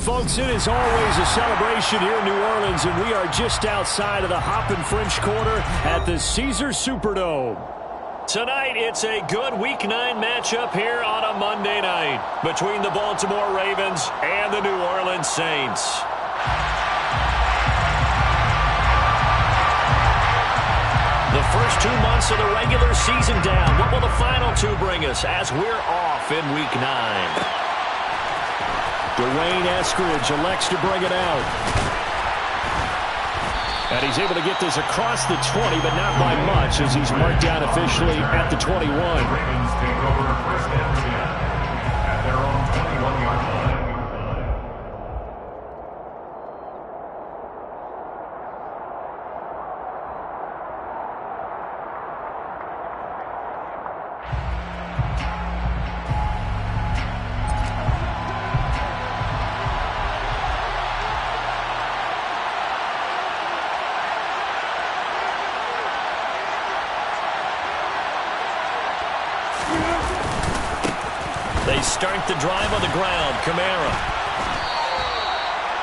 Folks, it is always a celebration here in New Orleans, and we are just outside of the Hoppin' French Quarter at the Caesars Superdome. Tonight, it's a good Week 9 matchup here on a Monday night between the Baltimore Ravens and the New Orleans Saints. The first 2 months of the regular season down. What will the final 2 bring us as we're off in Week 9? Dwayne Eskridge elects to bring it out. And he's able to get this across the 20, but not by much as he's marked down officially at the 21. Ravens take over first and 10 at their own 21-yard line. They start the drive on the ground. Kamara.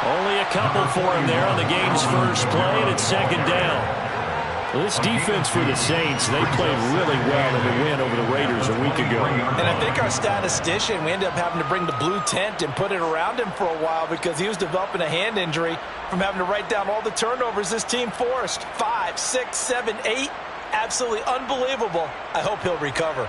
Only a couple for him there on the game's first play, and it's second down. Well, this defense for the Saints, they played really well in the win over the Raiders a week ago. And I think our statistician, we ended up having to bring the blue tent and put it around him for a while because he was developing a hand injury from having to write down all the turnovers this team forced. 5, 6, 7, 8. Absolutely unbelievable. I hope he'll recover.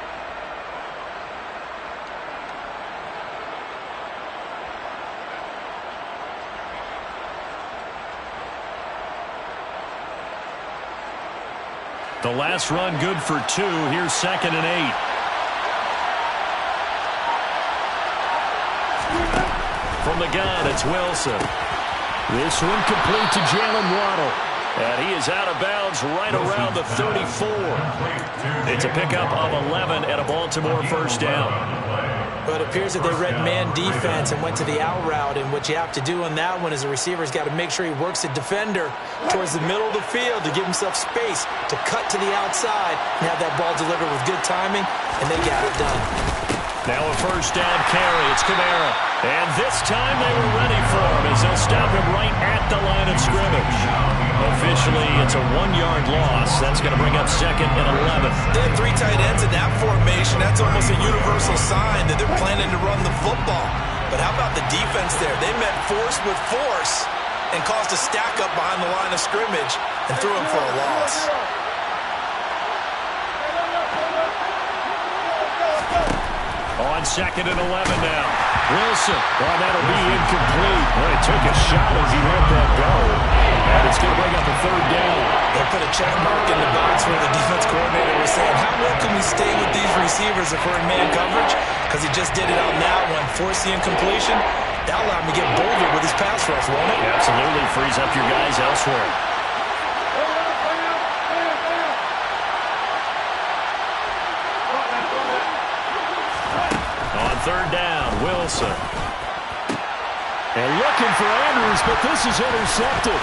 The last run good for 2. Here's second and 8. From the gun, it's Wilson. This one complete to Jalen Waddle. And he is out of bounds right around the 34. It's a pickup of 11 and a Baltimore first down. But it appears that they read man defense and went to the out route, and what you have to do on that one is the receiver's got to make sure he works the defender towards the middle of the field to give himself space to cut to the outside and have that ball delivered with good timing, and they got it done. Now a first down carry. It's Kamara. And this time they were ready for him as they'll stop him right at the line of scrimmage. Officially, it's a 1-yard loss. That's going to bring up second and 11. They had 3 tight ends in that formation. That's almost a universal sign that they're planning to run the football. But how about the defense there? They met force with force and caused a stack up behind the line of scrimmage and threw him for a loss. On second and 11 now. Wilson. Oh, that'll be incomplete. Well, he took a shot as he let that go. And it's going to bring up a third down. They put a check mark in the box where the defense coordinator was saying, how well can we stay with these receivers if we're in man coverage? Because he just did it on that one. Force the incompletion. That allowed him to get bolder with his pass rush, won't it? Absolutely. Frees up your guys elsewhere. Third down, Wilson. And looking for Andrews, but this is intercepted.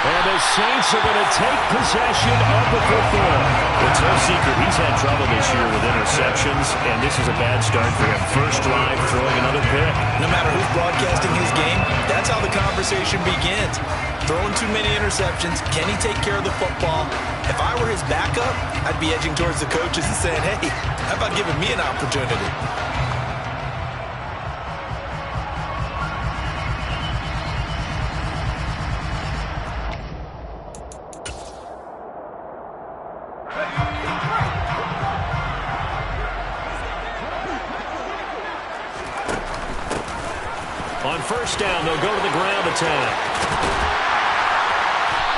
And the Saints are going to take possession of the football. It's no secret he's had trouble this year with interceptions, and this is a bad start for him. First drive, throwing another pick. No matter who's broadcasting his game, that's how the conversation begins. Throwing too many interceptions, can he take care of the football? If I were his backup, I'd be edging towards the coaches and saying, hey, how about giving me an opportunity? On first down, they'll go to the ground attack.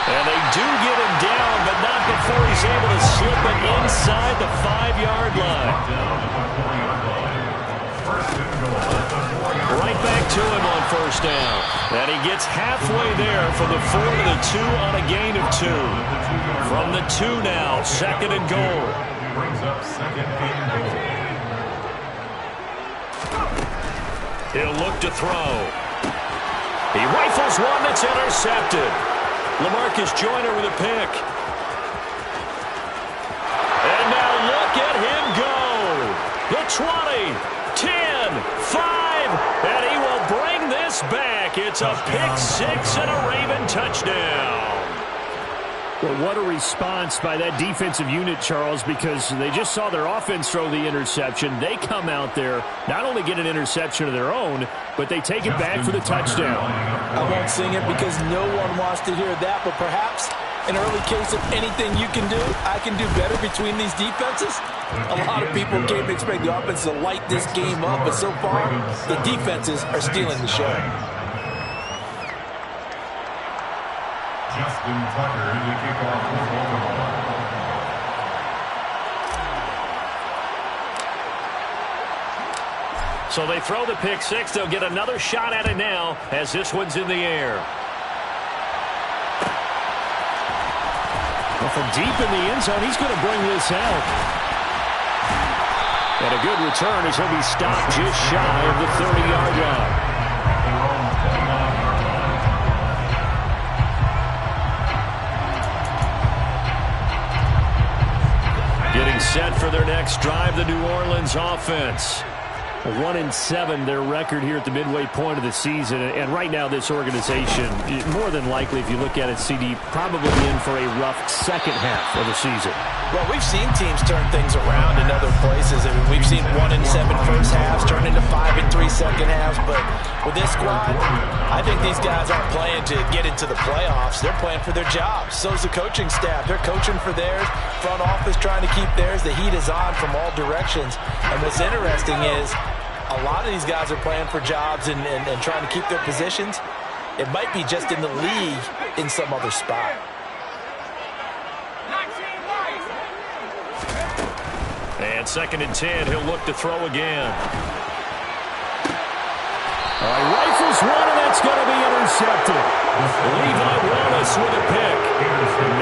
And they do get him down, but not before he's able to slip it inside the 5-yard line. Right back to him on first down. And he gets halfway there from the 4 to the 2 on a gain of 2. From the 2 now, second and goal. Brings up second and goal. He'll look to throw. He rifles one that's intercepted. LaMarcus Joyner with a pick. And now look at him go. The 20, 10, 5, and he will bring this back. It's a pick six and a Raven touchdown. Well, what a response by that defensive unit, Charles, because they just saw their offense throw the interception. They come out there, not only get an interception of their own, but they take it back for the touchdown. I won't sing it because no one wants to hear that, but perhaps an early case of anything you can do, I can do better between these defenses. A lot of people came to expect the offense to light this game up, but so far, the defenses are stealing the show. Justin Tucker in the kickoff for Baltimore. So they throw the pick six. They'll get another shot at it now as this one's in the air. Well, from deep in the end zone, he's going to bring this out. And a good return as he'll be stopped just shy of the 30-yard line. Getting set for their next drive, the New Orleans offense. 1-7, their record here at the midway point of the season. And right now, this organization, more than likely, if you look at it, CD, probably in for a rough second half of the season. Well, we've seen teams turn things around in other places. I mean, we've seen 1-7 first halves turn into 5-3 second halves. But with this squad, I think these guys aren't playing to get into the playoffs. They're playing for their jobs. So's the coaching staff. They're coaching for theirs. Front office trying to keep theirs. The heat is on from all directions. And what's interesting is a lot of these guys are playing for jobs and trying to keep their positions. It might be just in the league in some other spot. And 2nd and 10, he'll look to throw again. All right, rifles one, and that's going to be intercepted. Levi Wallace with a pick.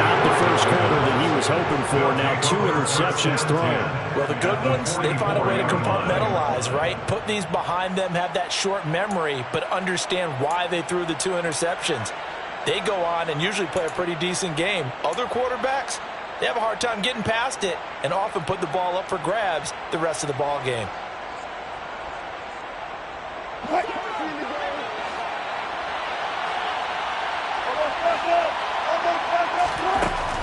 Not the first quarter that he was hoping for. Now 2 interceptions thrown. Well, the good ones, they find a way to compartmentalize, right? Put these behind them, have that short memory, but understand why they threw the 2 interceptions. They go on and usually play a pretty decent game. Other quarterbacks, they have a hard time getting past it and often put the ball up for grabs the rest of the ball game.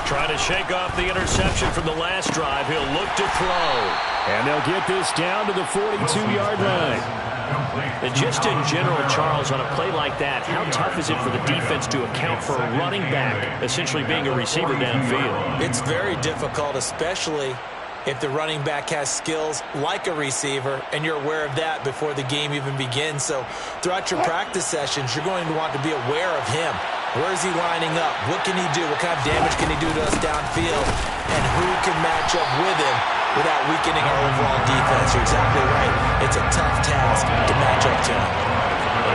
Trying to shake off the interception from the last drive. He'll look to throw. And they'll get this down to the 42-yard line. And just in general, Charles, on a play like that, how tough is it for the defense to account for a running back essentially being a receiver downfield? It's very difficult, especially if the running back has skills like a receiver, and you're aware of that before the game even begins. So throughout your practice sessions, you're going to want to be aware of him. Where is he lining up? What can he do? What kind of damage can he do to us downfield? And who can match up with him without weakening our overall defense? You're exactly right. It's a tough task to match up to him.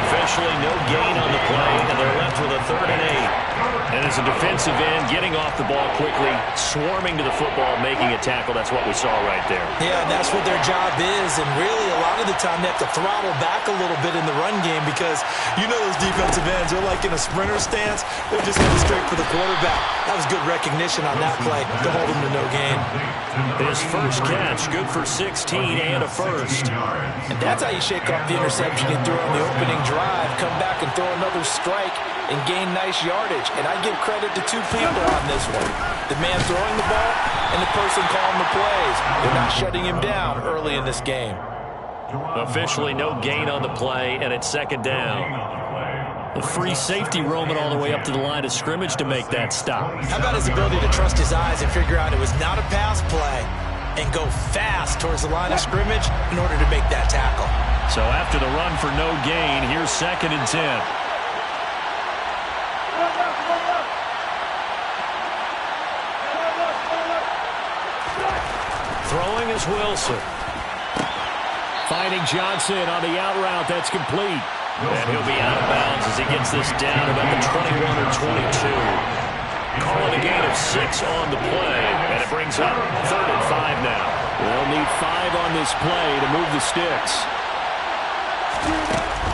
Officially no gain on the play, and they're left with a 3rd and 8. And as a defensive end, getting off the ball quickly, swarming to the football, making a tackle, that's what we saw right there. Yeah, and that's what their job is, and really a lot of the time they have to throttle back a little bit in the run game because you know those defensive ends, they're like in a sprinter stance, they're just heading straight for the quarterback. That was good recognition on that play to hold him to no gain. His first catch, good for 16 and a first. And that's how you shake off the interception you threw on the opening drive, come back and throw another strike and gain nice yardage. And I give credit to 2 people on this one. The man throwing the ball and the person calling the plays. They're not shutting him down early in this game. Officially no gain on the play, and it's 2nd down. The free safety roaming all the way up to the line of scrimmage to make that stop. How about his ability to trust his eyes and figure out it was not a pass play and go fast towards the line of scrimmage in order to make that tackle. So after the run for no gain, here's 2nd and 10. Throwing is Wilson. Finding Johnson on the out route. That's complete. And he'll be out of bounds as he gets this down about the 21 or 22. Calling a gain of 6 on the play. And it brings up 3rd and 5 now. They'll need 5 on this play to move the sticks.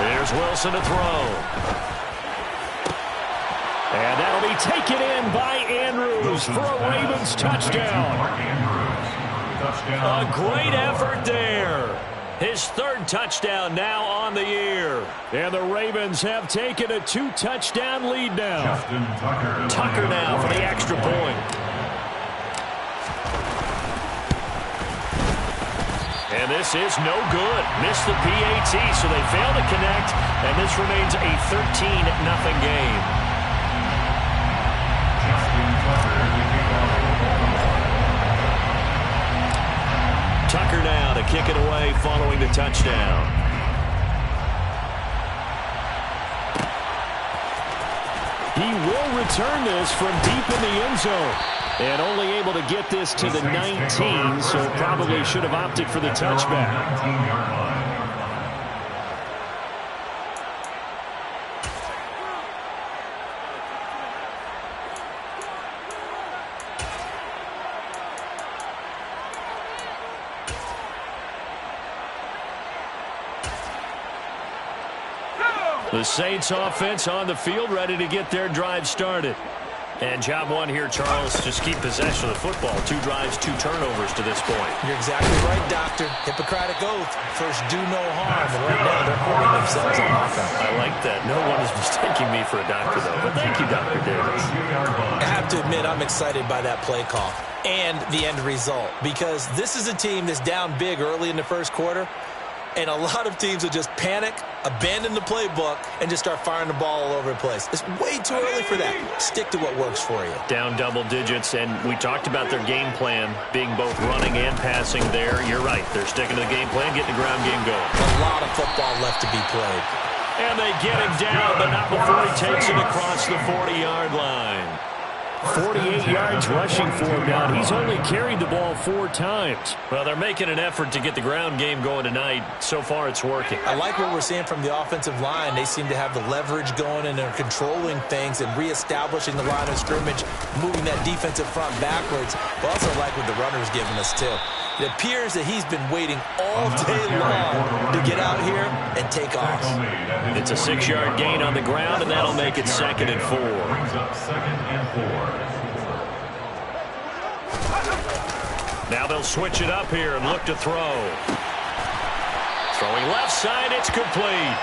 There's Wilson to throw. And that'll be taken in by Andrews for a Ravens touchdown. A great effort there. His third touchdown now on the year. And the Ravens have taken a 2-touchdown lead now. Tucker now for the extra point. And this is no good. Missed the PAT, so they fail to connect, and this remains a 13-0 game. Tucker now to kick it away following the touchdown. He will return this from deep in the end zone. And only able to get this to the 19, so probably should have opted for the touchback. The Saints offense on the field, ready to get their drive started. And job one here, Charles, just keep possession of the football. 2 drives, 2 turnovers to this point. You're exactly right, Doctor. Hippocratic oath. First, do no harm. And right now, they're hurting themselves on offense. I like that. No one is mistaking me for a doctor, though. But thank you, Dr. Davis. I have to admit, I'm excited by that play call and the end result. Because this is a team that's down big early in the first quarter. And a lot of teams will just panic, abandon the playbook, and just start firing the ball all over the place. It's way too early for that. Stick to what works for you. Down double digits, and we talked about their game plan being both running and passing there. You're right. They're sticking to the game plan, getting the ground game going. A lot of football left to be played. And they get him down, but not before he takes it across the 40-yard line. 48 yards rushing for him now. He's only carried the ball 4 times. Well, they're making an effort to get the ground game going tonight. So far, it's working. I like what we're seeing from the offensive line. They seem to have the leverage going, and they're controlling things and reestablishing the line of scrimmage, moving that defensive front backwards. But also like what the runner's giving us, too. It appears that he's been waiting all day long to get out here and take off. It's a 6-yard gain on the ground, and that'll make it 2nd and 4. Now they'll switch it up here and look to throw. Throwing left side, it's complete.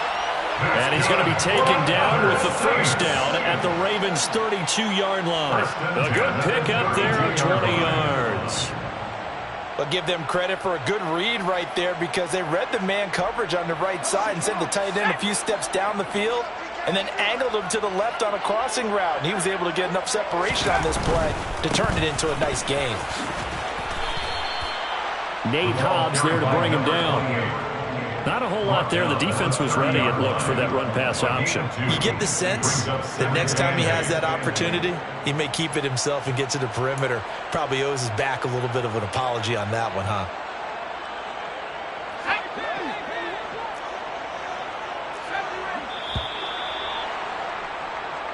And he's going to be taken down with the first down at the Ravens' 32-yard line. A good pickup there of 20 yards. But give them credit for a good read right there because they read the man coverage on the right side and sent the tight end a few steps down the field and then angled him to the left on a crossing route. And he was able to get enough separation on this play to turn it into a nice gain. Nate Hobbs there to bring him down. Not a whole lot there. The defense was ready, it looked, for that run-pass option. You get the sense that next time he has that opportunity, he may keep it himself and get to the perimeter. Probably owes his back a little bit of an apology on that one, huh?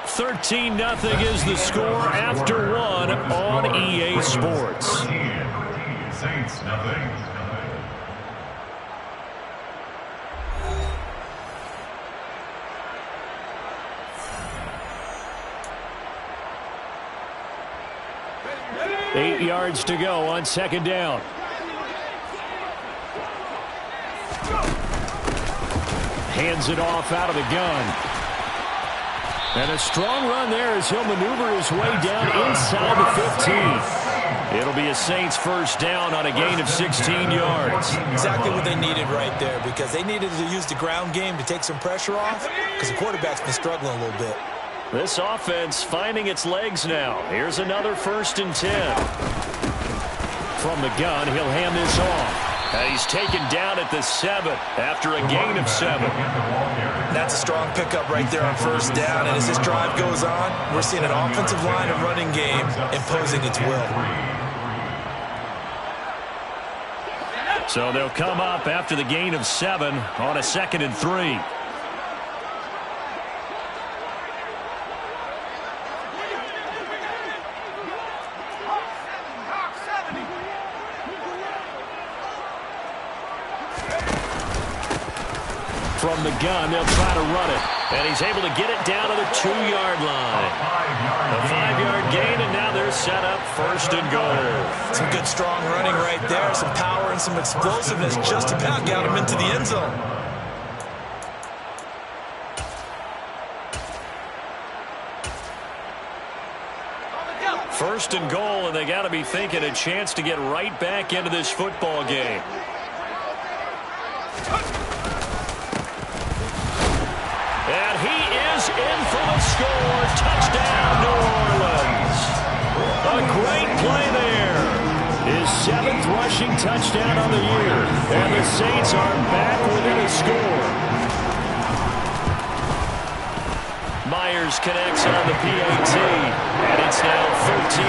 $13-0 is the score after 1 on EA Sports. Saints, nothing. 8 yards to go on 2nd down. Hands it off out of the gun. And a strong run there as he'll maneuver his way down inside the 15. It'll be a Saints first down on a gain of 16 yards. Exactly what they needed right there because they needed to use the ground game to take some pressure off because the quarterback's been struggling a little bit. This offense finding its legs now. Here's another 1st and 10. From the gun, he'll hand this off. And he's taken down at the 7 after a gain of 7. That's a strong pickup right there on 1st down. And as this drive goes on, we're seeing an offensive line and running game imposing its will. So they'll come up after the gain of 7 on a 2nd and 3. From the gun, they'll try to run it. And he's able to get it down to the 2-yard line. A 5-yard gain, and now there's set up first and goal. Some good strong running right there. Some power and some explosiveness just about got him into the end zone. First and goal, and they got to be thinking a chance to get right back into this football game. And he is in for the score. Touchdown, New Orleans. A great play there. His 7th rushing touchdown on the year. And the Saints are back within a score. Myers connects on the PAT. And it's now 13-7.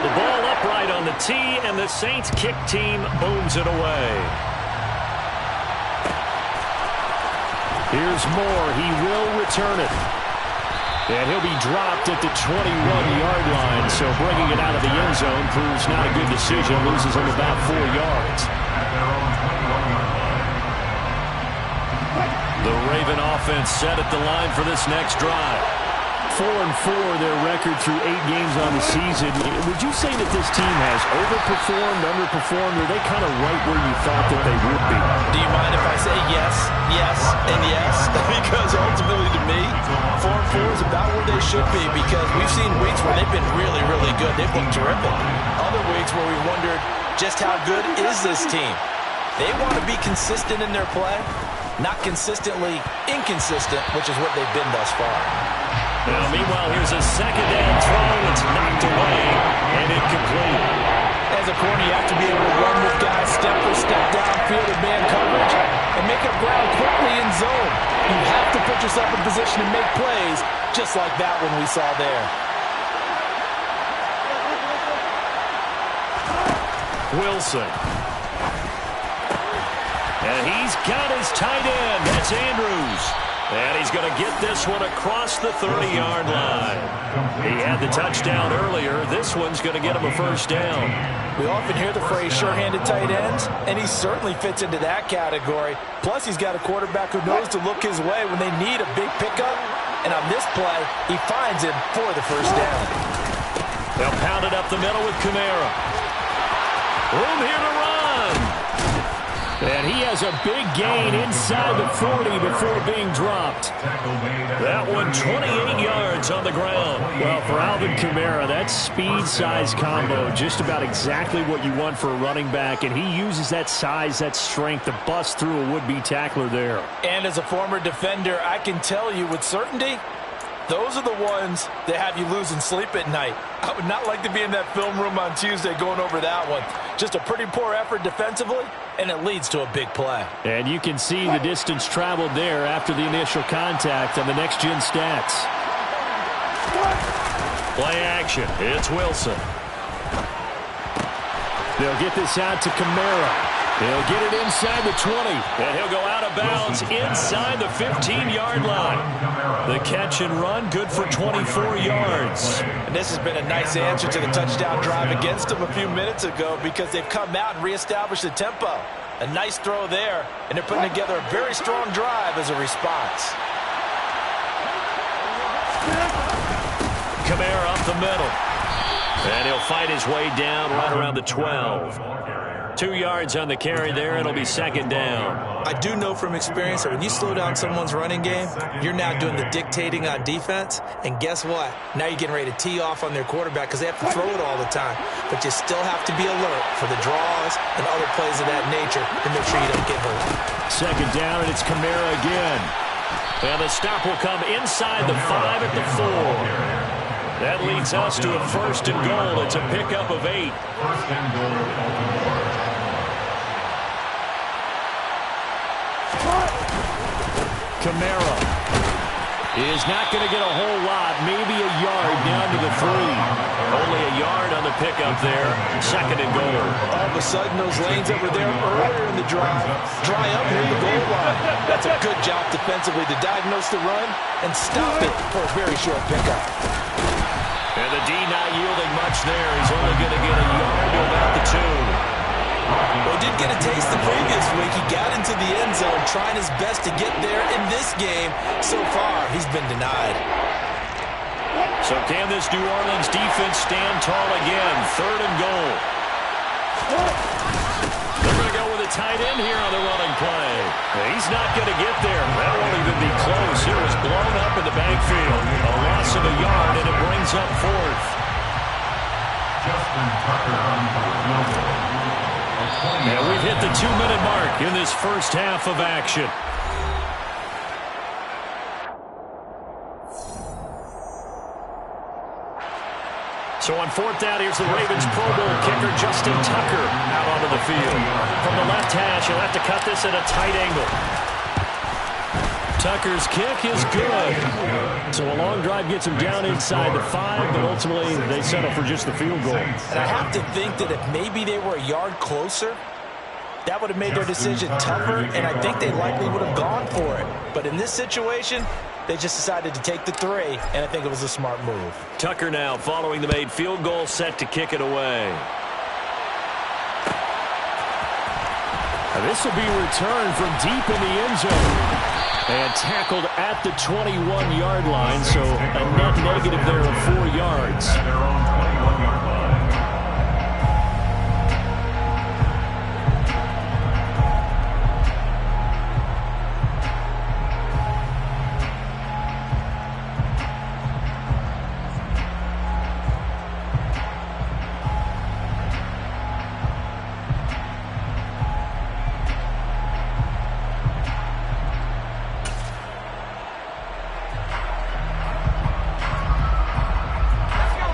The ball upright on the tee, and the Saints kick team booms it away. Here's Moore. He will return it. And he'll be dropped at the 21-yard line, so bringing it out of the end zone proves not a good decision. Loses him about 4 yards. The Raven offense set at the line for this next drive. 4-4 their record through 8 games on the season. Would you say that this team has overperformed, underperformed, or are they kind of right where you thought that they would be? Do you mind if I say yes, yes, and yes? Because ultimately to me, 4-4 is about where they should be, because we've seen weeks where they've been really, really good. They've looked terrific. Other weeks where we wondered just how good is this team. They want to be consistent in their play, not consistently inconsistent, which is what they've been thus far. Now, meanwhile, here's a second down throw. It's knocked away and incomplete. As a corner, you have to be able to run with guys step for step downfield in man coverage and make up ground quickly in zone. You have to put yourself in position to make plays, just like that one we saw there. Wilson. And he's got his tight end. That's Andrews. And he's going to get this one across the 30-yard line. He had the touchdown earlier. This one's going to get him a first down. We often hear the phrase sure-handed tight ends, and he certainly fits into that category. Plus, he's got a quarterback who knows to look his way when they need a big pickup. And on this play, he finds him for the first down. They'll pound it up the middle with Kamara. Room here to run. And he has a big gain inside the 40 before being dropped. That one 28 yards on the ground. Well, for Alvin Kamara, that speed-size combo, just about exactly what you want for a running back. And he uses that size, that strength to bust through a would-be tackler there. And as a former defender, I can tell you with certainty, those are the ones that have you losing sleep at night. I would not like to be in that film room on Tuesday going over that one. Just a pretty poor effort defensively, and it leads to a big play. And you can see the distance traveled there after the initial contact on the next-gen stats. Play action. It's Wilson. They'll get this out to Kamara. He'll get it inside the 20, and he'll go out of bounds inside the 15-yard line. The catch and run, good for 24 yards. And this has been a nice answer to the touchdown drive against them a few minutes ago, because they've come out and reestablished the tempo. A nice throw there, and they're putting together a very strong drive as a response. Kamara up the middle. And he'll fight his way down right around the 12. 2 yards on the carry there. It'll be second down. I do know from experience that when you slow down someone's running game, you're now doing the dictating on defense. And guess what? Now you're getting ready to tee off on their quarterback because they have to throw it all the time. But you still have to be alert for the draws and other plays of that nature to make sure you don't get hurt. Second down, and it's Kamara again. And the stop will come inside the 5 at the 4. That leads us to a first and goal. It's a pickup of 8. First and goal. Kamara is not going to get a whole lot, maybe a yard down to the 3. Only a yard on the pickup there. Second and goal. All of a sudden, those lanes that were there earlier in the drive dry up near the goal line. That's a good job defensively to diagnose the run and stop it for a very short pickup. And the D not yielding much there. He's only going to get a yard to about the 2. Well, he did get a taste the previous week. He got into the end zone, trying his best to get there in this game. So far, he's been denied. So can this New Orleans defense stand tall again? 3rd and goal. They're going to go with a tight end here on the running play. He's not going to get there. That won't even be close. It was blown up in the backfield. A loss of a yard, and it brings up 4th. Justin Tucker on field goal. And we've hit the 2-minute mark in this first half of action. So on 4th down, here's the Ravens Pro Bowl kicker, Justin Tucker, out onto the field. From the left hash, he'll have to cut this at a tight angle. Tucker's kick is good. So a long drive gets him down inside the 5, but ultimately they settle for just the field goal. And I have to think that if maybe they were a yard closer, that would have made their decision tougher, and I think they likely would have gone for it. But in this situation, they just decided to take the 3, and I think it was a smart move. Tucker now following the made field goal, set to kick it away. This will be returned from deep in the end zone. And tackled at the 21-yard line, so a net negative there of 4 yards. At their own 21-yard line.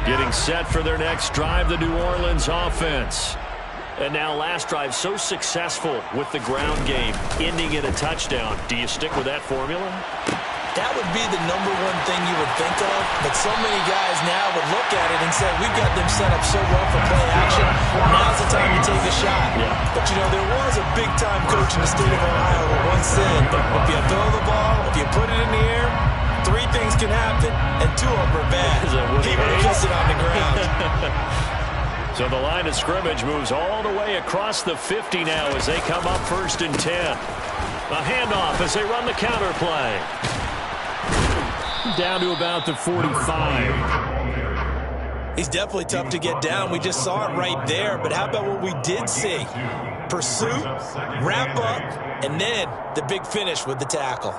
Getting set for their next drive, the New Orleans offense. And now last drive so successful with the ground game, ending in a touchdown. Do you stick with that formula? That would be the #1 thing you would think of, but so many guys now would look at it and say, we've got them set up so well for play action. Now's the time to take a shot. Yeah. But, you know, there was a big-time coach in the state of Ohio who once said, if you throw the ball, if you put it in the air, 3 things can happen, and 2 of them are bad. He would have kept it on the ground. So the line of scrimmage moves all the way across the 50 now as they come up 1st and 10. A handoff as they run the counter play. Down to about the 45. He's definitely tough to get down. We just saw it right there. But how about what we did see? Pursuit, wrap up, and then the big finish with the tackle.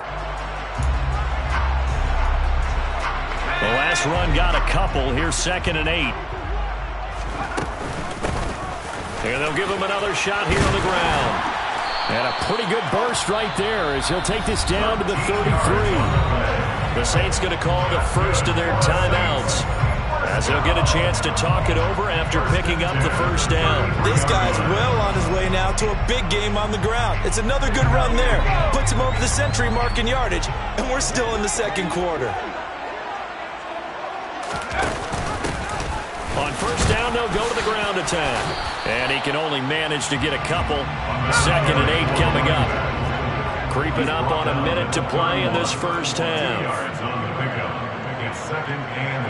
The last run got a couple. Here's 2nd and 8. And they'll give him another shot here on the ground. And a pretty good burst right there as he'll take this down to the 33. The Saints going to call the first of their timeouts as they'll get a chance to talk it over after picking up the 1st down. This guy's well on his way now to a big game on the ground. It's another good run there. Puts him over the century mark in yardage, and we're still in the 2nd quarter. On 1st down, they'll go to the ground attack. And he can only manage to get a couple. 2nd and 8 coming up. Creeping up on a minute to play in this first half. 2 yards on the pickup. It's 2nd and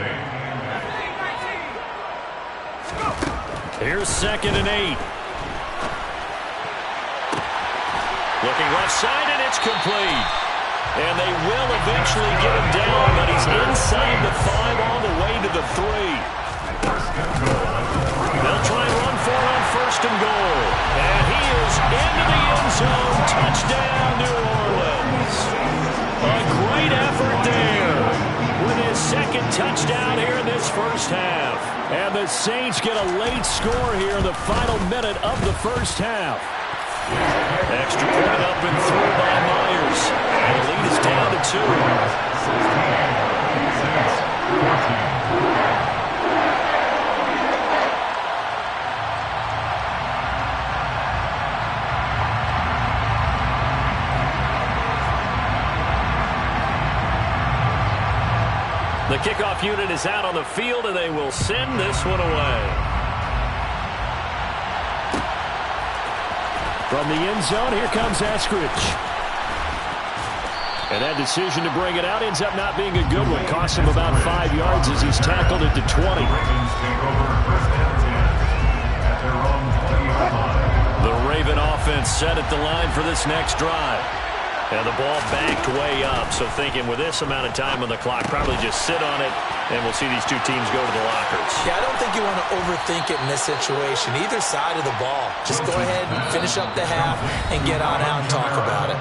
8. Here's 2nd and 8. Looking left side, and it's complete. And they will eventually get him down, but he's inside the 5 all the way to the 3. They'll try and run for it on 1st and goal. And he is into the end zone. Touchdown, New Orleans. A great effort there with his 2nd touchdown here in this first half. And the Saints get a late score here in the final minute of the first half. Extra point up and through by Myers. And the lead is down to 2. The kickoff unit is out on the field, and they will send this one away. From the end zone, here comes Eskridge. And that decision to bring it out ends up not being a good one. Costs him about 5 yards as he's tackled at the 20. The Raven offense set at the line for this next drive. And the ball backed way up. So thinking with this amount of time on the clock, probably just sit on it, and we'll see these two teams go to the lockers. Yeah, I don't think you want to overthink it in this situation. Either side of the ball. Just go ahead and finish up the half and get on out and talk about it.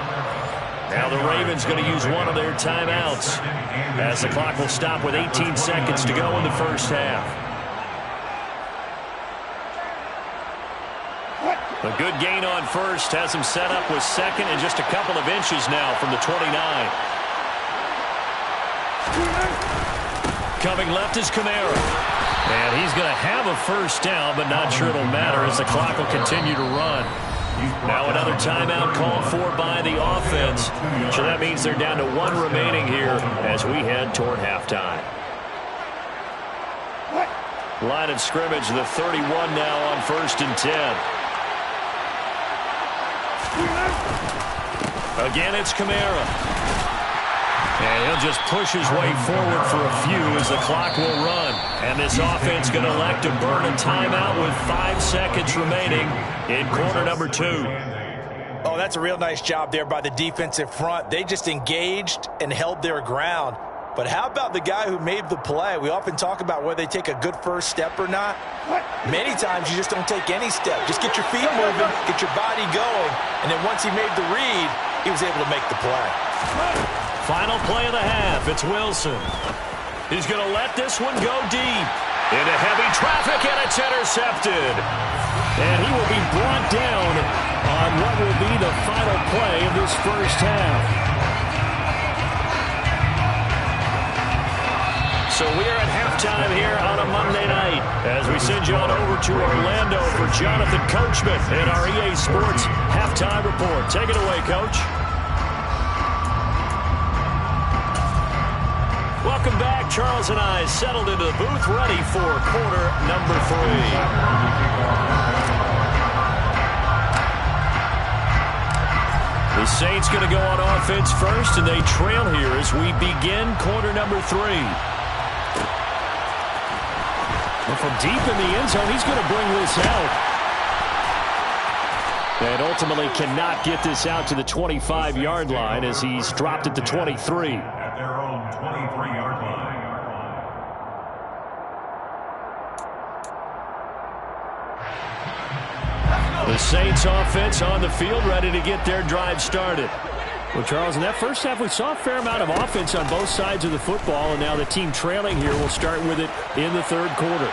Now the Ravens going to use one of their timeouts as the clock will stop with 18 seconds to go in the first half. A good gain on first has him set up with second and just a couple of inches now from the 29. Coming left is Kamara. And he's going to have a first down, but not sure it'll matter as the clock will continue to run. Now another timeout called for by the offense. So that means they're down to one remaining here as we head toward halftime. Line of scrimmage, the 31 now on 1st and 10. Again, it's Kamara. And he'll just push his way forward for a few as the clock will run. And this offense going to elect to burn a timeout with 5 seconds remaining in quarter number 2. Oh, that's a real nice job there by the defensive front. They just engaged and held their ground. But how about the guy who made the play? We often talk about whether they take a good first step or not. Many times you just don't take any step. Just get your feet moving, get your body going, and then once he made the read, he was able to make the play. Final play of the half. It's Wilson. He's going to let this one go deep. Into heavy traffic, and it's intercepted. And he will be brought down on what will be the final play of this first half. So we are at halftime here on a Monday night as we send you on over to Orlando for Jonathan Coachman in our EA Sports Halftime Report. Take it away, Coach. Welcome back. Charles and I settled into the booth ready for quarter number 3. The Saints going to go on offense first, and they trail here as we begin quarter number 3. And from deep in the end zone, he's going to bring this out. And ultimately cannot get this out to the 25-yard line as he's dropped at the 23. At their own 23-yard line. The Saints offense on the field, ready to get their drive started. Well, Charles, in that first half, we saw a fair amount of offense on both sides of the football, and now the team trailing here will start with it in the third quarter.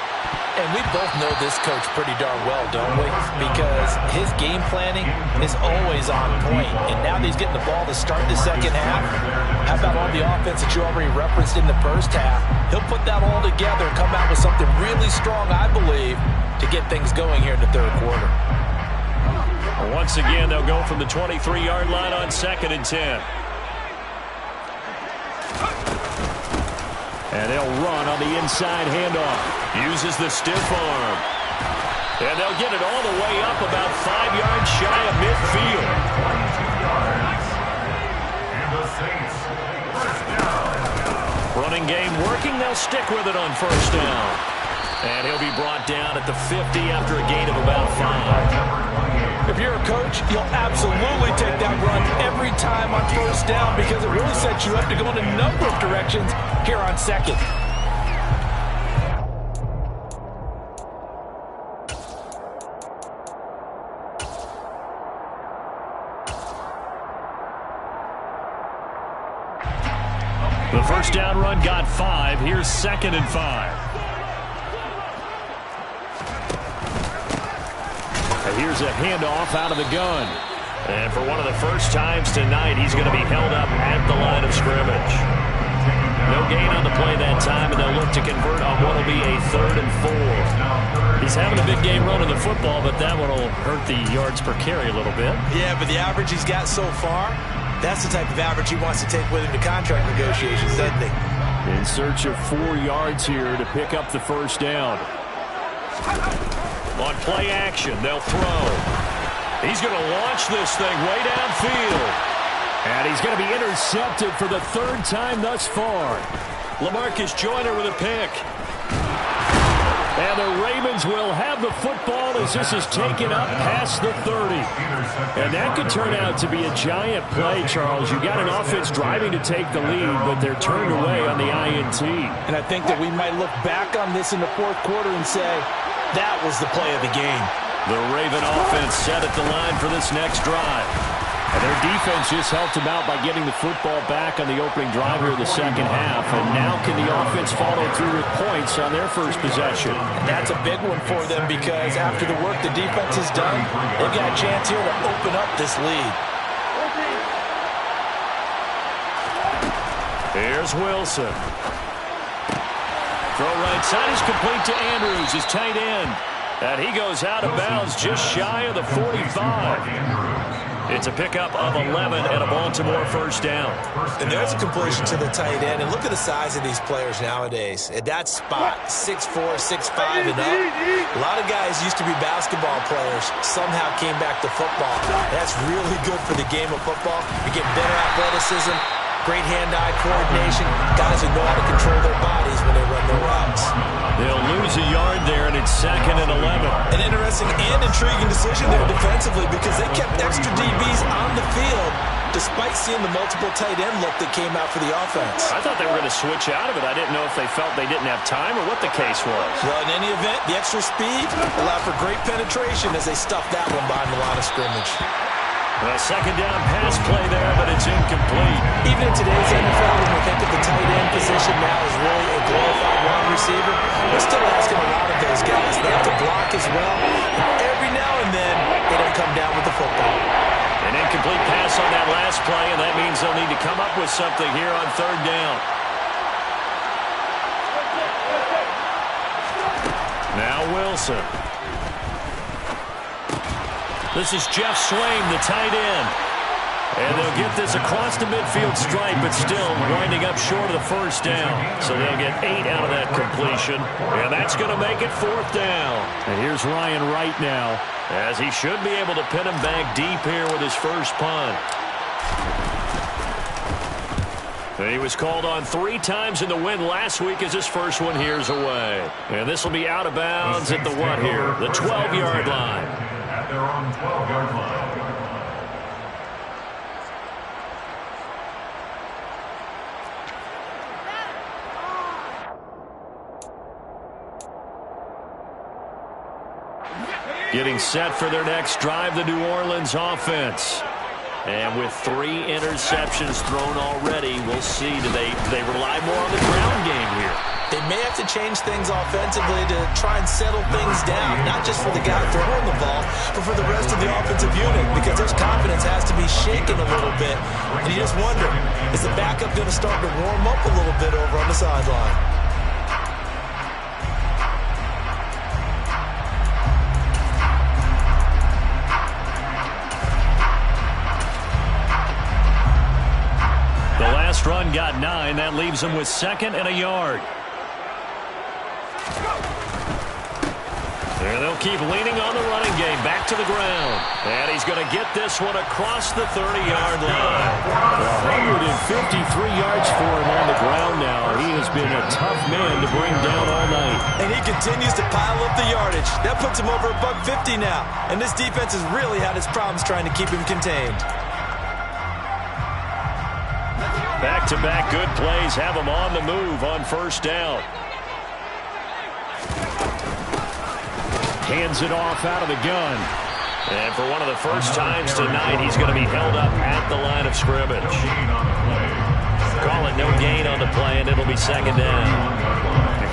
And we both know this coach pretty darn well, don't we? Because his game planning is always on point. And now that he's getting the ball to start the second half, how about all the offense that you already referenced in the first half? He'll put that all together and come out with something really strong, I believe, to get things going here in the third quarter. Once again, they'll go from the 23-yard line on 2nd and 10. And they'll run on the inside handoff. Uses the stiff arm. And they'll get it all the way up about 5 yards shy of midfield. Running game working. They'll stick with it on first down. And he'll be brought down at the 50 after a gain of about 5. If you're a coach, you'll absolutely take that run every time on first down because it really sets you up to go in a number of directions here on second. The first down run got 5. Here's 2nd and 5. Here's a handoff out of the gun. And for one of the first times tonight, he's going to be held up at the line of scrimmage. No gain on the play that time, and they'll look to convert on what will be a 3rd and 4. He's having a big game running the football, but that one will hurt the yards per carry a little bit. Yeah, but the average he's got so far, that's the type of average he wants to take with him to contract negotiations, doesn't he? In search of 4 yards here to pick up the first down. On play action, they'll throw. He's going to launch this thing way downfield. And he's going to be intercepted for the 3rd time thus far. LaMarcus Joyner with a pick. And the Ravens will have the football as this is taken up past the 30. And that could turn out to be a giant play, Charles. You got an offense driving to take the lead, but they're turned away on the INT. And I think that we might look back on this in the fourth quarter and say, that was the play of the game. The Raven offense set at the line for this next drive. And their defense just helped them out by getting the football back on the opening drive here in the second half. And now can the offense follow through with points on their first possession? That's a big one for them because after the work the defense has done, they've got a chance here to open up this lead. Here's Wilson. Throw right side is complete to Andrews, his tight end. And he goes out of bounds just shy of the 45. It's a pickup of 11 and a Baltimore first down. And there's a completion to the tight end. And look at the size of these players nowadays. At that spot, 6'4", 6'5", and up. A lot of guys used to be basketball players, somehow came back to football. That's really good for the game of football. You get better athleticism, great hand-eye coordination, guys who know how to control their bodies when they run their routes. They'll lose a yard there, and it's 2nd and 11. An interesting and intriguing decision there defensively because they kept extra DBs on the field despite seeing the multiple tight end look that came out for the offense. I thought they were going to switch out of it. I didn't know if they felt they didn't have time or what the case was. Well, in any event, the extra speed allowed for great penetration as they stuffed that one behind the line of scrimmage. A second down pass play there, but it's incomplete. Even in today's NFL, when we think of the tight end position now as really a glorified wide receiver, we're still asking a lot of those guys. They have to block as well. And every now and then, they don't come down with the football. An incomplete pass on that last play, and that means they'll need to come up with something here on third down. Now Wilson. This is Jeff Swaim, the tight end. And they'll get this across the midfield stripe, but still winding up short of the first down. So they'll get 8 out of that completion. And that's going to make it 4th down. And here's Ryan Wright now, as he should be able to pin him back deep here with his first punt. And he was called on 3 times in the win last week as his first one here's away. And this will be out of bounds at the what here? The 12-yard line. At their own 12-yard line. Getting set for their next drive, the New Orleans offense. And with 3 interceptions thrown already, we'll see. Do they rely more on the ground game here? They may have to change things offensively to try and settle things down, not just for the guy throwing the ball, but for the rest of the offensive unit, because their confidence has to be shaken a little bit. And you just wonder, is the backup going to start to warm up a little bit over on the sideline? The last run got 9. That leaves them with 2nd and a yard. And they'll keep leaning on the running game. Back to the ground. And he's going to get this one across the 30-yard line. 153 yards for him on the ground now. He has been a tough man to bring down all night. And he continues to pile up the yardage. That puts him over $150 now. And this defense has really had its problems trying to keep him contained. Back-to-back good plays have him on the move on first down. Hands it off out of the gun. And for one of the first times tonight, he's going to be held up at the line of scrimmage. Call it no gain on the play, and it'll be 2nd down.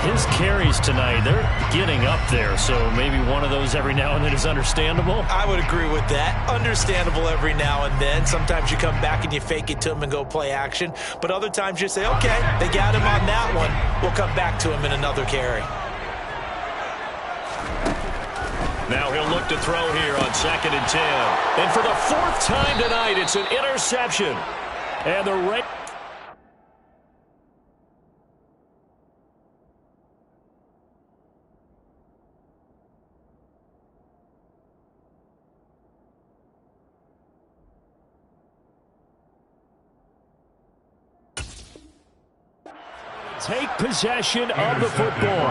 His carries tonight, they're getting up there, so maybe one of those every now and then is understandable. I would agree with that. Understandable every now and then. Sometimes you come back and you fake it to him and go play action. But other times you say, okay, they got him on that one. We'll come back to him in another carry. Now he'll look to throw here on 2nd and 10. And for the 4th time tonight, it's an interception. And the take possession of the football.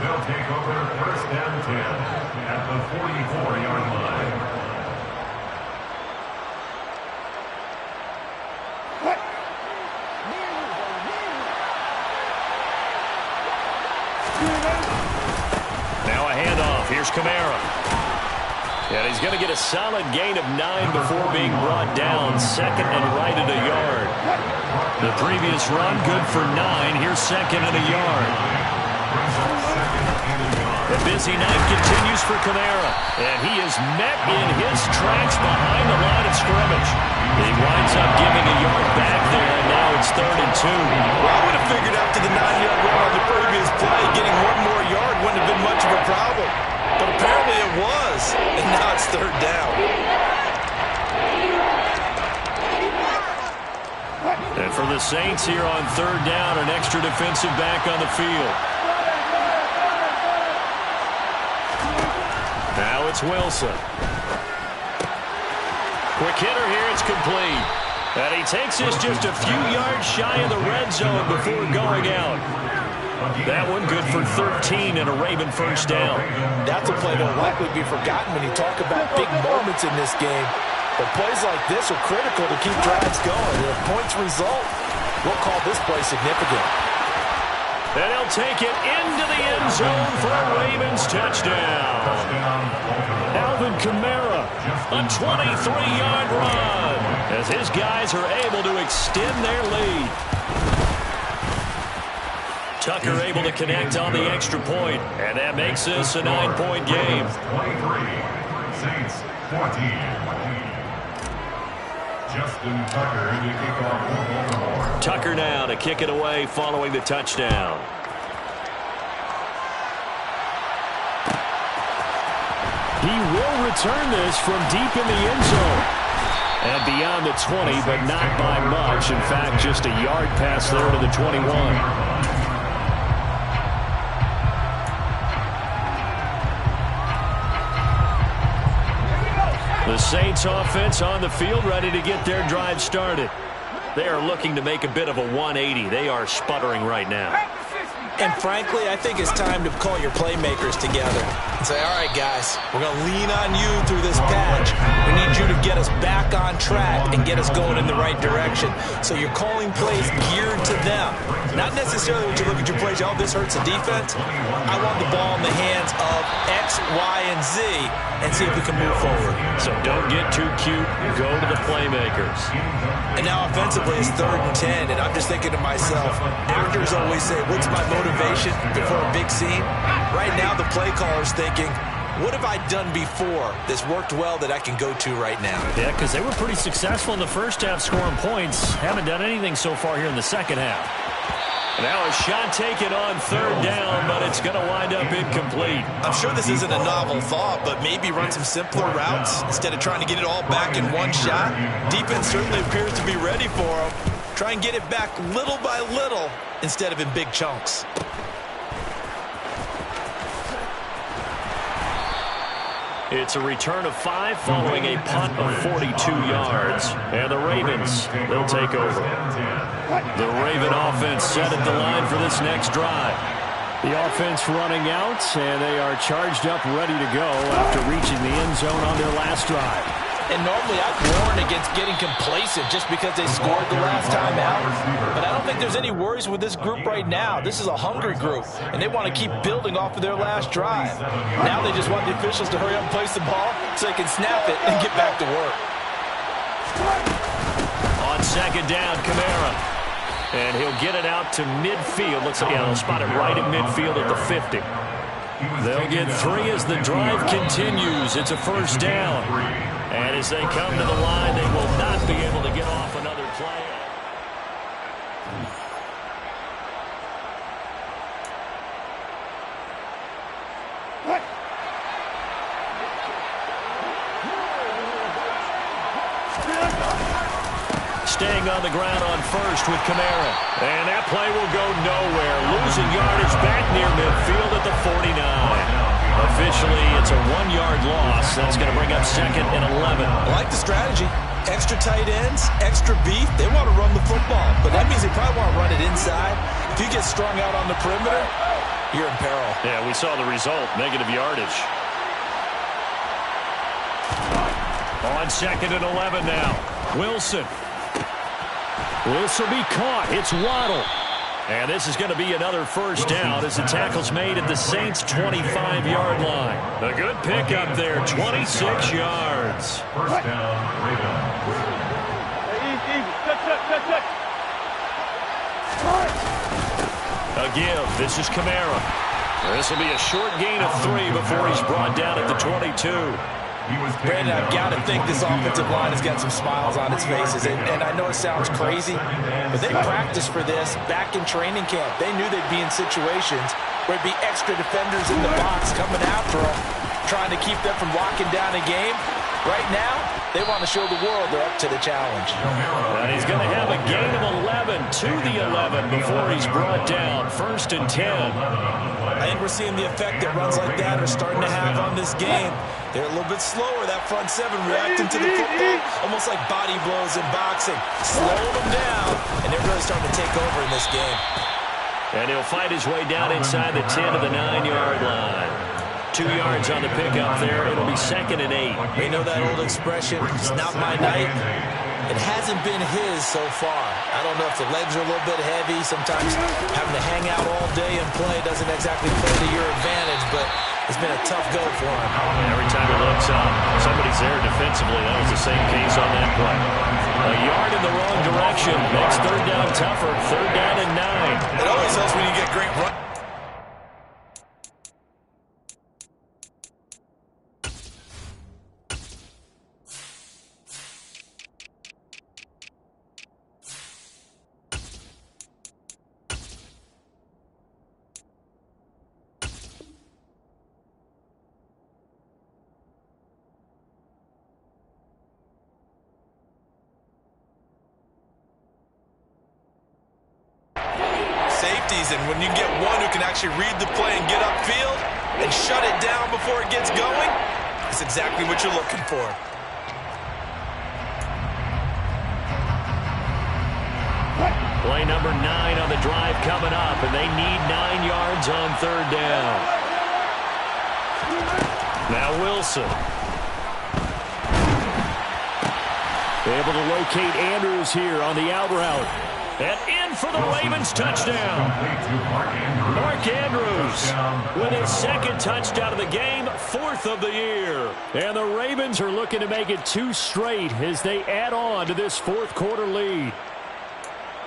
They'll take over first and 10 at the 44-yard line. Now a handoff. Here's Kamara. And he's going to get a solid gain of 9 before being brought down. Second and right at a yard. The previous run, good for 9. Here's second and a yard. The busy night continues for Kamara. And he is met in his tracks behind the line of scrimmage. He winds up giving a yard back there, and now it's 3rd and 2. Well, I would have figured after the 9-yard run on the previous play, getting one more yard wouldn't have been much of a problem. But apparently it was, and now it's 3rd down. And for the Saints here on 3rd down, an extra defensive back on the field. Now it's Wilson. Quick hitter here, it's complete. And he takes this just a few yards shy of the red zone before going out. That one good for 13 and a Raven first down. That's a play that'll likely be forgotten when you talk about big moments in this game. But plays like this are critical to keep drives going. And if points result, we'll call this play significant. And he'll take it into the end zone for a Ravens touchdown. Alvin Kamara, a 23-yard run, as his guys are able to extend their lead. Tucker able to connect on the extra point, and that makes this a 9-point game. 23, Saints 14. Justin Tucker to kick off for Baltimore. Tucker now to kick it away following the touchdown. He will return this from deep in the end zone. And beyond the 20, but not by much. In fact, just a yard pass there to the 21. The Saints offense on the field, ready to get their drive started. They are looking to make a bit of a 180. They are sputtering right now. And frankly, I think it's time to call your playmakers together and say, all right, guys, we're going to lean on you through this patch. We need you to get us back on track and get us going in the right direction. So you're calling plays geared to them. Not necessarily when you look at your plays, oh, this hurts the defense. I want the ball in the hands of X, Y, and Z and see if we can move forward. So don't get too cute. Go to the playmakers. And now offensively it's 3rd and 10, and I'm just thinking to myself, actors always say, what's my motivation before a big scene? Right now the play caller's thinking, what have I done before that's worked well that I can go to right now? Yeah, because they were pretty successful in the first half scoring points. Haven't done anything so far here in the second half. Now a shot taken on 3rd down, but it's going to wind up incomplete. I'm sure this isn't a novel thought, but maybe run some simpler routes instead of trying to get it all back in one shot. Defense certainly appears to be ready for them. Try and get it back little by little instead of in big chunks. It's a return of 5 following a punt of 42 yards. And the Ravens, they'll take over. The Raven offense set at the line for this next drive. The offense running out, and they are charged up, ready to go after reaching the end zone on their last drive. And normally I'd warn against getting complacent just because they scored the last time out. But I don't think there's any worries with this group right now. This is a hungry group, and they want to keep building off of their last drive. Now they just want the officials to hurry up and place the ball so they can snap it and get back to work. On 2nd down, Kamara. And he'll get it out to midfield. Looks like they'll spot it right at midfield at the 50. They'll get 3 as the drive continues. It's a first down. And as they come to the line, they will not be able to get off another play. Staying on the ground on first with Kamara. And that play will go nowhere. Losing yardage back near midfield at the 49. Officially, it's a 1-yard loss. That's going to bring up 2nd and 11. I like the strategy. Extra tight ends, extra beef. They want to run the football, but that means they probably want to run it inside. If you get strung out on the perimeter, you're in peril. Yeah, we saw the result, negative yardage. On 2nd and 11 now. Wilson. This will be caught. It's Waddle. And this is going to be another first down as the tackle's made at the Saints' 25-yard line. A good pickup there, 26 yards. First down, Ravens. A give. This is Kamara. This will be a short gain of 3 before he's brought down at the 22. Brandon, I've got to think this offensive line has got some smiles on its faces. And I know it sounds crazy, but they practiced for this back in training camp. They knew they'd be in situations where it'd be extra defenders in the box coming after them, trying to keep them from locking down a game. Right now, they want to show the world they're up to the challenge. And he's going to have a gain of 11 to the 11 before he's brought down. 1st and 10. I think we're seeing the effect that runs like that are starting to have on this game. They're a little bit slower, that front 7, reacting to the football, almost like body blows in boxing. Slowing them down, and they're really starting to take over in this game. And he'll fight his way down inside the 10 to the 9-yard line. 2 yards on the pickup there. It'll be 2nd and 8. You know that old expression, it's not my night. It hasn't been his so far. I don't know if the legs are a little bit heavy. Sometimes having to hang out all day and play doesn't exactly play to your advantage, but it's been a tough go for him. Every time he looks up, somebody's there defensively. That was the same case on that play. A yard in the wrong direction makes 3rd down tougher. 3rd down and 9. It always helps when you get great run. And when you get one who can actually read the play and get upfield and shut it down before it gets going, that's exactly what you're looking for. Play number 9 on the drive coming up, and they need 9 yards on 3rd down. Now Wilson. Able to locate Andrews here on the out route. And in for the Ravens touchdown. Mark Andrews with his 2nd touchdown of the game, 4th of the year. And the Ravens are looking to make it 2 straight as they add on to this 4th quarter lead.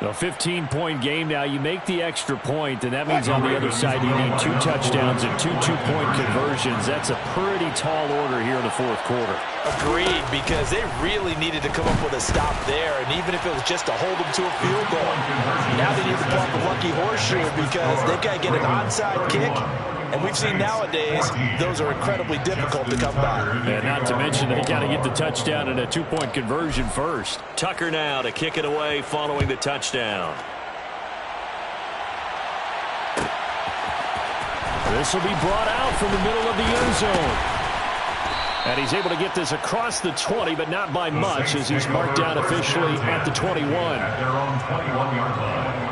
A 15-point game now. You make the extra point, and that means on the other side you need 2 touchdowns and 2 two-point conversions. That's a pretty tall order here in the 4th quarter. Agreed, because they really needed to come up with a stop there, and even if it was just to hold them to a field goal, now they need to pull up a lucky horseshoe because they've got to get an onside kick. And we've seen nowadays those are incredibly difficult to come by. And not to mention they got to get the touchdown and a 2-point conversion first. Tucker now to kick it away following the touchdown. This will be brought out from the middle of the end zone. And he's able to get this across the 20, but not by much as he's marked down officially at the 21. At their own 21-yard line.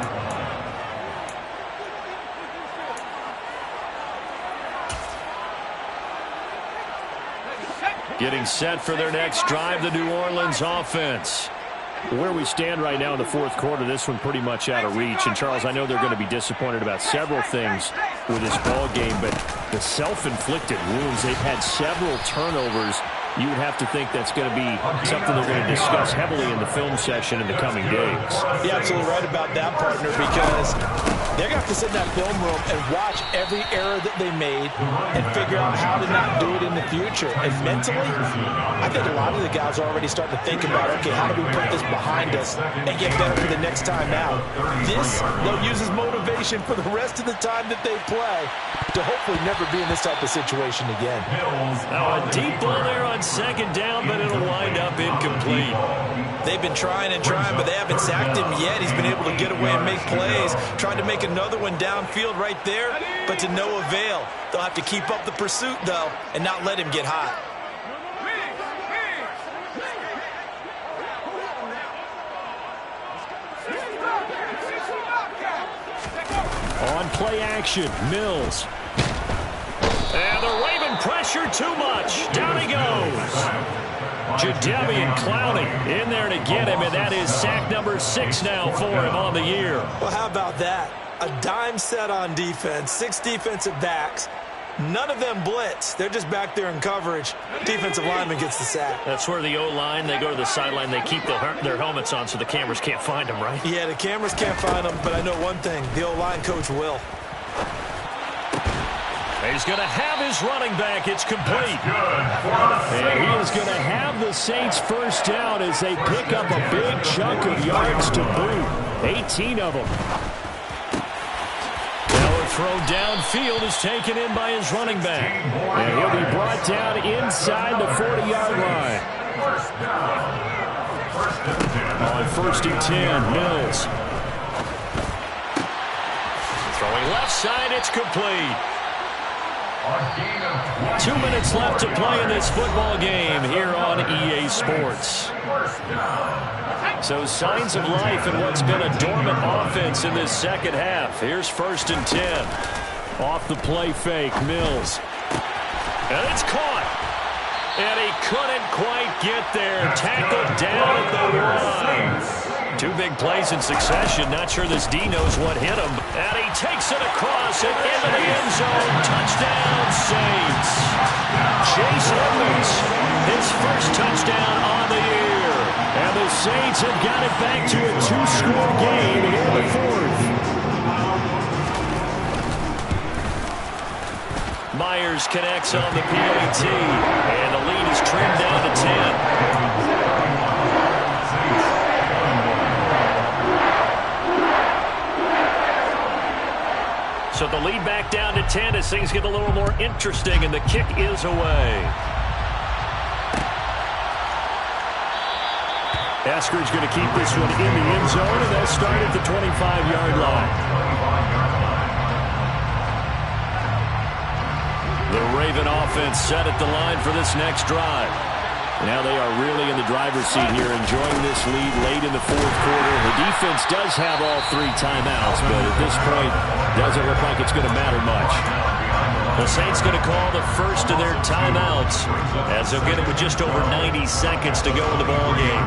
Getting set for their next drive, the New Orleans offense. Where we stand right now in the 4th quarter, this one pretty much out of reach. And, Charles, I know they're going to be disappointed about several things with this ball game, but the self-inflicted wounds, they've had several turnovers. You would have to think that's going to be something they're going to discuss heavily in the film session in the coming days. You're absolutely right about that, partner, because they're going to have to sit in that film room and watch every error that they made and figure out how to not do it in the future. And mentally, I think a lot of the guys are already starting to think about, okay, how do we put this behind us and get better for the next time out? This, they'll use as motivation for the rest of the time that they play to hopefully never be in this type of situation again. Now a deep ball there on 2nd down, but it'll wind up incomplete. They've been trying and trying, but they haven't sacked him yet. He's been able to get away and make plays. Tried to make another one downfield right there, but to no avail. They'll have to keep up the pursuit, though, and not let him get hot. On play action. Mills. And they're waving pressure too much. Down he goes. Jadeveon Clowney in there to get him, and that is sack number 6 now for him on the year. Well, how about that? A dime set on defense, 6 defensive backs. None of them blitz. They're just back there in coverage. Defensive lineman gets the sack. That's where the O-line, they go to the sideline, they keep their helmets on so the cameras can't find them, right? Yeah, the cameras can't find them, but I know one thing. The O-line coach will. He's going to have his running back. It's complete. And he is going to have the Saints first down as they pick up a big chunk of yards to boot. 18 of them. Now a throw downfield is taken in by his running back. And he'll be brought down inside the 40-yard line. On 1st and 10, Mills. Throwing left side, it's complete. 2 minutes left to play in this football game here on EA Sports. So signs of life in what's been a dormant offense in this second half. Here's 1st and 10. Off the play fake, Mills. And it's caught. And he couldn't quite get there. Tackled down at the line. 2 big plays in succession. Not sure this D knows what hit him. And he takes it across and into the end zone. Touchdown, Saints. Chase Edmonds, his first touchdown on the year. And the Saints have got it back to a 2-score game in the 4th. Myers connects on the PAT. And the lead is trimmed down to 10. So the lead back down to 10 as things get a little more interesting, and the kick is away. Eskridge going to keep this one in the end zone, and they'll start at the 25-yard line. The Raven offense set at the line for this next drive. Now they are really in the driver's seat here, enjoying this lead late in the 4th quarter. The defense does have all 3 timeouts, but at this point, doesn't look like it's going to matter much. The Saints going to call the first of their timeouts as they'll get it with just over 90 seconds to go in the ball game.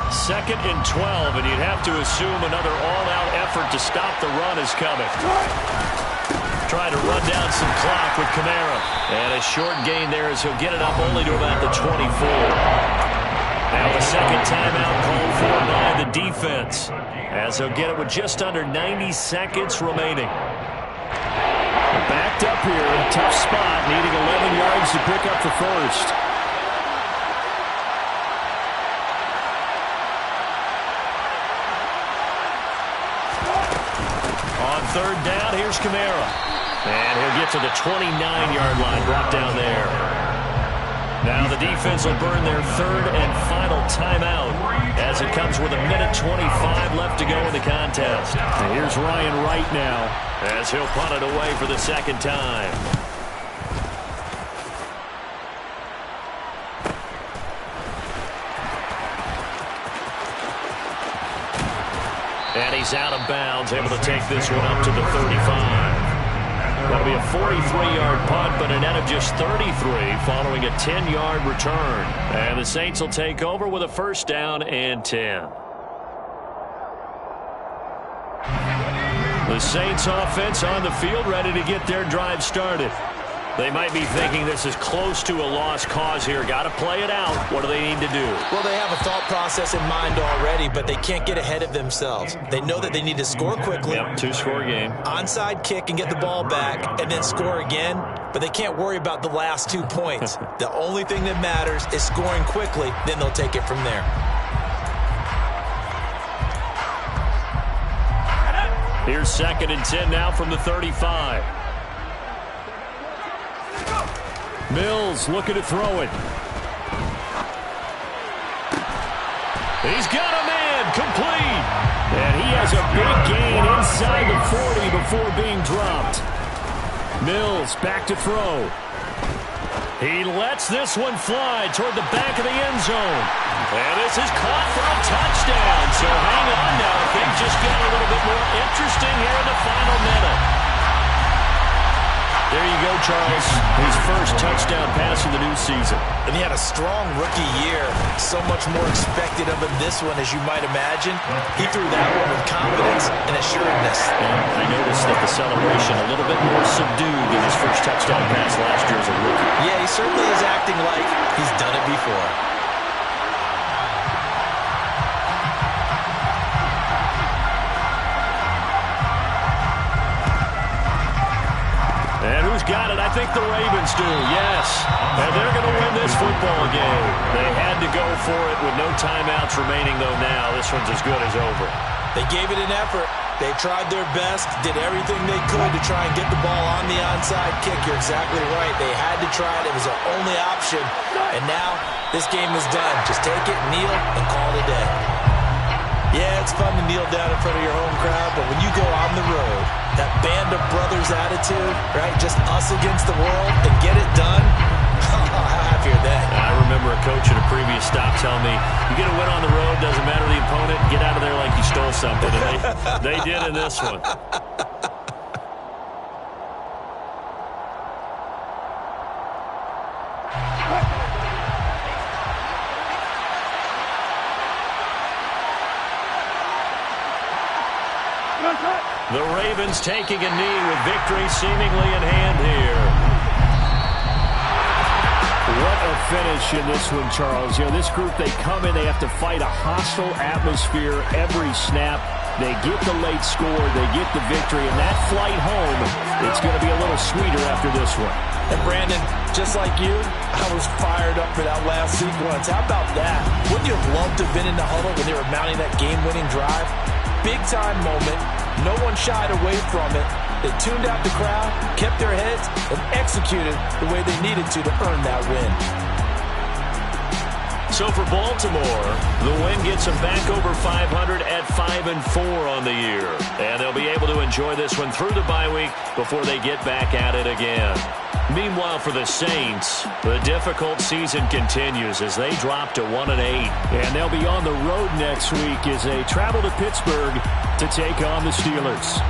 2nd and 12, and you'd have to assume another all-out effort to stop the run is coming. Trying to run down some clock with Kamara. And a short gain there as he'll get it up only to about the 24. Now the second timeout called for by the defense as he'll get it with just under 90 seconds remaining. Backed up here, tough spot, needing 11 yards to pick up the first. On 3rd down, here's Kamara. And he'll get to the 29-yard line, brought down there. Now the defense will burn their 3rd and final timeout as it comes with 1:25 left to go in the contest. And here's Ryan Wright now as he'll punt it away for the 2nd time. And he's out of bounds, able to take this one up to the 35. That'll be a 43-yard punt, but a net of just 33 following a 10-yard return. And the Saints will take over with a 1st down and 10. The Saints offense on the field, ready to get their drive started. They might be thinking this is close to a lost cause here. Got to play it out. What do they need to do? Well, they have a thought process in mind already, but they can't get ahead of themselves. They know that they need to score quickly. Yep, 2-score game. Onside kick and get the ball back and then score again, but they can't worry about the last 2 points. The only thing that matters is scoring quickly, then they'll take it from there. Here's 2nd and 10 now from the 35. Mills looking to throw it. He's got a man, complete. And he has a big gain inside the 40 before being dropped. Mills back to throw. He lets this one fly toward the back of the end zone. And this is caught for a touchdown. So hang on now. Things just get a little bit more interesting here in the final minute. There you go, Charles. His first touchdown pass of the new season. And he had a strong rookie year. So much more expected of him this one, as you might imagine. He threw that one with confidence and assuredness. And I noticed that the celebration a little bit more subdued than his first touchdown pass last year as a rookie. Yeah, he certainly is acting like he's done it before. And who's got it? I think the Ravens do, yes. And they're going to win this football game. They had to go for it with no timeouts remaining, though, now. This one's as good as over. They gave it an effort. They tried their best, did everything they could to try and get the ball on the onside kick. You're exactly right. They had to try it. It was their only option. And now this game is done. Just take it, kneel, and call it a day. Yeah, it's fun to kneel down in front of your home crowd, but when you go on the road, that band of brothers attitude, right, just us against the world, and get it done, how happy are they? I remember a coach at a previous stop telling me, you get a win on the road, doesn't matter the opponent, get out of there like you stole something. And they did in this one. The Ravens taking a knee with victory seemingly in hand here. What a finish in this one, Charles. You know, this group, they come in, they have to fight a hostile atmosphere every snap. They get the late score, they get the victory, and that flight home, it's going to be a little sweeter after this one. And Brandon, just like you, I was fired up for that last sequence. How about that? Wouldn't you have loved to have been in the huddle when they were mounting that game-winning drive? Big-time moment. No one shied away from it. They tuned out the crowd, kept their heads, and executed the way they needed to earn that win. So for Baltimore, the win gets them back over 500 at 5-4 on the year. And they'll be able to enjoy this one through the bye week before they get back at it again. Meanwhile, for the Saints, the difficult season continues as they drop to 1-8. And they'll be on the road next week as they travel to Pittsburgh to take on the Steelers.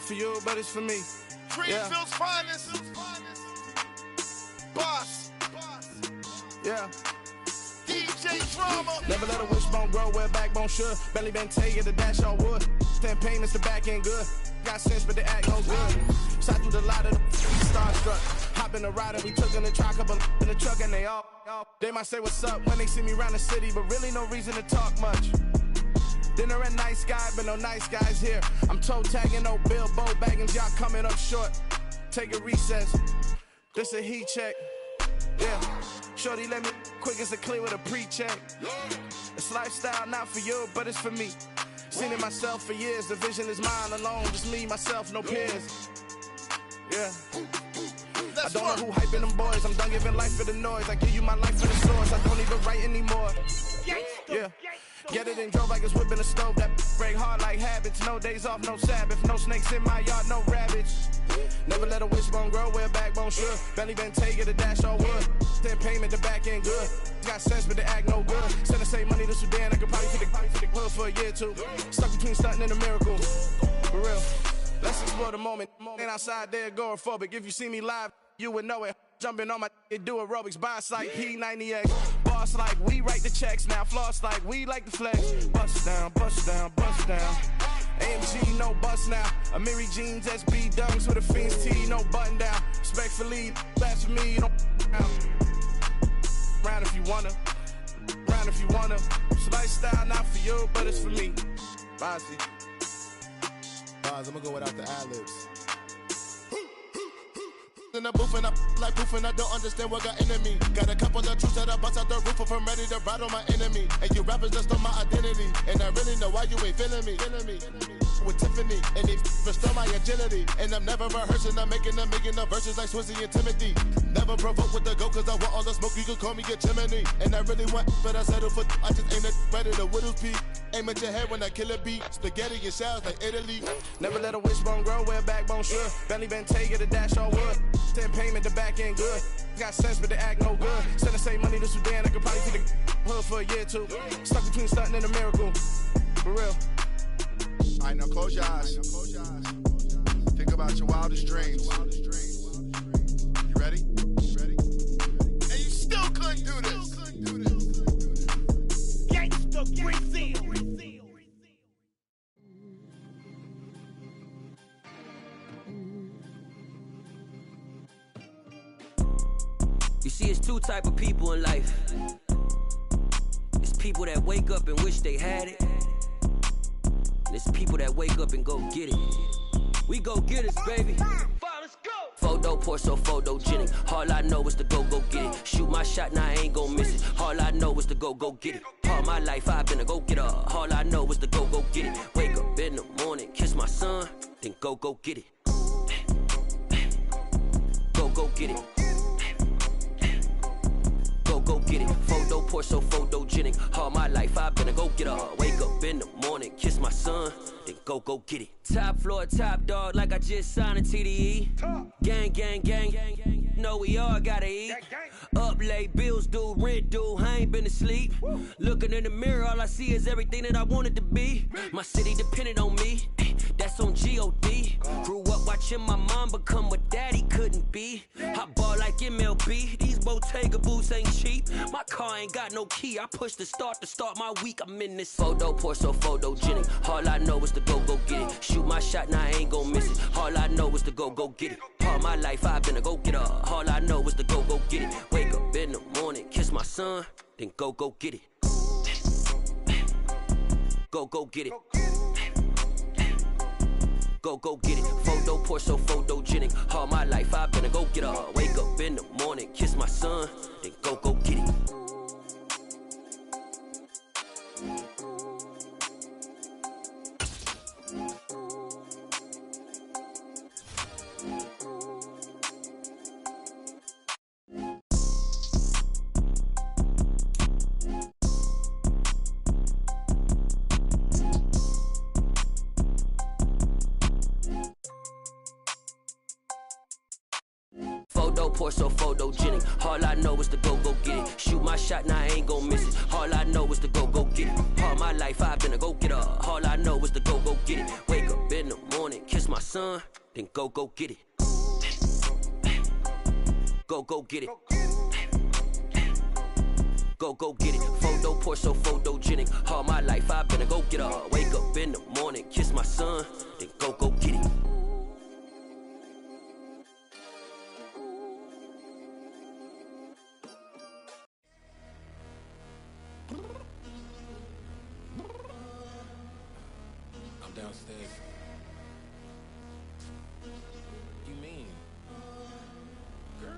not for you, but it's for me. Greenville's finest. Boss. Yeah. DJ Drama. Never let a wishbone grow where backbone should. Belly been taking the dash all wood. 10 payments, the back end good. Got sense, but the act no good. Shot through the lot of the starstruck. Hop in the ride and we took in the truck, couple in the truck, and they all. They might say what's up when they see me around the city, but really no reason to talk much. Dinner at Nice Guy, but no nice guys here. I'm toe tagging, no Bilbo Baggins, y'all coming up short. Take a recess. This a heat check. Yeah. Shorty let me quick as a clear with a pre-check. It's lifestyle, not for you, but it's for me. Seen it myself for years. The vision is mine alone. Just me, myself, no peers. Yeah. I don't know who hyping them boys. I'm done giving life for the noise. I give you my life for the source. I don't even write anymore. Yeah. Get it and drove like it's whipping a stove. That break hard like habits. No days off, no Sabbath. No snakes in my yard, no rabbits. Never let a wishbone grow where backbone should. Belly been taking the dash all wood. 10 payment, the back end good. Got sense, but the act no good. Send the same money to Sudan. I could probably take the hood for a year or two. Stuck between stunting and a miracle. For real. Let's explore the moment. Ain't outside there agoraphobic. If you see me live, you would know it. Jumping on my do aerobics. Boss like P90X. Boss like we write the checks now. Floss like we like the flex. Bust down, bust down, bust down. AMG, no bust now. Amiri jeans, SB dunks with a Fiends T, no button down. Respectfully, that's for me, you don't round if you wanna. Round if you wanna. It's lifestyle, not for you, but it's for me. Bossy. Boz, I'm gonna go without the ad-libs. In the booth and I like proof and I don't understand what got into me. Got a couple of truths that I bust out the roof if I'm ready to ride on my enemy. And you rappers just stole my identity. And I really know why you ain't feeling me. With Tiffany, and they restore my agility. And I'm never rehearsing, I'm making a million of verses like Swizzy and Timothy. Never provoke with the go, cause I want all the smoke, you can call me a chimney. And I really want, but I settle for, I just ain't ready to whittle peak. Aim at your head when I kill a beat. Spaghetti and shells like Italy. Never let a wishbone grow where backbone should. Belly been taking the dash all wood. 10 payment, the back end good. Got sense, but the act no good. Send the same money to Sudan, I could probably take the hood for a year or two. Stuck between stunting and a miracle. For real. Alright, now close your eyes. Think about your wildest dreams. You ready? And you still couldn't do this. Gangsta Brazil. You see, it's two type of people in life. It's people that wake up and wish they had it. And it's people that wake up and go get it. We go get it, baby. Let's go. Photo pour so photogenic. All I know is to go get it. Shoot my shot, now I ain't gon' miss it. All I know is to go get it. All my life I've been a go getter. All I know is to go get it. Wake up in the morning, kiss my son, then go get it. Go get it. Go get it. Photo pour so photogenic. All my life I've been a go getter. Wake up in the morning, kiss my son, then go get it. Top floor, top dog, like I just signed a TDE. Gang. Know we all gotta eat. Up late, bills due, rent due, I ain't been asleep. Looking in the mirror, all I see is everything that I wanted to be. My city depended on me, that's on G.O.D. Grew up watching my mom become what daddy couldn't be. I ball like MLB, these Bottega boots ain't cheap. My car ain't got no key, I push the start to start my week. I'm in this photo pour so photogenic. All I know is to go get it. Shoot my shot, now I ain't gon' miss it. All I know is to go get it. All my life I've been a go getter. All I know is to go get it. Wake up in the morning, kiss my son, then go get it. Go get it. Go get it. Photo pour so photogenic. All my life I've been a go getter. Wake up in the morning, kiss my son, then go get it. Photo poor, so photogenic. All I know is to go get it. Shoot my shot, now I ain't gon' miss it. All I know is to go get it. All my life I've been a go-getter. All I know is to go get it. Wake up in the morning, kiss my son, then go get it. Go get it. Go get it. Photo poor, so photogenic. All my life I've been a go-getter. Wake up in the morning, kiss my son, then go get it. I'm downstairs. You mean? Girl,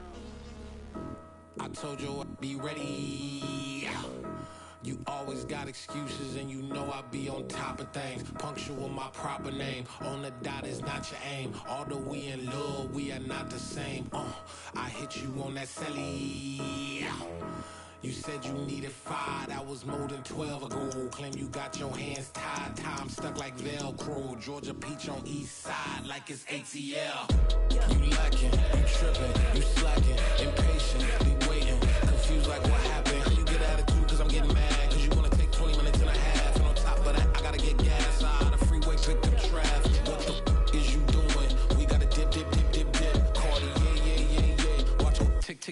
I told you I'd be ready. You always got excuses and you know I be on top of things. Punctual my proper name. On the dot is not your aim. Although we in love, we are not the same. I hit you on that celly. You said you needed 5, that was more than 12 ago. Claim you got your hands tied, time stuck like Velcro. Georgia Peach on east side like it's ATL. You lacking, you tripping, you slacking, impatient, be waiting, confused like what happened. You get attitude cause I'm getting mad, cause you wanna take 20 minutes and a half. And on top of that, I gotta get gas out of the freeway, pick up traffic. What the f is you doing? We gotta dip. Cardi, yeah. Watch your tick.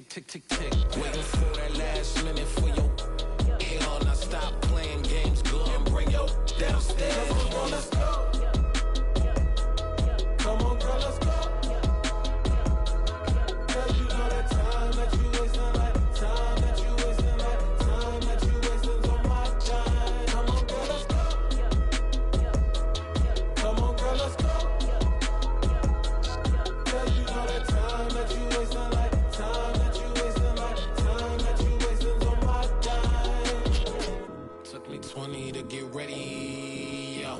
Waiting for that last minute for your hell. Now stop playing games, go and bring your downstairs. Come on, let's go. Come on, girl, let's go. Cause you know that time that you wasting, like time that you wasting, like time that you wasting on my time. Come on, girl, let's go. Come on, girl, let's go. Cause you know that time that you wasting, like time that you wasting, like time that you wasting on my time. Took me 20 to get ready, yo.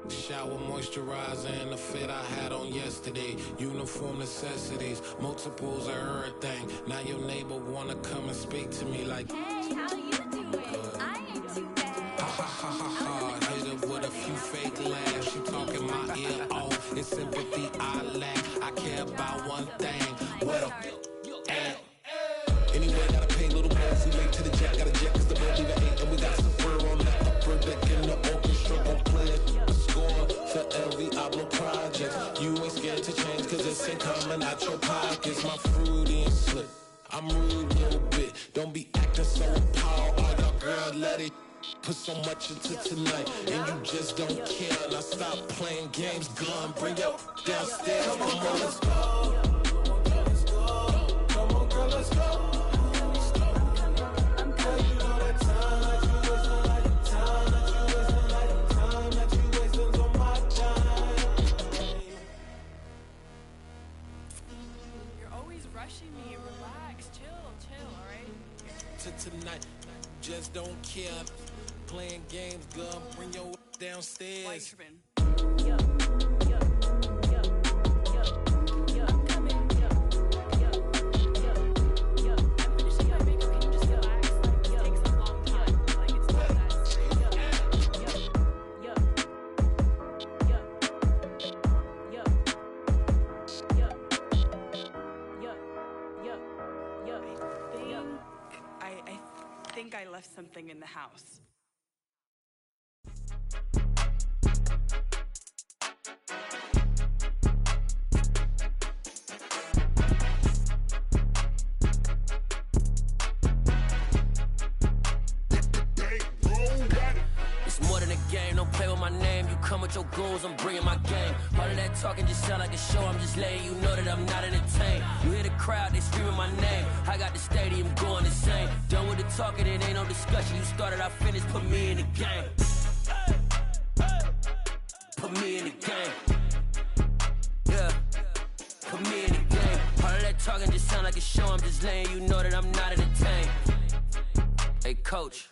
Shower, moisturizer, and the fit I had on yesterday. Uniform necessities, multiples of everything. Now your neighbor wanna come and speak to me like, hey, how you doing? I ain't too bad. ha. Hit her with a few fake laughs. She talking my ear off. It's sympathy I lack. I care about one thing. What up? Anyway, gotta pay a little more. We late to the jet, got a jet cause the boat leave at 8. And we got Safari on the upper deck in the orchestra gon' play a score for every Ablo project. You ain't scared to change cause it's ain't coming out your pockets. My fruity and slick, I'm rude a little bit. Don't be acting so appalled. Oh, your girl, let it put so much into tonight. And you just don't care. Now stop playing games, gun, bring your downstairs. Come on, girl, let's go. Come on, girl, let's go. Tonight, just don't care. Playing games, girl, bring your downstairs. I think I left something in the house. It's more than a game, don't play with my name. You come with your goons, I'm bringing my game. All of that talking just sound like a show, I'm just letting you know that I'm not entertained. You hear the crowd, they screaming my name. I got the stadium going insane. Done with the talking, it ain't no discussion. You started, I finished, put me in the game. Put me in the game. Yeah, put me in the game. All of that talking just sound like a show, I'm just letting you know that I'm not entertained. Hey coach,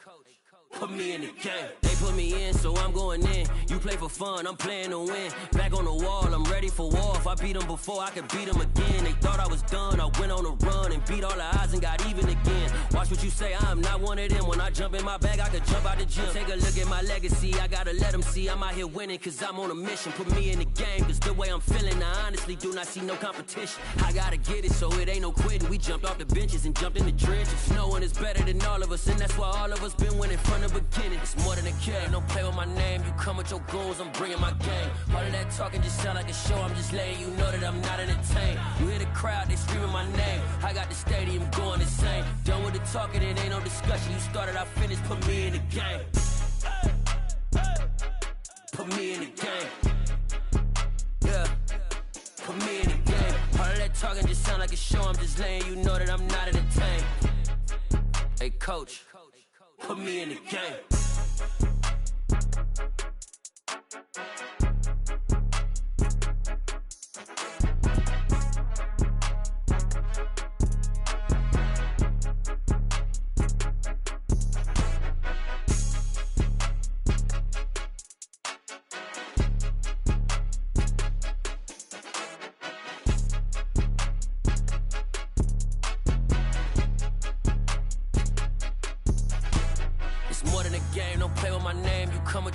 put me in the game. They put me in, so I'm going in. You play for fun, I'm playing to win. Back on the wall, I'm ready for war. If I beat them before, I could beat them again. They thought I was done, I went on a run and beat all the odds and got even again. Watch what you say, I'm not one of them. When I jump in my bag, I could jump out the gym. Take a look at my legacy, I gotta let them see I'm out here winning, cause I'm on a mission. Put me in the game, cause the way I'm feeling, I honestly do not see no competition. I gotta get it, so it ain't no quitting. We jumped off the benches and jumped in the trenches. No one is better than all of us, and that's why all of us been winning from the beginning. It's more than a game, don't play with my name. You come with your goons, I'm bringing my game. All of that talking just sound like a show, I'm just letting you know that I'm not entertained. You hear the crowd, they screaming my name. I got the stadium going insane. Done with the talking, it ain't no discussion. You started, I finished, put me in the game. Put me in the game. Yeah, put me in the game. All of that talking just sound like a show, I'm just letting you know that I'm not entertained. Hey coach, put me in the game.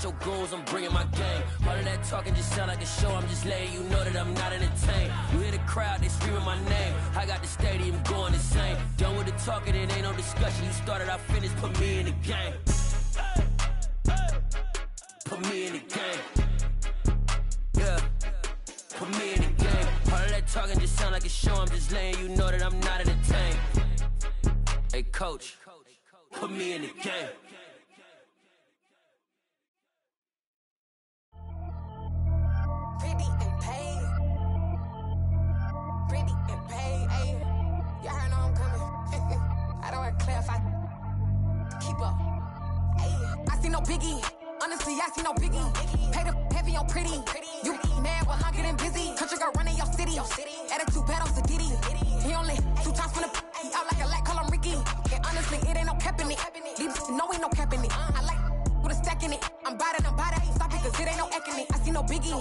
Your goons, I'm bringing my game. All of that talking just sound like a show, I'm just letting you know that I'm not entertained. You hear the crowd, they screaming my name. I got the stadium going insane. Done with the talking, it ain't no discussion. You started, I finished, put me in the game. Put me in the game. Yeah, put me in the game. All of that talking just sound like a show, I'm just letting you know that I'm not entertained. Hey coach, put me in the game. Biggie, honestly, I see no biggie. Pay the heavy on pretty. You mad, well, I'm getting busy. Country girl running your city. Attitude bad on Diddy. He only 2 times from the he out like a lack, call him Ricky. And honestly, it ain't no cap in it. Leave no ain't no cap in it. I like with a stack in it. I'm bad. Stop it, cause it ain't no acting it. I see no biggie.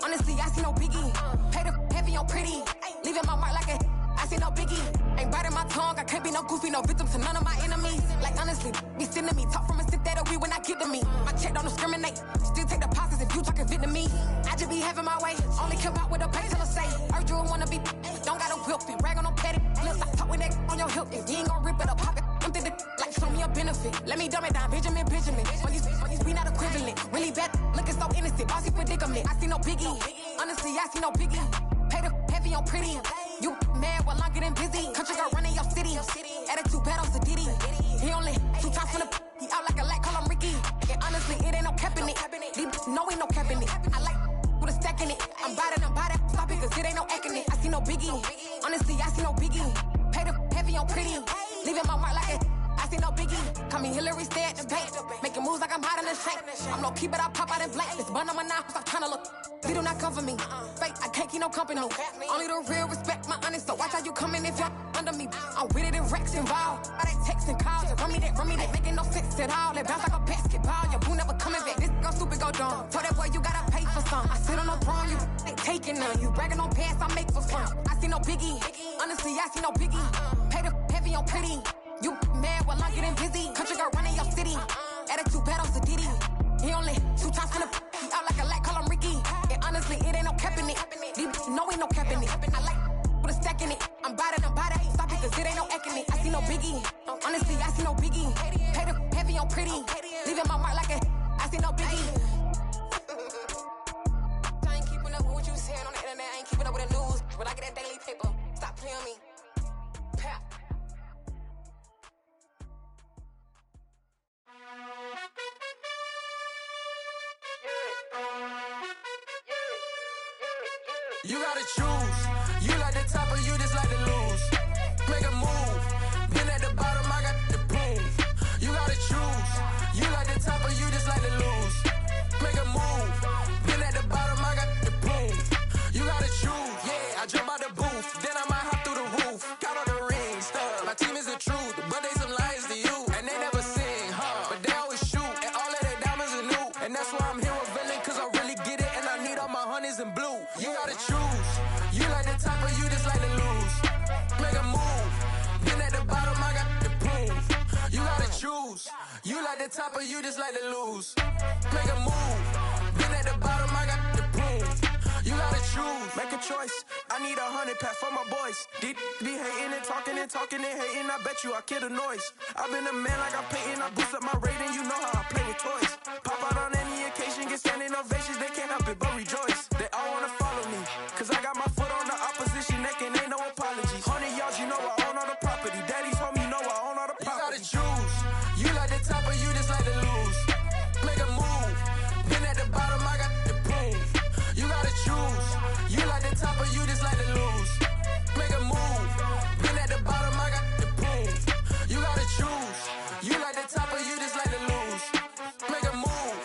Honestly, I see no biggie. Pay the heavy on pretty. Leaving my mark like a I see no biggie. Ain't biting my tongue, I can't be no goofy, no victim to none of my enemies. Like honestly, be sending me talk from a sit that we when I get to me. My check don't discriminate, still take deposits if you talking Vietnamese. I just be having my way, only come out with a pay till I say. Heard you wanna be, don't gotta whip it, rag on no petty. Let's stop talk with that on your hip. If you ain't gon' rip it up, pocket, empty the like show me a benefit. Let me dumb it down, Benjamin. All these be not equivalent. Really bad, looking so innocent, bossy predicament. I see no biggie, honestly, I see no biggie. Pay the heavy on pretty. You mad while I'm getting busy. Country girl running your city. Attitude bad on Diddy. He only 2 times from the he out like a lack, call him Ricky. And honestly, it ain't no cap in it. No ain't no cap in it. I like with a stack in it. I'm bad. Stop it, cause it ain't no acting it. I see no biggie. Honestly, I see no biggie. Pay the heavy on pretty. Leaving my mark like a I see no biggie. Call me Hillary, stay at the bank. Making moves like I'm hot in the shank. I'm low key, but I pop out in blank. This bun on my knife, I'm trying to look. They do not come for me. Fake, I can't keep no company. Only the real respect my honest. So watch how you coming if you're under me. I'm with it in Rex involved. All that text and calls. Run me that making no sense at all. They bounce like a basketball. Your boo never coming back. This go stupid, go dumb. Told that boy you gotta pay for some. I sit on no throne, you ain't taking none. You bragging on pants, I make for fun. I see no biggie. Honestly, I see no biggie. Pay the heavy on pretty. You mad while I'm getting busy. Country girl running your city. Attitude bad on Diddy. He only 2 times from the he out like a lack, call him Ricky. And honestly, it ain't no cap in it. No ain't no cap in it. I like with a stack in it. I'm bad. Stop it, cause it ain't no acting it. I see no biggie. Honestly, I see no biggie. Pay the heavy on pretty. Leaving my mark like a I see no biggie. I ain't keeping up with what you saying on the internet. I ain't keeping up with the news. When I get that daily paper, stop playing me. Pap. You gotta choose. You like the top or you just like to lose. Make a move. Been at the bottom, I got the proof. You gotta choose. You like the top or you just like to lose. Make a move. Been at the bottom, I got the proof. You gotta choose. Yeah, I jump out the booth. Then I might hop through the roof. Count all the rings, stuff. My team is the truth, but they some liars to you. And they never sing, huh? But they always shoot. And all of their diamonds are new. of you just like to lose. Make a move. Been at the bottom, I got the prove. You gotta choose. You like the top of you just like to lose. Make a move. Been at the bottom, I got the prove. You gotta choose. Make a choice. I need 100 pack for my boys. Be hating and talking and hating. I bet you I kill the noise. I've been a man like I'm Peyton. I boost up my rating. You know how I play with toys. Pop out on any occasion, get standing ovations. They can't help it but rejoice. They all wanna follow me, cause I got my foot on the opposition neck and ain't no apologies. 100 yards, you know I own all the property. Daddy's home, you know I own all the property. You gotta choose. You like the top of you just like to lose. Make a move. Been at the bottom, I got the prove. You gotta choose. You like the top of you just like to lose. Make a move. Been at the bottom, I got the prove. You gotta choose. You like the top of you just like to lose. Make a move.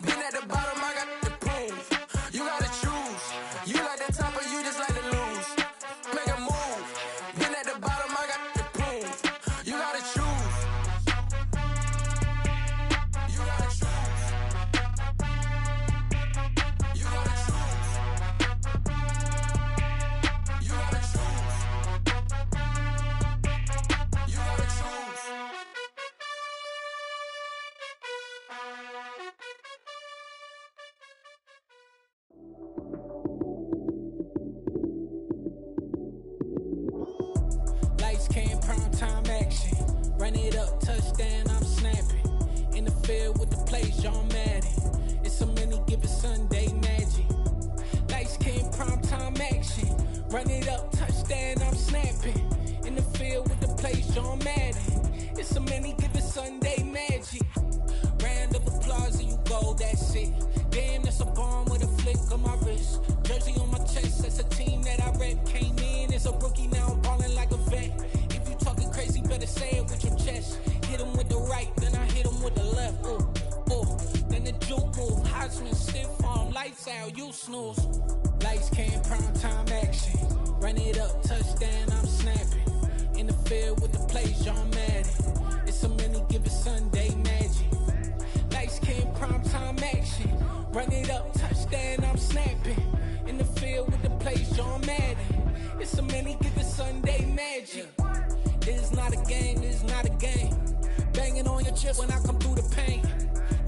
Been at the bottom, I got the prove. You gotta choose. You like the top of you just like to lose. Make a move. Been at the bottom, I got the prove. You gotta choose. You gotta choose. You gotta choose. You gotta choose. You gotta choose. Lights came, prime time action. Run it up, touchdown, I'm snapping. In the field with the plays, John Madden. It's a mini given Sunday magic. Lights came, prime time action. Run it up, touchdown, I'm snapping. In the field with the plays, John Madden. It's a mini given Sunday magic. Round of applause and you go, that's it. Damn, that's a bomb with a flick on my wrist. Jersey on my chest, that's a team that I rep. Came in as a rookie, now I'm ballin' like a vet. If you talking crazy, better say it with your chest. Hit him with the right, then I hit him with the left. Ooh, ooh. Then the juke move, Heisman, stiff arm, lights out, you snooze. Lights came, prime time action. Run it up, touchdown, I'm snapping. In the field with the plays, John Madden. It's a mini given Sunday magic. Lights came, prime time action. Run it up, touchdown, I'm snapping. In the field with the plays, John Madden. It's a mini given Sunday magic. This is not a game, this is not a game. Banging on your chest when I come through the pain.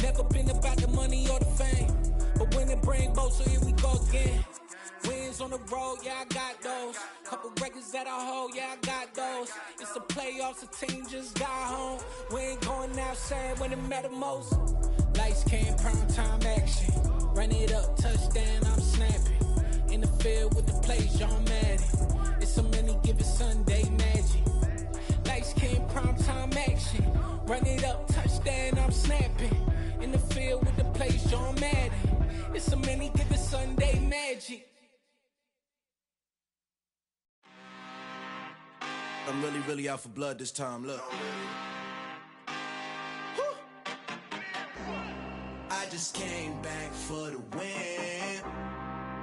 Never been about the money or the fame. But when it bring both, so here we go again. Wins on the road, yeah, I got those. Couple records that I hold, yeah, I got those. It's the playoffs, the team just got home. We ain't going outside when it matter most. Lights came, prime time action. Run it up, touchdown, I'm snapping. In the field with the plays, John Madden. It's a mini given Sunday magic. Lights came, prime time action. Run it up, touchdown, I'm snapping. In the field with the plays, John Madden. It's a mini given Sunday magic. I'm really out for blood this time, look. I just came back for the win.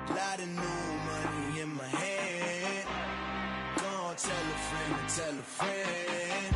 Lot of new money in my hand. Gonna tell a friend to tell a friend.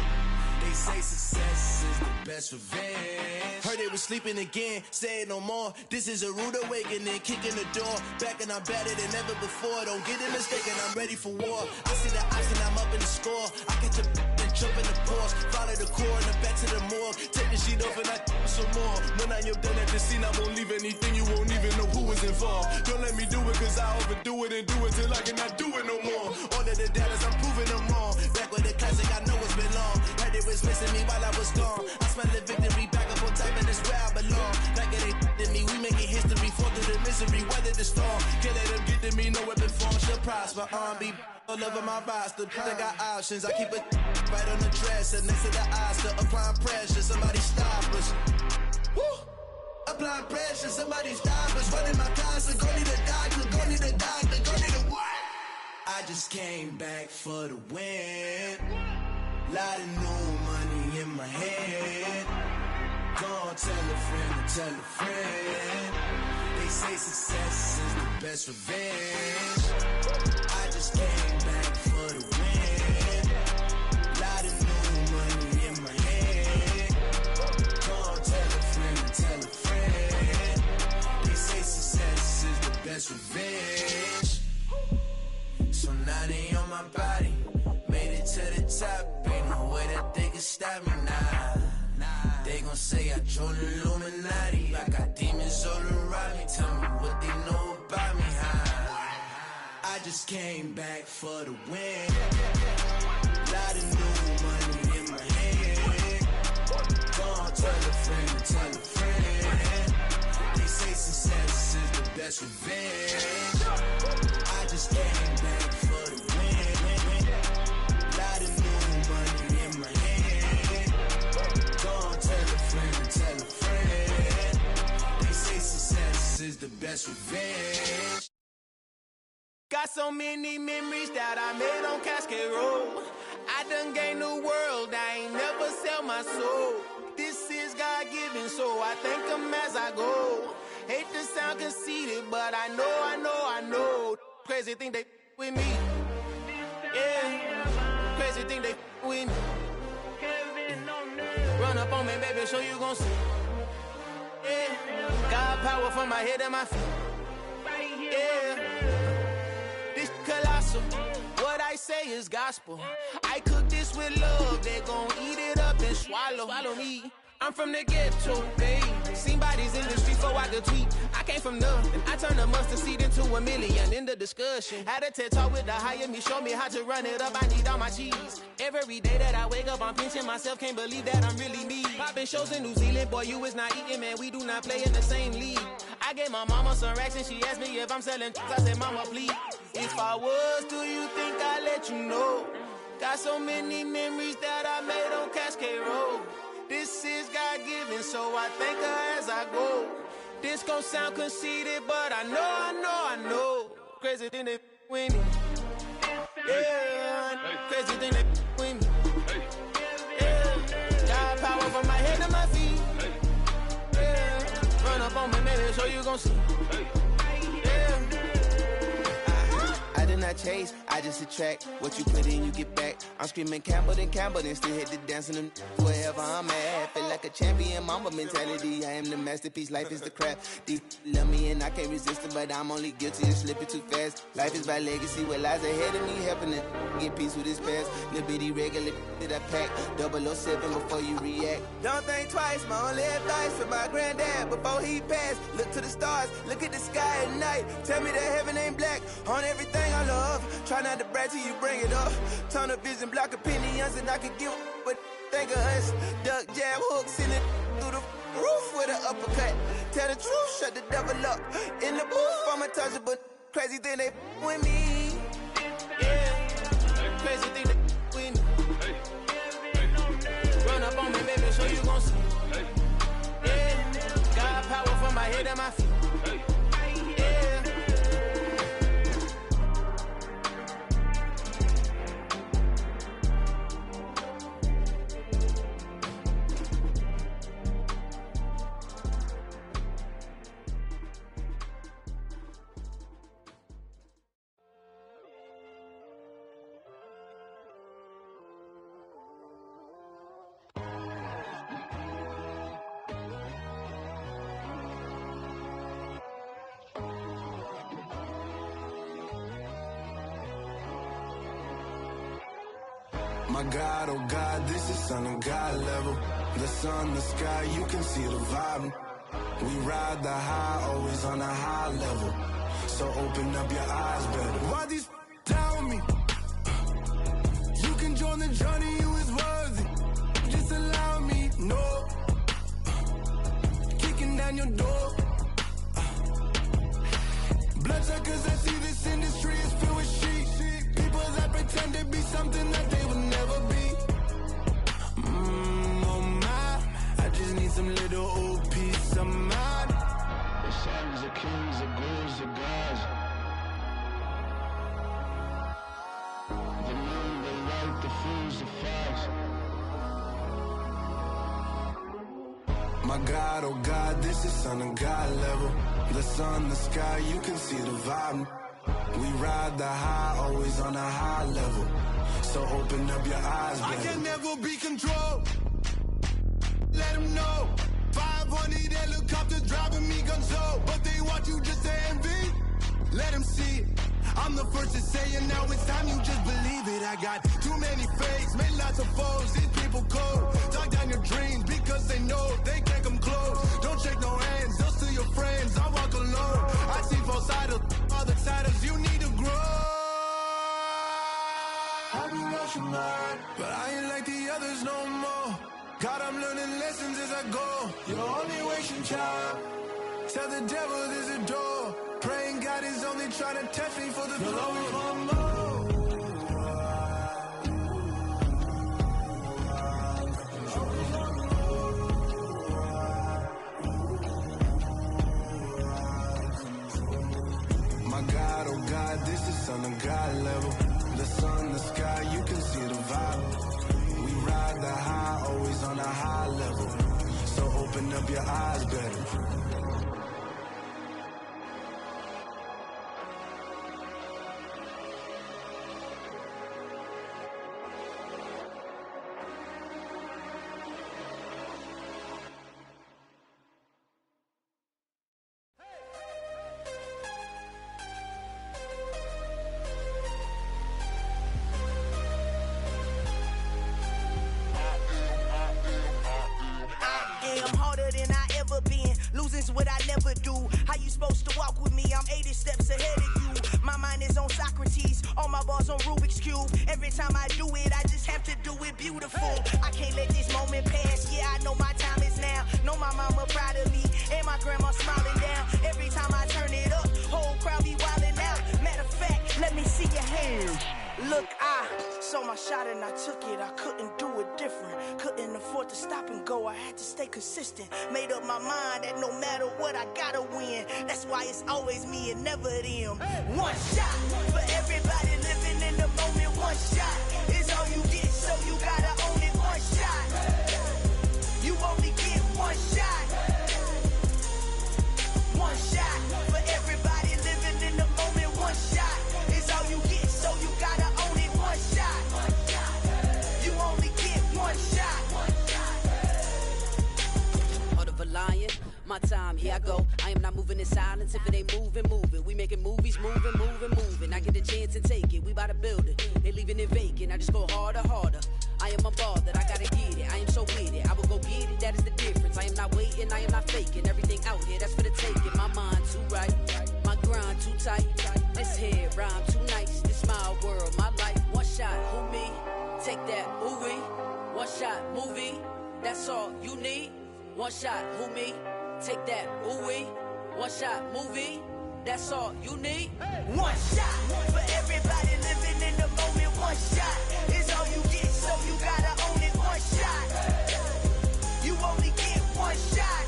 They say success is the best revenge. Heard they was sleeping again, say it no more. This is a rude awakening, kicking the door. Back and I'm better than ever before. Don't get it mistaken, I'm ready for war. I see the option, I'm up in the score. I get to and jump in the Porsche. Follow the core and the back to the morgue. Take the sheet off and I some more. When I am done at the scene, I won't leave anything. You won't even know who was involved. Don't let me do it, cause I overdo it and do it till I cannot do it no more. All of the doubters, I'm proving them wrong. Back with the classic, I know it's been long. Heard it was missing me while I was gone. I smell the victory back up on top, and it's where I belong. Like it ain't to me, we making history. Fall through the misery, weather the storm. Can't let them get to me, no weapon form shall prosper. R&B all over my roster. I got options, I keep it right on the dresser. Next to the Oscar, applying pressure. Somebody stop us. Woo! Applying pressure, somebody stop us. Running my closet, go need a doctor, go need a doctor, go need a what? I just came back for the win. Lot of new money in my head. Gonna tell a friend to tell a friend. They say success is the best revenge. I just came back for the win. Lot of new money in my head. Gonna tell a friend to tell a friend. They say success is the best revenge. So now money on my body. Made it to the top, ain't no way that they can stop me now. They gon' say I joined the Illuminati. I got demons all around me, tell me what they know about me, I just came back for the win. Lot of new money in my hand. Gone tell a friend, tell a friend. They say success is the best revenge. I just came back for the win. Lot of new money in my hand. Gone tell a friend. They say success is the best revenge. Got so many memories that I made on Cascade Road. I done gained the world, I ain't never sell my soul. This is God-given, so I thank him as I go. Hate to sound conceited, but I know. Crazy thing they with me. Yeah, crazy thing they with me. Run up on me, baby, so you gon' see. Yeah, God power from my head and my feet. Yeah. Colossal, what I say is gospel. I cook this with love, they gon' eat it up and swallow me. I'm from the ghetto, babe. Seen bodies in the street before I could tweet. I came from nothing, I turned a mustard seed into a million. In the discussion, had a TED talk with the higher me, show me how to run it up. I need all my cheese. Every day that I wake up, I'm pinching myself. Can't believe that I'm really me. Popping shows in New Zealand, boy, you is not eating, man. We do not play in the same league. I gave my mama some racks and she asked me if I'm selling. I said, mama, please. If I was, do you think I'd let you know? Got so many memories that I made on Cascade Road. This is God-given, so I thank her as I go. This gon' sound conceited, but I know. Crazy thing they with me. Yeah, crazy thing they with me. Yeah, got power from my head to my feet. Yeah, run up on me, maybe, so you gon' see. I did not chase, I just attract. What you put in, you get back. I'm screaming Campbell, then still hit the dancing and wherever I'm at. Feel like a champion, mama mentality. I am the masterpiece, life is the crap. These love me and I can't resist it, but I'm only guilty of slipping too fast. Life is by legacy, what lies ahead of me, helping it get peace with this past. Little bitty regular that I pack, 007 before you react. Don't think twice, my only advice for my granddad before he passed. Look to the stars, look at the sky at night. Tell me that heaven ain't black on everything I love. Try not to brag till you bring it up. Tunnel vision, block opinions, and I could give but think of us. Duck, jab, hooks in it through the roof with an uppercut. Tell the truth, shut the devil up. In the booth, I'm untouchable. Crazy thing they with me. Yeah, crazy thing they with me. Run up on me, baby, so you gon' see. Yeah, got power from my head and my feet. My God, oh God, this is Son of God level. The sun, the sky, you can see the vibe. We ride the high, always on a high level. So open up your eyes better. Why these down me? You can join the journey, you is worthy. Just allow me, no. Kicking down your door. Bloodsuckers, I see this industry is filled with sheep. People that pretend to be something that they will never be. Oh my, I just need some little old peace of mind. The sons of kings, the ghouls, the gods. The moon, the light, the fools, the facts. My God, oh God, this is Son of God level. The sun, the sky, you can see the vibe. We ride the high, always on a high level. So open up your eyes, baby. I can never be controlled. Let them know. 500 helicopters driving me gonzo. But they want you just to envy. Let them see it. I'm the first to say it, now it's time you just believe it. I got too many fakes, made lots of foes, these people cold. Talk down your dreams because they know they can't come close. Don't shake no hands, those to your friends, I walk alone. I see false idols, other titles, you need to grow. I be rushing mine, but I ain't like the others no more. God, I'm learning lessons as I go. You're only wasting time. Tell the devil there's a door. Praying God is only trying to test me for the throne. You'll always want more. My God, oh God, this is on the God level. The sun, the sky, you can see the vibe. We ride the high, always on a high level. So open up your eyes better. Losing's what I never do. How you supposed to walk with me? I'm 80 steps ahead of you. My mind is on Socrates, all my bars on Rubik's Cube. Every time I do it, I just have to do it beautiful. I can't let this moment pass. Yeah, I know my time is now. Know my mama proud of me, and my grandma smiling down. Every time I turn it up, whole crowd be wildin' out. Matter of fact, let me see your hands. Look, I saw my shot and I took it. I couldn't do it different. Couldn't afford to stop and go. I had to stay consistent. Made up my mind that no matter what, I gotta win. That's why it's always me and never them. One shot for everybody living in the moment. One shot is all you get, so you gotta own it. One shot. You only get one shot. One shot for everybody living in the moment. One shot is all you get, so you gotta own it. One shot. You only get one shot. Heart of a lion, my time, here I go. I am not moving in silence. If it ain't moving, moving. We making movies, moving, moving, moving. I get a chance and take it. We bout to build it. They leaving it vacant. I just go harder, harder. I am a ball that I gotta get it. I am so with it. I will go get it. That is the difference. I am not waiting. I am not faking. Everything out here, that's for the taking. My mind too right. My grind too tight. This head rhyme too nice. This my world, my life. One shot, who me? Take that, ooh we. One shot, movie. That's all you need. One shot, who me? Take that, ooh we. One shot, movie. That's all you need. One shot for everybody living in the moment. One shot is all you get, so you gotta own it. One shot. You only get one shot.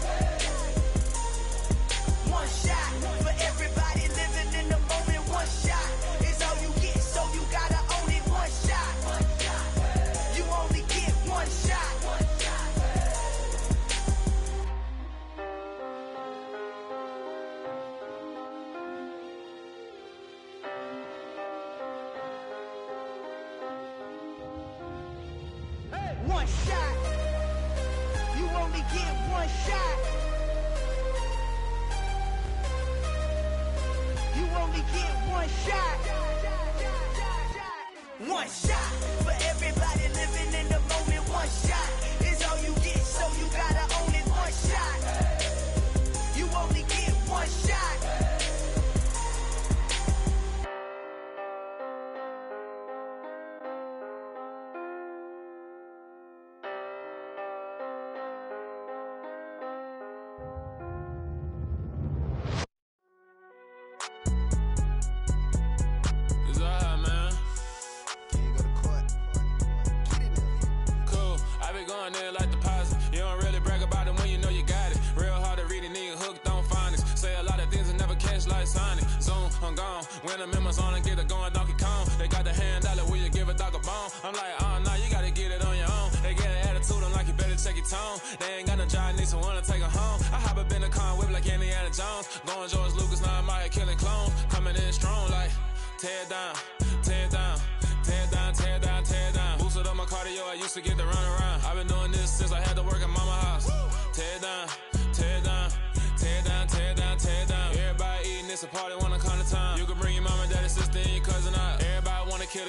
One shot for everybody living in the moment. One shot is all you get, so you gotta own it. One shot. You only get one shot. One shot. You only get one shot. You only get one shot. One shot for everybody living in the moment. One shot is all you get, so you gotta own it. One shot. You only get one shot. I'm gone. When the members on and get it going, Donkey Kong. They got the hand dollar, will you give a dog a bone? I'm like, oh no, you gotta get it on your own. They get an attitude, I'm like, you better check your tone. They ain't got no job, need someone to take her home. I hop up in the car, whip like Indiana Jones. Going George Lucas, now I'm out here killing clones. Coming in strong like, tear down, tear down, tear down, tear down, tear down. Boosted up my cardio, I used to get to run around. I've been doing this since I had to work at mama house. Tear down, tear down, tear down, tear down, tear down. Everybody eating, it's a party, wanna come to time. You can bring your mama, daddy, sister,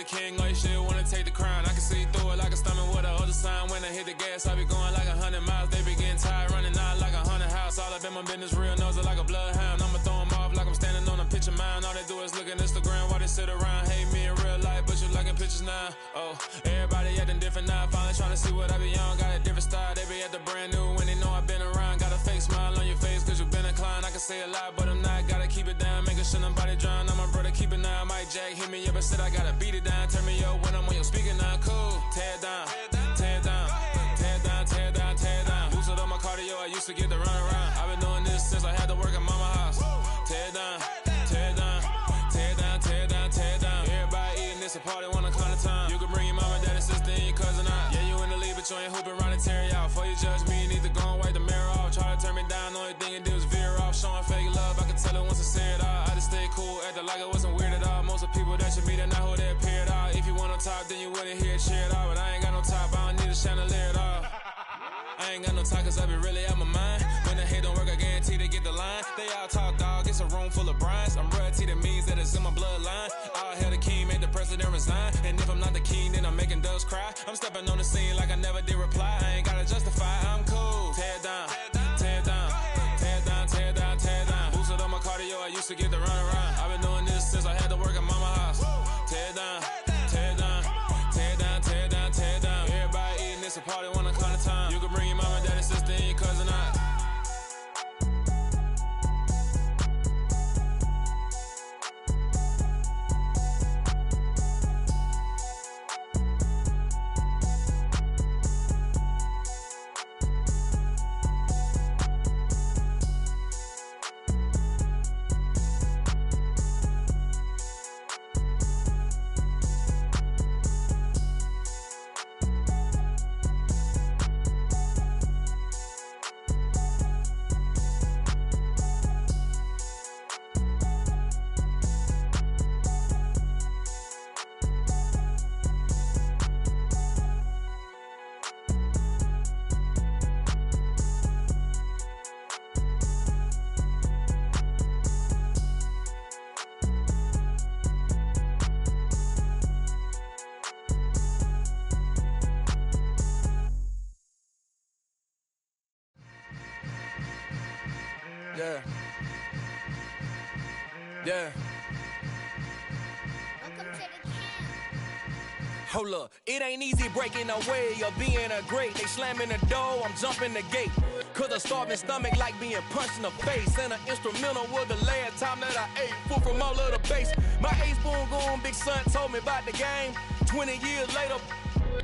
the king, or you shit wanna take the crown. I can see through it like a stomach with a other sign. When I hit the gas, I be going like 100 miles. They be getting tired, running out like 100 house. All up in my business, real nose it like a bloodhound. I'ma throw them off like I'm standing on a picture mound. All they do is look at Instagram while they sit around. Hate me in real life, but you liking pictures now. Oh, everybody acting different now. Finally trying to see what I be on. Got a different style, they be at the brand new when they know I've been around. Got a fake smile on your face, cause you been inclined. I can say a lot, but I'm not. Gotta keep it down, making sure nobody drown. I'm my brother, keep it now. Mike Jack hit me up and said I gotta beat it down. Turn me up when I'm on your speaker now. Cool, tear it down, tear it down, tear it down, tear it down, tear it down. Boosted up my cardio, I used to get to run around. I've been doing this since I had to work at mama house. Tear it down, tear it down, tear it down, tear it down, tear it down. Everybody eating this a party, one o'clock of time. You can bring your mama, daddy, sister, and your cousin out. Yeah, you in the lead, but you ain't hooping around and tear you out. Before you judge me, you need to go and wipe the mirror off. Try to turn me down, only thing it did was veer off. Showing fake love, I can tell it once I say it all. I just stay cool, acting like it wasn't weird at all. Most of the people that you meet are not who they appear at all. If you want on top, then you wouldn't hear it cheer at all. But I ain't got no top, I don't need a chandelier at all. I ain't got no talk, cause I be really out my mind. When the hate don't work, I guarantee they get the line. They all talk, dog, it's a room full of Bryans. I'm royalty, that means that it's in my bloodline. All hell the king, made the president resign. And if I'm not the king, then I'm making doves cry. I'm stepping on the scene like I never did reply. I ain't gotta justify, I'm cool. Tear it down, tear it down, tear it down, tear it down, tear it down. Boosted up my cardio, I used to get to run around. I've been doing this since I had to work at mama house. Tear it down, tear it down, tear it down, tear it down, tear it down. Everybody eating this a party, one o'clock of time. You can bring your mama, daddy, sister, and your cousin out. Yeah. Yeah. Hold up, it ain't easy breaking away or being a great. They slamming the door, I'm jumping the gate. Cause a starving stomach like being punched in the face. And an instrumental was the last time that I ate food from all of the base. My ace boom goon, big son told me about the game. 20 years later,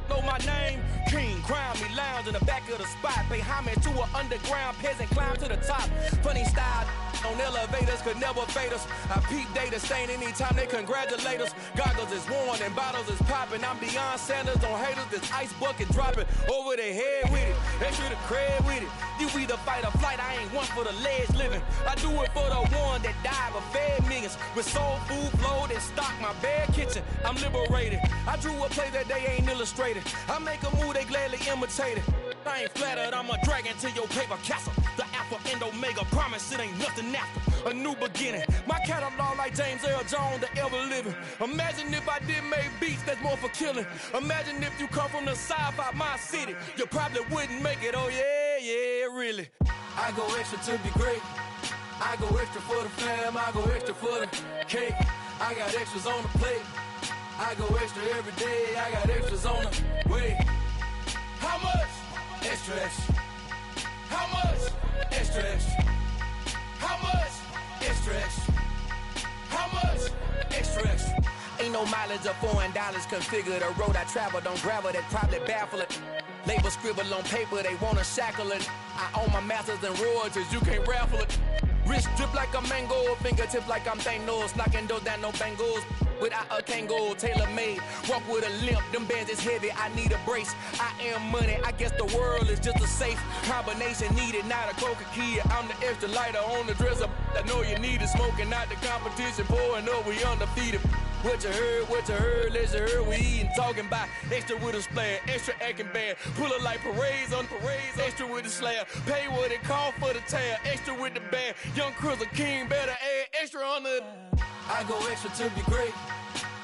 know my name. King, crown me, lounge in the back of the spot. Pay homage to an underground peasant, climb to the top. Funny style on elevators could never fade us. I peep data stain anytime they congratulate us. Goggles is worn and bottles is popping. I'm Deion Sanders on haters, this ice bucket dropping over their head with it. Extra the cred with it. You either fight or flight, I ain't one for the ledge living. I do it for the one that died but fed millions. With soul food flowed and stocked my bare kitchen. I'm liberated. I drew a play that they ain't illustrated. I make a move, they gladly imitate it. I ain't flattered, I'm a dragon to your paper castle. The Alpha and Omega, promise it ain't nothing after. A new beginning. My catalog like James Earl Jones, the ever living. Imagine if I did make beats that's more for killing. Imagine if you come from the south out my city. You probably wouldn't make it, oh yeah, really. I go extra to be great. I go extra for the fam, I go extra for the cake. I got extras on the plate. I go extra every day, I got extras on the way. How much? Extra, extra. How much? Extra, extra. How much? Extra, extra. How much? Extra, extra. Ain't no mileage of $4 configure the road I travel. Don't gravel that probably baffle it. Label scribble on paper, they wanna shackle it. I own my masters and royalties, you can't raffle it. Wrist drip like a mango, fingertips like I'm Thanos. Knocking doors down, no bangles. Without a Kango, tailor-made. Walk with a limp, them bands is heavy, I need a brace. I am money, I guess the world is just a safe combination needed, not a coca key. I'm the extra lighter on the dresser. I know you need it, smoking out the competition, pouring up, we undefeated. What you heard, let's hear we eatin', talking about extra with a splash, extra acting bad. Pull it like parades on parades, extra with the slab. Pay what it call for the tab, extra with the band. Young Chris a king, better add extra on the. I go extra to be great.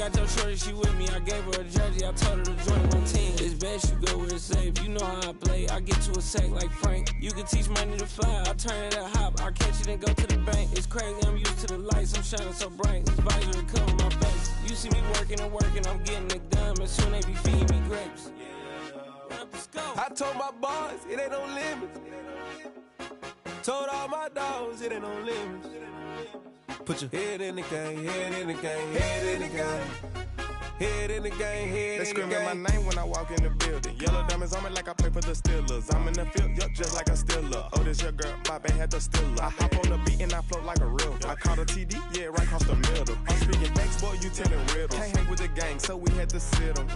got your shorty, she with me. I gave her a jersey, I told her to join my team. It's best you go where it's safe. You know how I play. I get to a sack like Frank. You can teach money to fly. I turn it at hop. I catch it and go to the bank. It's crazy, I'm used to the lights. I'm shining so bright. This visor cover my face. You see me working and working. I'm getting it done. And soon they be feeding me grapes. I told my boys, it ain't no limits. Told all my dogs, it ain't no limits. Put your head in the game, head in the game, head in the game. Head in the game, head in the game. They screaming my name when I walk in the building. Yellow diamonds on me like I play for the Steelers. I'm in the field, yup, just like a Steeler. Oh, this your girl, my bad had the Steeler. I hop on the beat and I float like a real. I caught a TD, yeah, right across the middle. I'm speaking thanks, boy, you telling riddles. Can't hang with the gang, so we had to sit them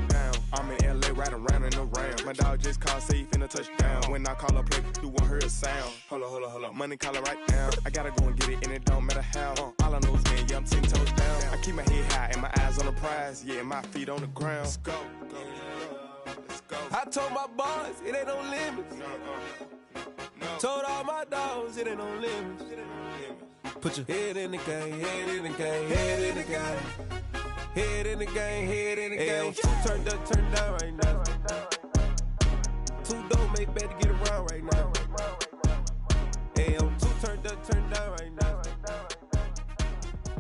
down. I'm in LA, riding around and around. My dog just called, say he finna touch down. When I call a play, you won't hear a sound. Hold up, money calling right now. I gotta go and get it, and it don't matter how. All I know is, man, yeah, I'm 10 toes down. I keep my head high and my eyes on the prize. Yeah, my feet on the ground. Let's go. I told my boys, it ain't no limits. Told all my dogs, it ain't no limits. Put your head in the game, head in the game, head in the game. Head in the game, head in the game. Turn down right now. Two dope make better get around right now. Hey, I'm two turn down right now.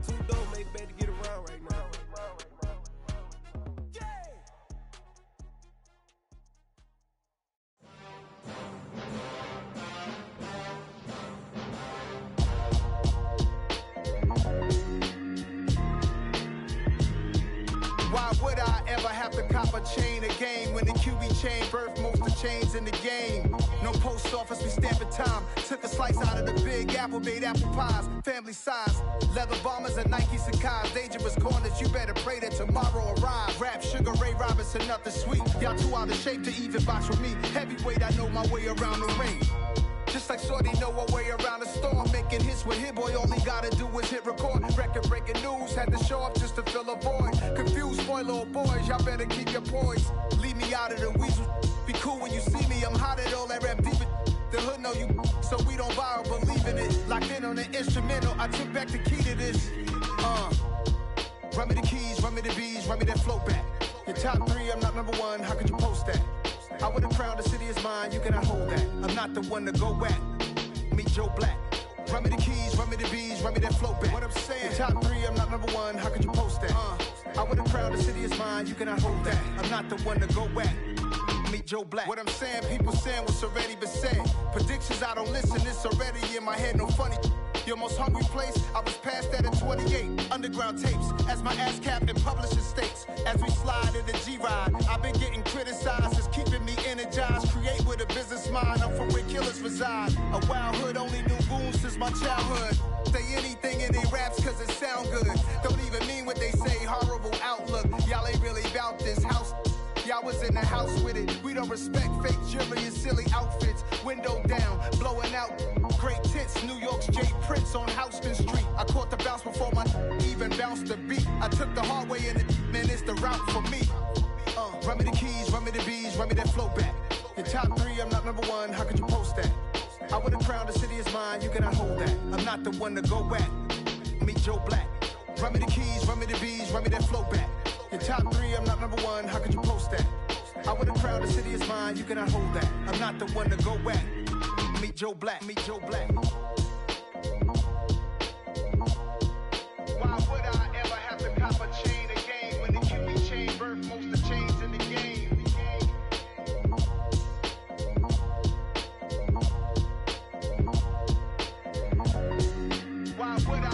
Two dope make better get around right now. Why would I ever have to cop a chain a game when the QB chain birthed most of chains in the game? No post office, we stamping time. Took a slice out of the Big Apple, made apple pies, family size. Leather bombers and Nike Sacai's. Dangerous corners, you better pray that tomorrow arrives. Rap, Sugar Ray Robinson, nothing sweet. Y'all too out of shape to even box with me. Heavyweight, I know my way around the ring. Just like Shorty know her way around the storm. Making hits with Hit Boy, all he gotta do is hit record. Record breaking news, had to show up just to fill a void. Confused boy, little boys, y'all better keep your poise. Leave me out of the weasel. Be cool when you see me, I'm hot at all that rap deep. The hood know you, so we don't borrow, believe in it. Locked in on the instrumental, I took back the key to this. Run me the keys, run me the bees, run me that flow back. Your top three, I'm not number one, how could you post that? I would've crowned the city is mine, you cannot hold that. I'm not the one to go at. Meet Joe Black. Run me the keys, run me the bees, run me that flow back. What I'm saying, your top three, I'm not number one, how could you post that? I would've crowned the city is mine, you cannot hold that. I'm not the one to go at. Meet Joe Black. What I'm saying, people saying what's already been said. Predictions, I don't listen, it's already in my head, no funny. Your most hungry place, I was past that at 28. Underground tapes, as my ass cap in publishing states. As we slide in the G-Ride, I've been getting criticized, it's keeping me energized. Create with a business mind, I'm from where killers reside. A wild hood, only knew goons since my childhood. Say anything in they raps cause it sound good. Don't even mean what they say, horrible outlook. Y'all ain't really about this house. Y'all was in the house with it. We don't respect fake jewelry and silly outfits. Window down, blowing out great tits. New York's Jay Prince on Houston Street. I caught the bounce before my even bounced the beat. I took the hard way in it, man, it's the route for me. Run me the keys, run me the bees, run me that flow back. Your top three, I'm not number one, how could you post that? I would've crowned the city is mine, you cannot hold that. I'm not the one to go at. Meet Joe Black. Run me the keys, run me the bees, run me that flow back. Your top three, I'm not number one, how could you post that? I would've crowned the city is mine, you cannot hold that. I'm not the one to go at. Meet Joe Black, meet Joe Black. Why would I ever have to cop a chain a game when the QB chain birthed most of chains in the game? Why would I?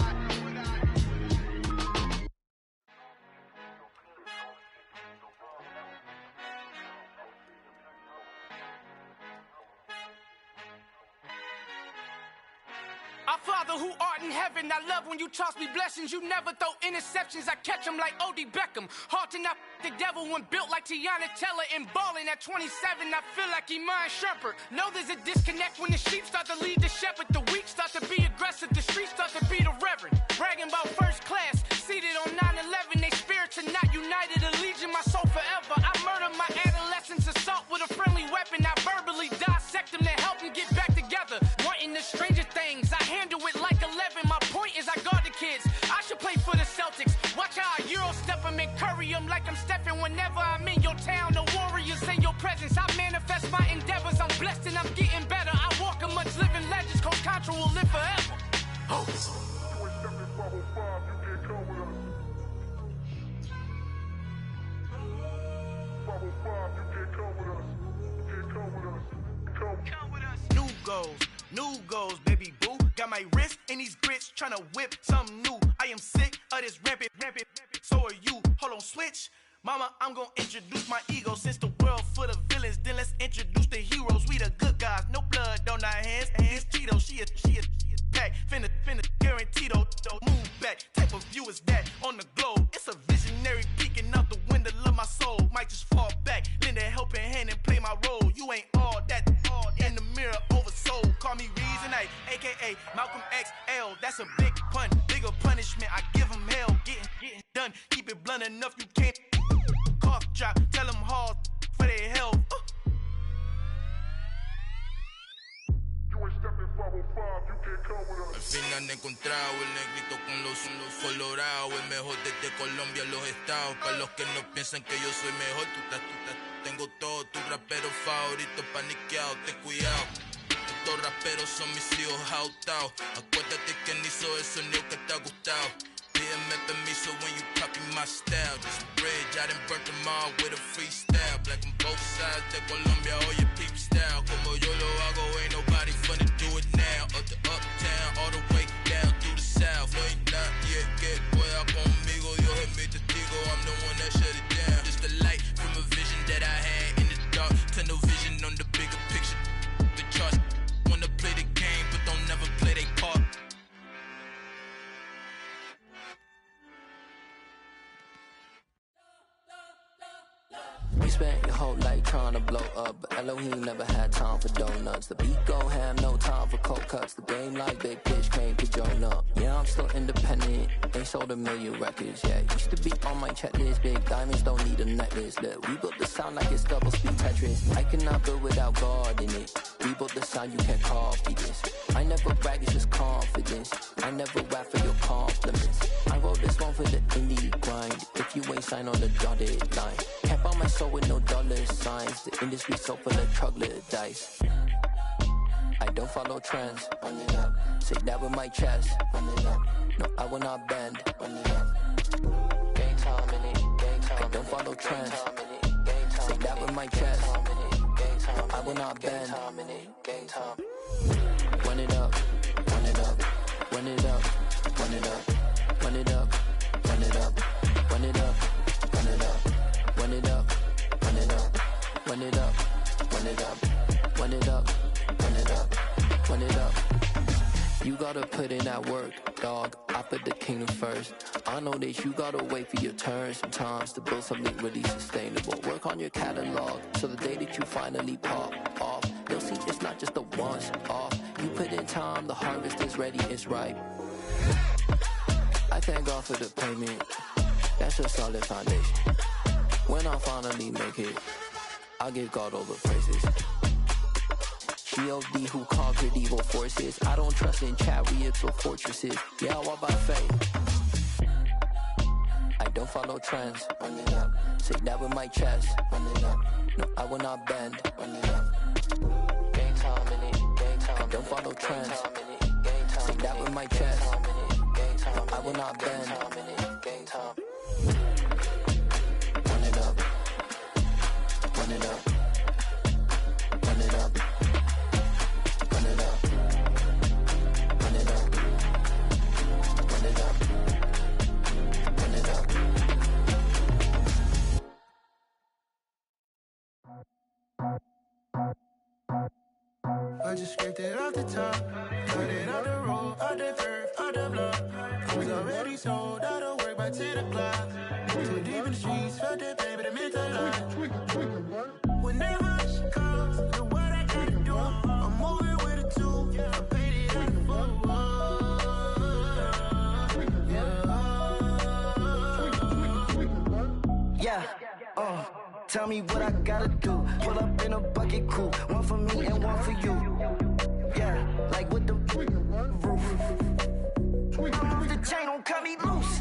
Our Father who art in heaven, I love when you toss me blessings. You never throw interceptions, I catch them like O.D. Beckham. Hard to not the devil when built like Tiana Teller and balling at 27, I feel like Iman Shumpert. Know there's a disconnect when the sheep start to lead the shepherd. The weak start to be aggressive, the streets start to be the reverend. Bragging about first class, seated on 9/11. They spirits are not united, allegiance my soul forever. I murder my adolescence, assault with a friendly weapon. I verbally dissect them to help them get back together. Wanting the stranger things, I handle it like 11. My point is I guard the kids. I should play for the Celtics. Watch how I Euro step off them and curry them like I'm Stephen. Whenever I'm in your town, the warriors in your presence. I manifest my endeavors. I'm blessed and I'm getting better. I walk amongst living legends. Coach Contra will live forever. Oh. New goals, baby boo. Got my wrist in these grits, tryna whip something new. I am sick of this rampant. So are you. Hold on, switch. Mama, I'm gonna introduce my ego. Since the world full of villains, then let's introduce the heroes. We the good guys, no blood on our hands. This Tito, she a pack. Finna guarantee though. Move back. Type of view is that on the globe. It's a visionary peeking out the window of my soul. Might just fall back, lend a helping hand and play my role. You ain't all that in the mirror oversold. Call me Reasonite, aka Malcolm XL. That's a big pun, bigger punishment. I give him hell, getting done. Keep it blunt enough, you can't cough drop. Tell them hard for their health. Al fin han encontrado el negrito con los colorados, el mejor desde Colombia, los estados. Para los que no piensan que yo soy mejor, tengo todo, tu rapero favorito paniqueado, ten cuidado. Estos raperos son mis hijos jautados. Acuérdate que ni hizo el sonido que te ha gustado. Pídeme permiso when you copy my style. This bridge, I done burnt them all with a freestyle. Black on both sides de Colombia, oye peep style. Como yo lo hago, ain't nobody funny do it now. Up to uptown, all the way down through the south. No hay nadie que pueda conmigo, Dios es mi testigo. I'm the one that shut it down. Just the light from a vision that I had in the dark. Tunnel vision on the bigger picture. The charts wanna play the game, but don't never play their part. We spent your whole life trying to blow up, but Elohim never had time for donuts. The beat gon' have no time for cold cuts. The game like Big Pitch came to join up. Yeah, I'm still independent, ain't sold a million records yet. Used to be on my checklist, big diamonds don't need a necklace. Look, we built the sound like it's double speed Tetris. I cannot build without God in it. We built the sound, you can't copy this. I never brag, it's just confidence. I never rap for your compliments. I wrote this one for the indie grind. If you ain't signed on the dotted line, can't buy my soul with no dollar signs. The industry so full of troglodytes. I don't follow trends. Run it up. Say that with my chest. Run it up. No, I will not bend. Run it up. Game time in it. Game time. I don't follow trends. Say that with my chest. No, I will not bend. Game time. Run it up. Run it up. Run it up. Run it up. Run it up. Run it up. Run it up. Run it up. Run it up. Run it up. Run it up. Run it up. Run it up. Run it up. Run it up. You gotta put in that work, dog. I put the kingdom first. I know that you gotta wait for your turn sometimes to build something really sustainable. Work on your catalog so the day that you finally pop off, you'll see it's not just a once off. You put in time, the harvest is ready, it's ripe. I thank God for the payment. That's a solid foundation. When I finally make it, I'll give God all the praises. G.O.D. who conquered evil forces. I don't trust in chariots or fortresses. Yeah, I walk by faith. I don't follow trends. Run it up. Say that with my chest. Run it up. No, I will not bend. Run it up. Game time in it. Game time. I don't follow trends. Say that with my chest. No, I will not bend. Game time. Run it up. Run it up. Run it up. Run it up. Run it up. Run it up. Run it up. I just scraped it off the top, cut it off the road, out the curve, out the block. I was already sold, out of work by 10 o'clock. Too deep in the streets, felt that pain, but it meant a lot. Whenever she calls, know what I gotta do. I'm moving with a two, I paid it like a fool. Yeah, tell me what I gotta do. Pull up in a bucket crew, one for me and one for you. Yeah, like with the roof. I'm off the chain, don't cut me loose.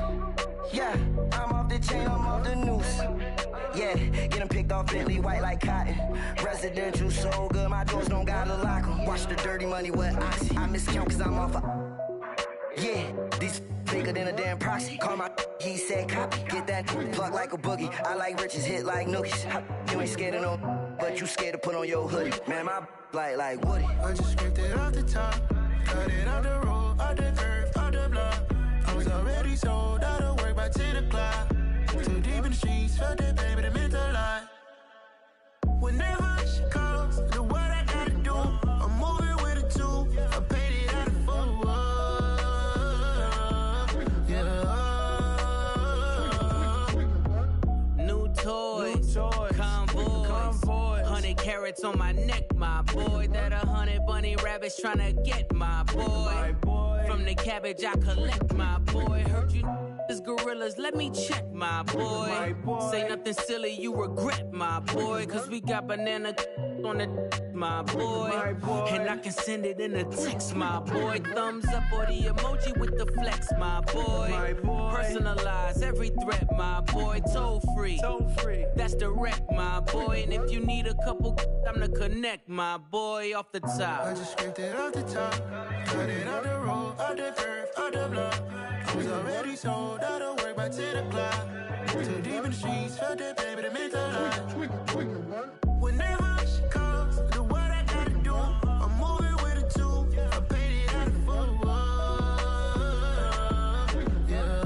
Yeah, I'm off the chain, I'm off the noose. Yeah, get them picked off Bentley, white like cotton. Residential so good, my doors don't gotta lock them. Watch the dirty money with Oxy. I miscount cause I'm off yeah, these bigger than a damn proxy. Call my he said copy. Get that plug like a boogie. I like riches, hit like nookies. You ain't scared of no, but you scared to put on your hoodie. Man, my like Woody. I just scraped it off the top, cut it off the road, off the curve, off the block. I was already sold out of work by 10 o'clock. Too deep in the streets, felt that baby, that meant a lot. When that hush comes, the what I gotta do, I'm moving with a two. I paid it out of full. Yeah. New toys, convoys, 100 carats on my neck, my boy. That 100 bunny rabbits tryna get my boy. From the cabbage I collect, my boy. Heard you gorillas, let me check, my boy. Say nothing silly, you regret, my boy. Cause we got banana on the my boy. And I can send it in a text, my boy. Thumbs up or the emoji with the flex, my boy. Personalize every threat, my boy. Toll free, that's direct, my boy. And if you need a couple, I'm the connect, my boy. Off the top, I just scraped it off the top, cut it off the road, off the curve, off the block. I was already sold out of work by 10 o'clock. Too deep in the streets, felt that baby, that meant a lot. When that hush comes, the what I gotta do, I'm moving with a two. I paid it out of full. Yeah.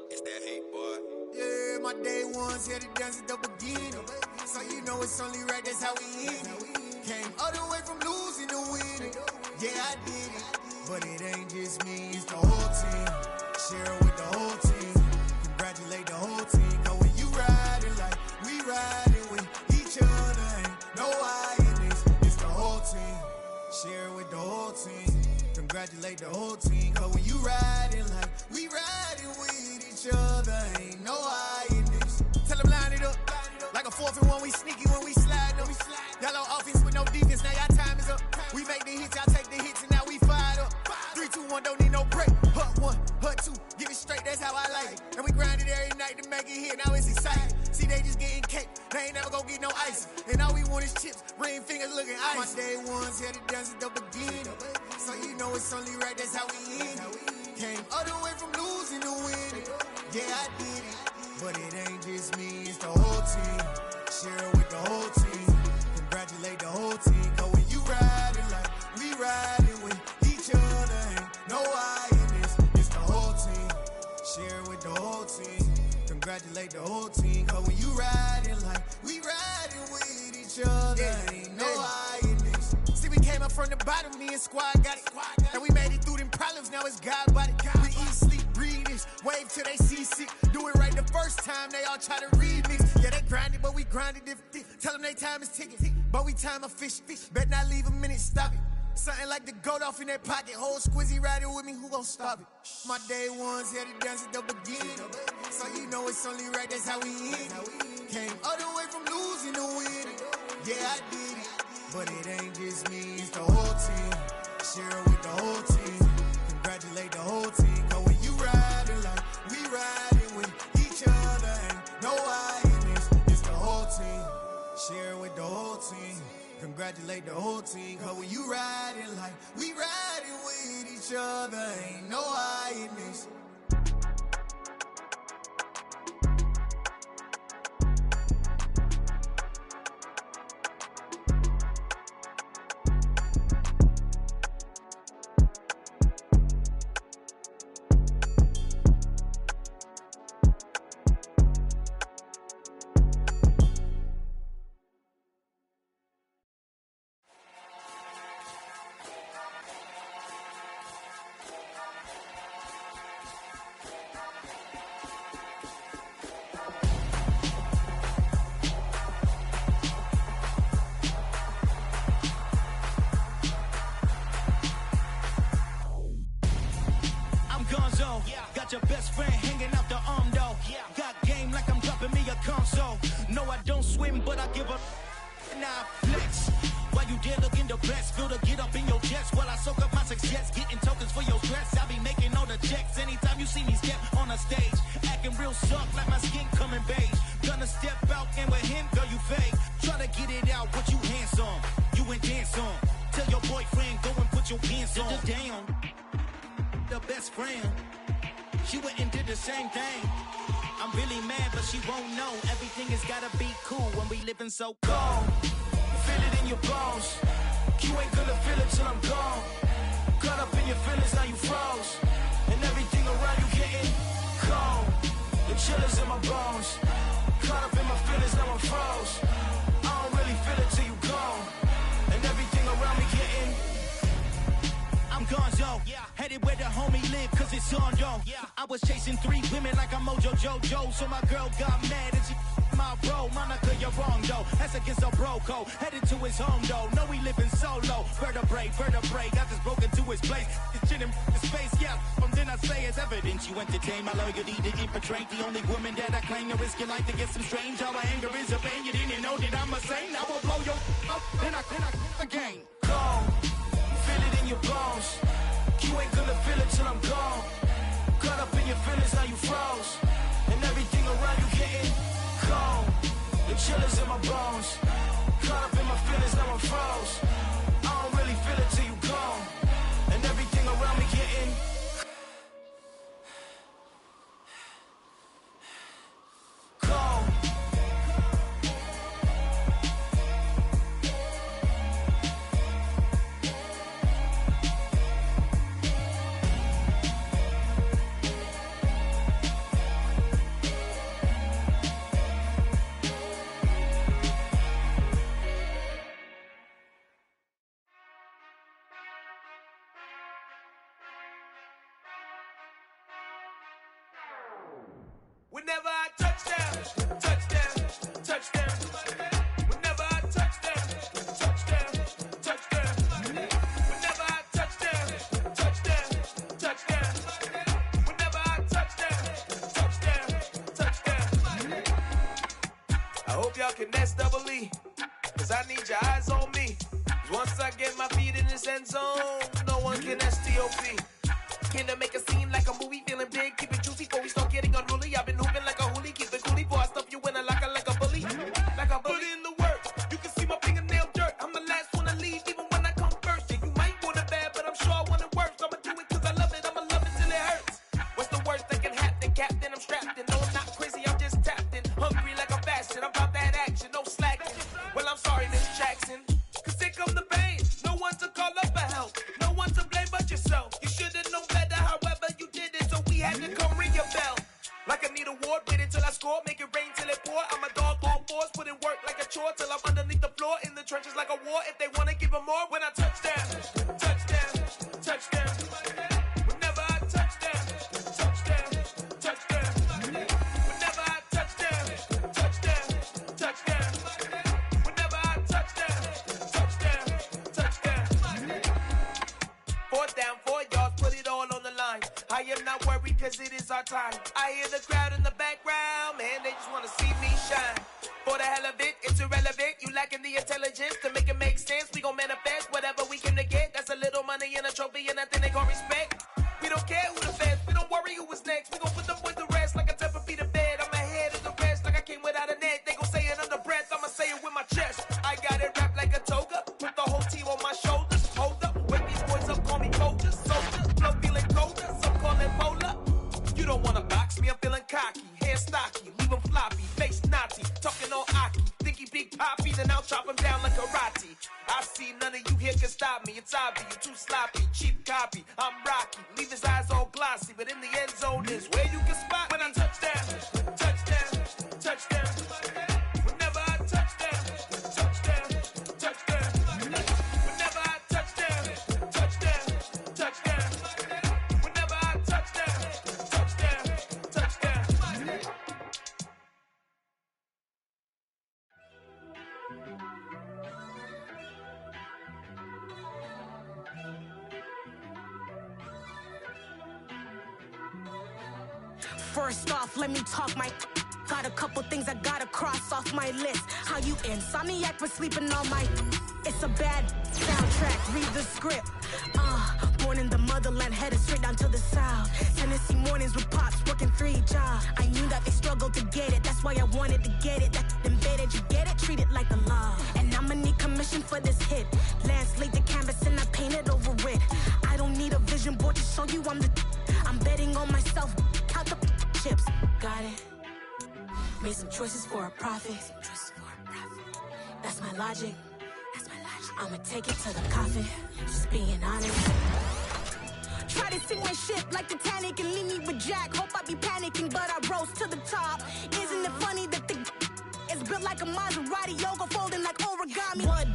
It's that hate, boy. Yeah, my day ones here to dance at the beginning. So you know it's only right, that's how we end it. Came all the way from losing to winning. Yeah, I did it. But it ain't just me, it's the whole team. Share it with the whole team. Congratulate the whole team. Cause when you riding like we riding with each other, ain't no I in this. It's the whole team. Share it with the whole team. Congratulate the whole team. Cause when you riding like we riding with each other, ain't no I in this. Tell them line it up. Like a 4th and 1, we sneaky when we slide them. Y'all on offense with no defense, now y'all time is up. We make the hits, y'all take the hits, and now we fired up. 3, 2, 1, don't need no break. Hut 1, hut 2, give it straight, that's how I like it. And we grind it every night to make it here, now it's exciting. See, they just getting cake, they ain't never gonna get no ice. And all we want is chips, ring fingers looking ice. My day ones here to dance at the beginning. So you know it's only right, that's how we end it. Came all the way from losing to winning. Yeah, I did it. But it ain't just me, it's the whole team. Share it with the whole team. Congratulate the whole team. Cause when you riding like we riding with each other, ain't no I in this. It's the whole team. Share it with the whole team. Congratulate the whole team. Cause when you riding like we riding with each other, ain't no I in this. See, we came up from the bottom, me and squad got it. And we made it through them problems, now it's God body. We eat, sleep, breathe this, wave till they see sick. Do it right the first time, they all try to remix. Yeah, they grinded, but we grinded different. Tell them they time is ticking, but we time a fish. Bet not leave a minute, stop it. Something like the goat off in that pocket. Whole squizzy riding with me, who gon' stop it? My day ones here to dance at the beginning. So you know it's only right, that's how we end it. Came all the way from losing to winning. Yeah, I did it. But it ain't just me, it's the whole team. Share it with the whole team. Congratulate the whole team. Cause when you riding like we riding with each other, ain't no I in this. It's the whole team. Share it with the whole team. Congratulate the whole team. Cause when you riding like we riding with each other, ain't no I in this. Got your best friend hanging out the arm though. Got game like I'm dropping me a console. No, I don't swim, but I give up. Nah, I flex. While you there looking the best, feel the get up in your chest. While I soak up my success, getting tokens for your stress. I be making all the checks anytime you see me step on a stage. Acting real suck like my skin coming beige. Gonna step out and with him, girl, you fake. Try to get it out, what you handsome. You and dance on. Tell your boyfriend, go and put your pants on. Damn, the best friend. She went and did the same thing. I'm really mad, but she won't know. Everything has gotta be cool when we living so cold. Feel it in your bones. You ain't gonna feel it till I'm gone. Caught up in your feelings, now you froze. And everything around you getting cold. The chillers in my bones. Caught up in my feelings, now I'm froze. I don't really feel it till you gone. And everything around me getting I'm gonzo, headed where the homie live, cause it's on, yo. I was chasing 3 women like I'm Mojo Jojo, so my girl got mad and she my bro. Monica, you're wrong, though. That's against a bro code. Headed to his home, though. No, he living solo. Vertebrae, got this broken to his place. It's chin in his face, yeah. From then I say it's evidence you entertain my loyalty to infiltrate. The only woman that I claim to risk your life to get some strange. All my anger is a pain. You didn't know that I'm a saint. I will blow your up, then I again. Cold. Feel it in your bones. You ain't gonna feel it till I'm gone. Caught up in your feelings, now you froze. And everything around you getting cold. The chillers in my bones. Caught up in my feelings, now I'm froze. I don't really feel it till you gone. And everything around me getting cold. Whenever I touch down, touchdown, touchdown. Whenever I touch down, touchdown, touchdown. Whenever I touch down, touchdown, touchdown. Whenever I touch down, touchdown. I hope y'all can nest double E, cause I need your eyes on me. Cause once I get my feet in this end zone, no one can STOP. Came to make a scene like a movie, feeling big, keep it juicy before we start getting unruly. I've been hooping like a hoolie, keep it coolie before I stuff you in a locker like a bully. Like a bully. Put in the work, you can see my fingernail dirt. I'm the last one to leave, even when I come first. Yeah, you might want it bad, but I'm sure I want it worse. I'ma do it cause I love it, I'ma love it till it hurts. What's the worst that can happen, Captain? I'm strapped in, no I'm not crazy, I'm just tapped in. Hungry like I'm fasting, I'm about that action, no slacking. Well, I'm sorry, Miss Jackson, cause here come the pain. No one to call up for help, no one to blame but yourself. You should've known better, however you did it, so we had to come ring your bell. Like I need a award, wait until I score, make it rain till it pour. I'm a dog on fours, put in work like a chore till I'm underneath the floor, in the trenches like a war. If they wanna give them more, when I touch down, touchdown, touchdown. Whenever I touch down, touchdown, touchdown. Whenever I touch down, touchdown, touchdown. Whenever I touch down, touchdown, touchdown. 4th down, 4 yards, put it all on the line. I am not worried cause it is our time. I hear the crowd in the background, man, they just wanna see me shine. For the hell of it, it's irrelevant. You lacking the intelligence to make it make sense. We gon' manifest whatever we came to get. That's a little money and a trophy and nothing they gon' respect. We don't care who the feds, we don't worry who is next. We gon' put them boys to rest like a Tempur-Pedic to bed. I'm ahead of the rest like I came without a net. They gon' say it under breath, I'ma say it with my chest. I got it wrapped like a toga, put the whole team on my shoulders. Hold up, wake these boys up, call me soldiers. Soldiers, flow feeling colder, some call it polar. You don't wanna box me, I'm feeling cocky. Hair stocky, leave him floppy, face naughty. Talking all aki, think he big poppy, then I'll chop him down like karate. I see none of you here can stop me. It's obvious, you too sloppy, cheap copy. I'm Rocky, leave his eyes all glossy, but in the end zone is where you can spot when I touch down, touchdown, touchdown. Whenever I touch down, touchdown, touchdown. Whenever I touch down, touchdown, touchdown. Whenever I touch down, touchdown, touchdown. First off, let me talk my Got a couple things I gotta cross off my list. How you insomniac for sleeping on my... It's a bad soundtrack, read the script. Born in the motherland, headed straight down to the south. Tennessee mornings with pops, working 3 jobs. I knew that they struggled to get it, that's why I wanted to get it. That embedded, you get it, treat it like a law. And I'ma need commission for this hit. Lance laid the canvas and I painted over it. I don't need a vision board to show you I'm betting on myself, count the chips. Got it. Made some choices for a profit. That's my logic. I'ma take it to the coffin, just being honest. Try to sink my ship like Titanic and leave me with Jack. Hope I be panicking, but I rose to the top. Isn't it funny that the is built like a Maserati, yoga folding like origami? What?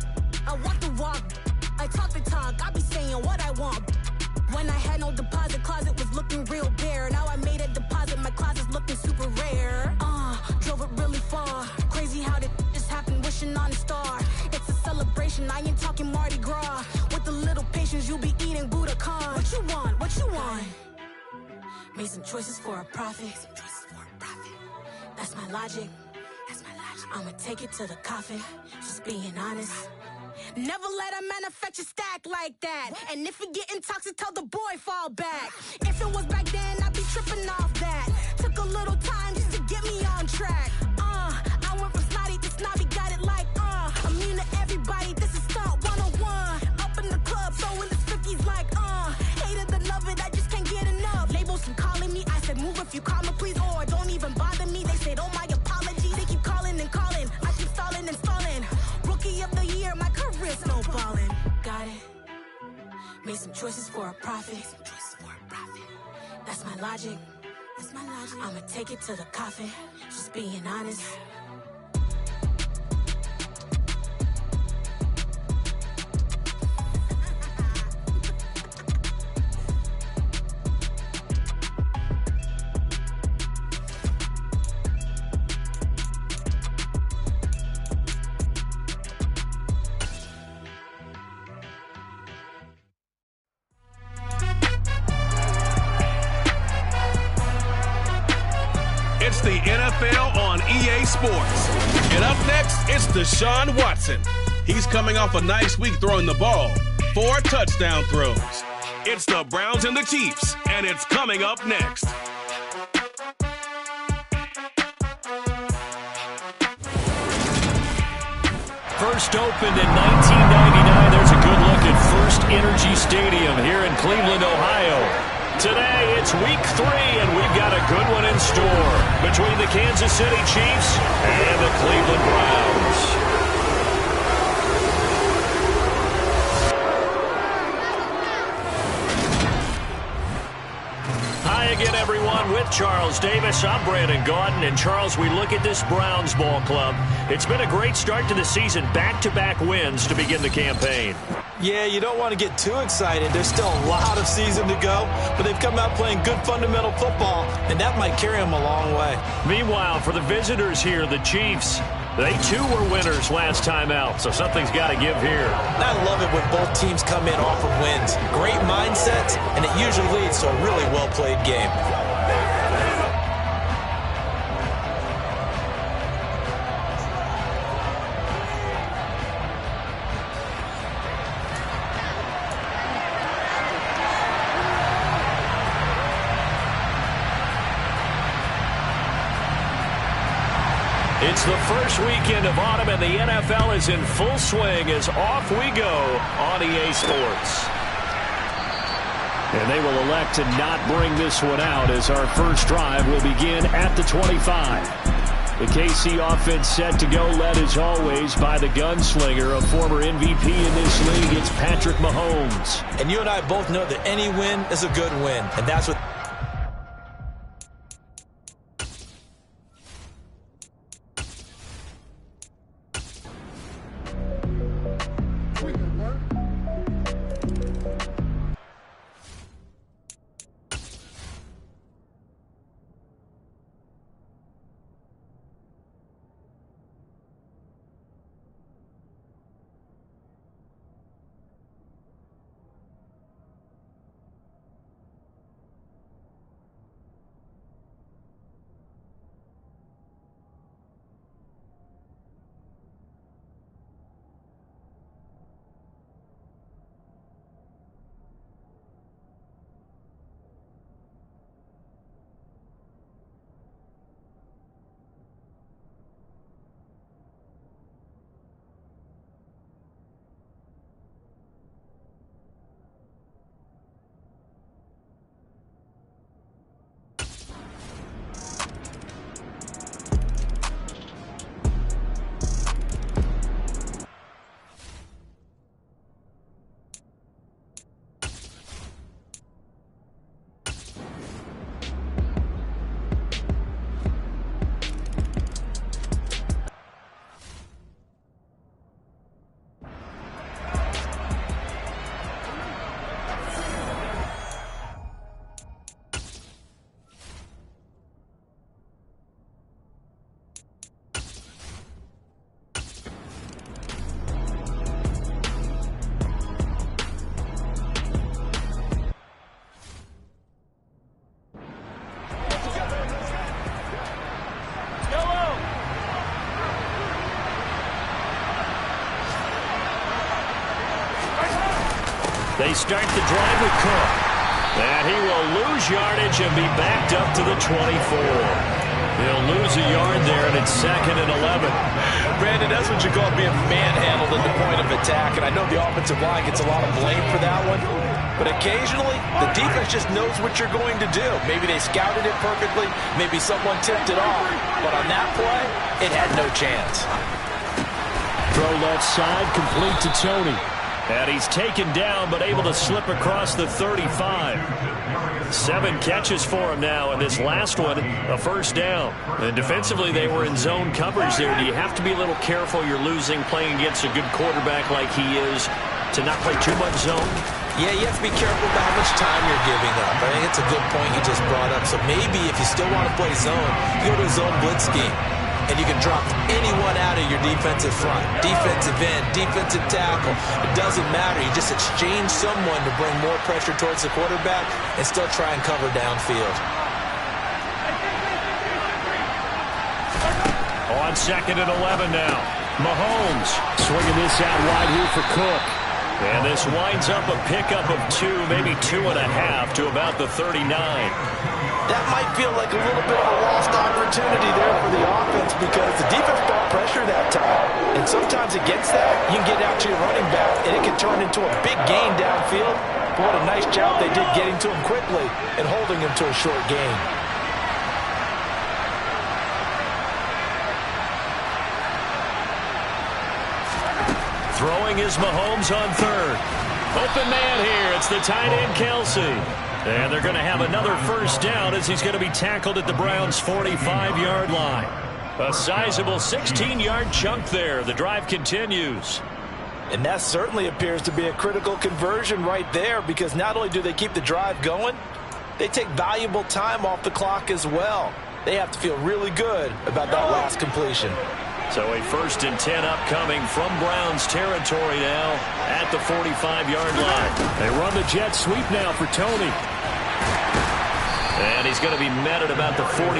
I walk the walk, I talk the talk, I be saying what I want. When I had no deposit, closet was looking real bare. Now I made a deposit, my closet's looking super rare. Drove it really far. Crazy how that just happened, wishing on a star. It's a celebration, I ain't talking Mardi Gras. With a little patience, you'll be eating Budokan. What you want? What you want? Made some choices for a profit. That's my logic. I'ma take it to the coffin, just being honest. Never let a manufacture stack like that. And if it getting toxic, tell the boy fall back. If it was back then, I'd be tripping off that. Took a little time just to get me on track. I went from snotty to snobby, got it like immune to everybody, this is stunt 101. Up in the club, throwing the cookies like hate it and love it, I just can't get enough. Labels keep calling me, I said move if you call me please, or don't even bother me. They said oh my apologies, they keep calling and calling. I keep stalling and stalling. Rookie of the year, my career snowballing. Got it. Made some choices for a profit. That's my logic. I'ma take it to the coffin, just being honest. It's the NFL on EA Sports. And up next, it's Deshaun Watson. He's coming off a nice week throwing the ball. 4 touchdown throws. It's the Browns and the Chiefs, and it's coming up next. First opened in 1999. There's a good look at First Energy Stadium here in Cleveland, Ohio. Today, it's week 3, and we've got a good one in store between the Kansas City Chiefs and the Cleveland Browns. Hi again, everyone. With Charles Davis, I'm Brandon Gaudin. And, Charles, we look at this Browns ball club. It's been a great start to the season, back-to-back wins to begin the campaign. Yeah, you don't want to get too excited. There's still a lot of season to go, but they've come out playing good fundamental football, and that might carry them a long way. Meanwhile, for the visitors here, the Chiefs, they too were winners last time out, so something's got to give here. I love it when both teams come in off of wins. Great mindsets, and it usually leads to a really well-played game. It's the first weekend of autumn, and the NFL is in full swing as off we go on EA Sports. And they will elect to not bring this one out as our first drive will begin at the 25. The KC offense set to go, led as always by the gunslinger, a former MVP in this league. It's Patrick Mahomes. And you and I both know that any win is a good win, and that's what... They start the drive with Cook. And he will lose yardage and be backed up to the 24. He'll lose a yard there, and it's 2nd and 11. Brandon, that's what you call being manhandled at the point of attack. And I know the offensive line gets a lot of blame for that one. But occasionally, the defense just knows what you're going to do. Maybe they scouted it perfectly. Maybe someone tipped it off. But on that play, it had no chance. Throw left side, complete to Tony. And he's taken down, but able to slip across the 35. 7 catches for him now, and this last one, a first down. And defensively, they were in zone coverage there. Do you have to be a little careful? You're losing, playing against a good quarterback like he is, to not play too much zone? Yeah, you have to be careful about how much time you're giving up. I think it's a good point you just brought up. So maybe if you still want to play zone, you go to a zone blitz scheme. And you can drop anyone out of your defensive front. Defensive end, defensive tackle. It doesn't matter. You just exchange someone to bring more pressure towards the quarterback and still try and cover downfield. On 2nd and 11 now. Mahomes swinging this out wide here for Cook. And this winds up a pickup of 2, maybe 2.5 to about the 39. That might feel like a little bit of a lost opportunity there for the offense because the defense brought pressure that time. And sometimes against that, you can get out to your running back, and it can turn into a big gain downfield. But what a nice job they did getting to him quickly and holding him to a short gain. Throwing is Mahomes on 3rd. Open man here. It's the tight end, Kelsey. And they're going to have another first down as he's going to be tackled at the Browns' 45-yard line. A sizable 16-yard chunk there. The drive continues. And that certainly appears to be a critical conversion right there because not only do they keep the drive going, they take valuable time off the clock as well. They have to feel really good about that last completion. So a 1st and 10 upcoming from Browns territory now at the 45-yard line. They run the jet sweep now for Tony. And he's going to be met at about the 43.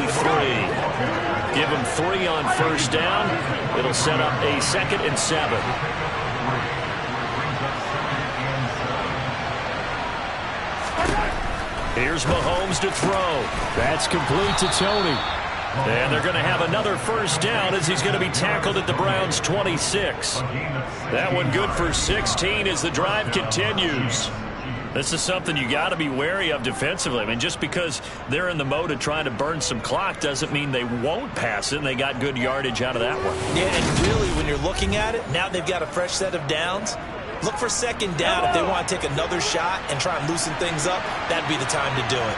Give him 3 on first down. It'll set up a 2nd and 7. Here's Mahomes to throw. That's complete to Tony. And they're going to have another first down as he's going to be tackled at the Browns' 26. That one good for 16 as the drive continues. This is something you got to be wary of defensively. I mean, just because they're in the mode of trying to burn some clock doesn't mean they won't pass it, and they got good yardage out of that one. Yeah, and really, when you're looking at it, now they've got a fresh set of downs. Look for 2nd down. If they want to take another shot and try and loosen things up, that'd be the time to do it.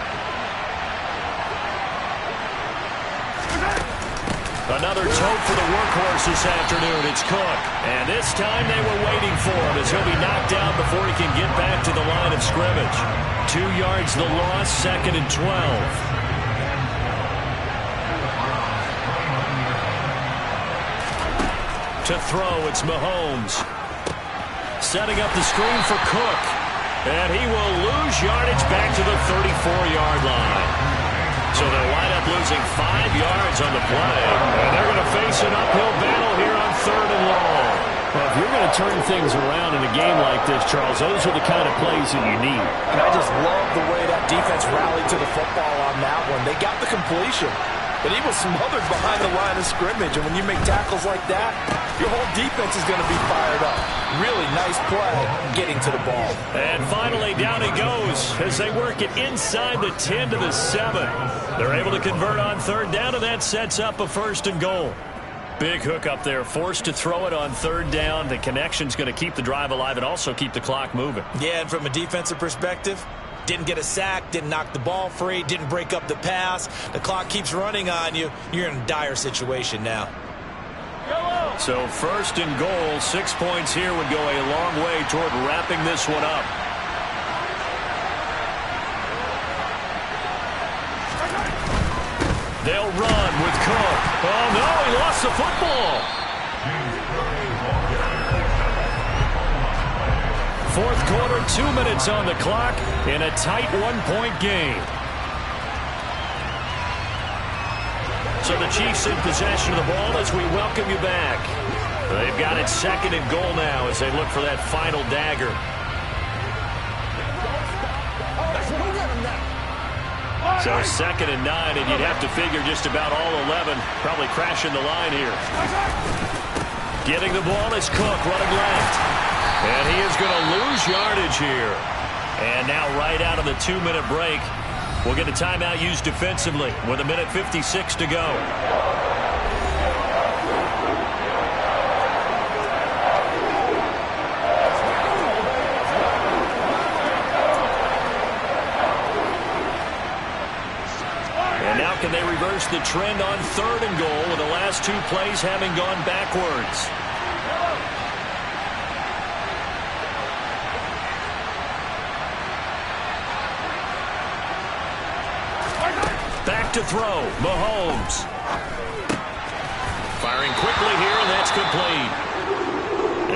Another tote for the workhorse this afternoon. It's Cook. And this time they were waiting for him as he'll be knocked out before he can get back to the line of scrimmage. 2 yards the loss, 2nd and 12. To throw, it's Mahomes. Setting up the screen for Cook. And he will lose yardage back to the 34-yard line. So they'll wind up losing 5 yards on the play. And they're going to face an uphill battle here on 3rd and long. Well, if you're going to turn things around in a game like this, Charles, those are the kind of plays that you need. And I just love the way that defense rallied to the football on that one. They got the completion, but he was smothered behind the line of scrimmage. And when you make tackles like that, your whole defense is going to be fired up. Really nice play getting to the ball. And finally, down he goes as they work it inside the 10 to the 7. They're able to convert on 3rd down, and that sets up a 1st and goal. Big hook up there, forced to throw it on 3rd down. The connection's going to keep the drive alive and also keep the clock moving. Yeah, and from a defensive perspective, didn't get a sack, didn't knock the ball free, didn't break up the pass. The clock keeps running on you. You're in a dire situation now. So 1st and goal, 6 points here would go a long way toward wrapping this one up. They'll run with Cook. Oh, no, he lost the football. 4th quarter, 2 minutes on the clock in a tight 1-point game. So the Chiefs in possession of the ball as we welcome you back. They've got it 2nd and goal now as they look for that final dagger. So 2nd and 9, and you'd have to figure just about all 11 probably crashing the line here. Getting the ball is Cook running left. And he is going to lose yardage here. And now right out of the 2-minute break, we'll get a timeout used defensively with 1:56 to go. And now can they reverse the trend on 3rd and goal with the last 2 plays having gone backwards? Back to throw, Mahomes. Firing quickly here, and that's complete.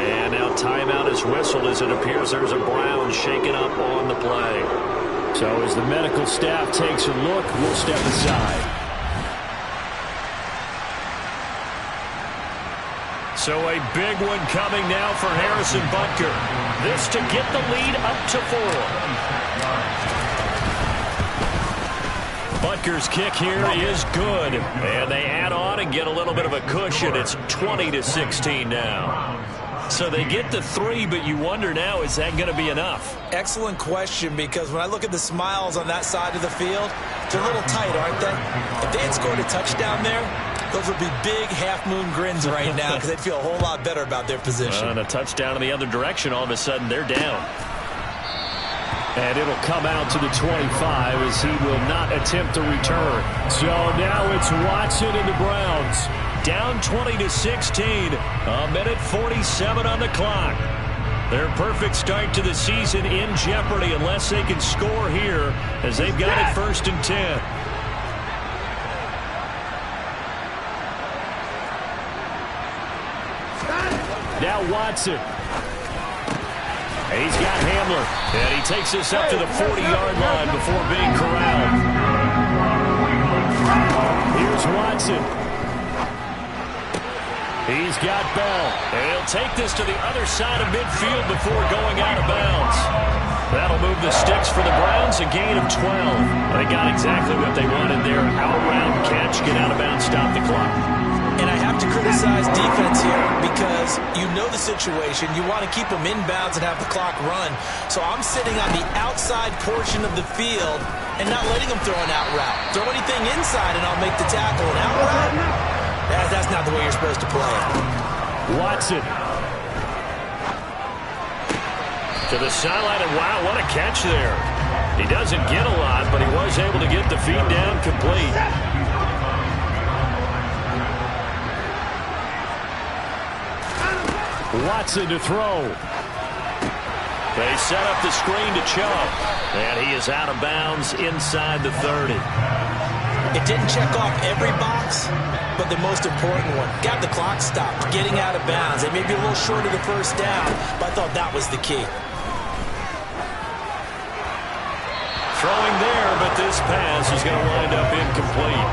And now timeout is whistled as it appears there's a Brown shaken up on the play. So as the medical staff takes a look, we'll step aside. So a big one coming now for Harrison Butker. This to get the lead up to 4. Butker's kick here is good. And they add on and get a little bit of a cushion. It's 20-16 now. So they get the 3, but you wonder now, is that going to be enough? Excellent question, because when I look at the smiles on that side of the field, they're a little tight, aren't they? If they had scored a touchdown there, those would be big half-moon grins right now because they'd feel a whole lot better about their position. And a touchdown in the other direction, all of a sudden they're down. And it'll come out to the 25 as he will not attempt to return. So now it's Watson and the Browns. Down 20-16, 1:47 on the clock. Their perfect start to the season in jeopardy unless they can score here as they've got it 1st and 10. Now Watson. He's got Hamler, and he takes this up to the 40-yard line before being corralled. Here's Watson. He's got Bell, and he'll take this to the other side of midfield before going out of bounds. That'll move the sticks for the Browns, a gain of 12. They got exactly what they wanted there. Out-round catch, get out of bounds, stop the clock. And I have to criticize defense here because you know the situation. You want to keep them inbounds and have the clock run. So I'm sitting on the outside portion of the field and not letting them throw an out route. Throw anything inside and I'll make the tackle. An out route? That's not the way you're supposed to play. Watson. To the sideline, and wow, what a catch there. He doesn't get a lot, but he was able to get the feed down complete. Watson to throw. They set up the screen to Chubb, and he is out of bounds inside the 30. It didn't check off every box, but the most important one. Got the clock stopped, getting out of bounds. They may be a little short of the 1st down, but I thought that was the key. Throwing there, but this pass is going to wind up incomplete.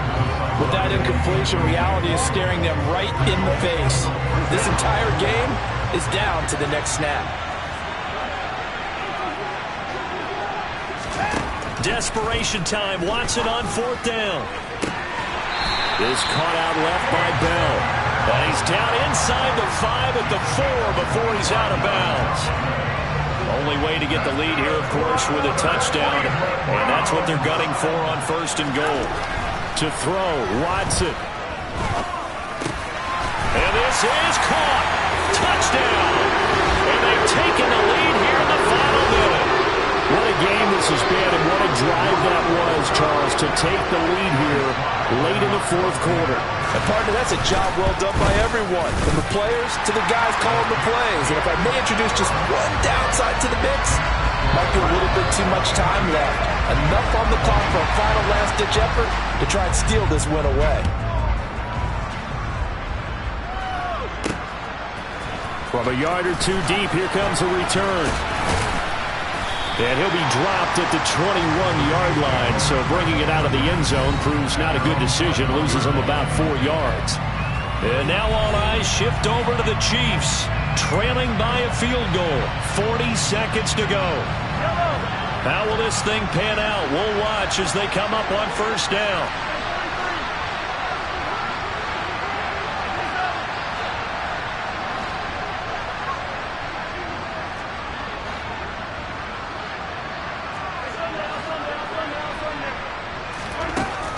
With that incompletion, reality is staring them right in the face. This entire game is down to the next snap. Desperation time. Watson on 4th down. Is caught out left by Bell. And he's down inside the 5 at the 4 before he's out of bounds. Only way to get the lead here, of course, with a touchdown. And that's what they're gunning for on 1st and goal. To throw, Watson. And this is caught. Touchdown. And they've taken the lead here in the final minute. What a game this has been, and what a drive that was, Charles, to take the lead here late in the 4th quarter. And partner, that's a job well done by everyone, from the players to the guys calling the plays. And if I may introduce just one downside to the mix, might be a little bit too much time left. Enough on the clock for a final last-ditch effort to try and steal this win away. From a yard or 2 deep, here comes a return. And he'll be dropped at the 21-yard line, so bringing it out of the end zone proves not a good decision, loses him about 4 yards. And now all eyes shift over to the Chiefs, trailing by a field goal, 40 seconds to go. How will this thing pan out? We'll watch as they come up on first down.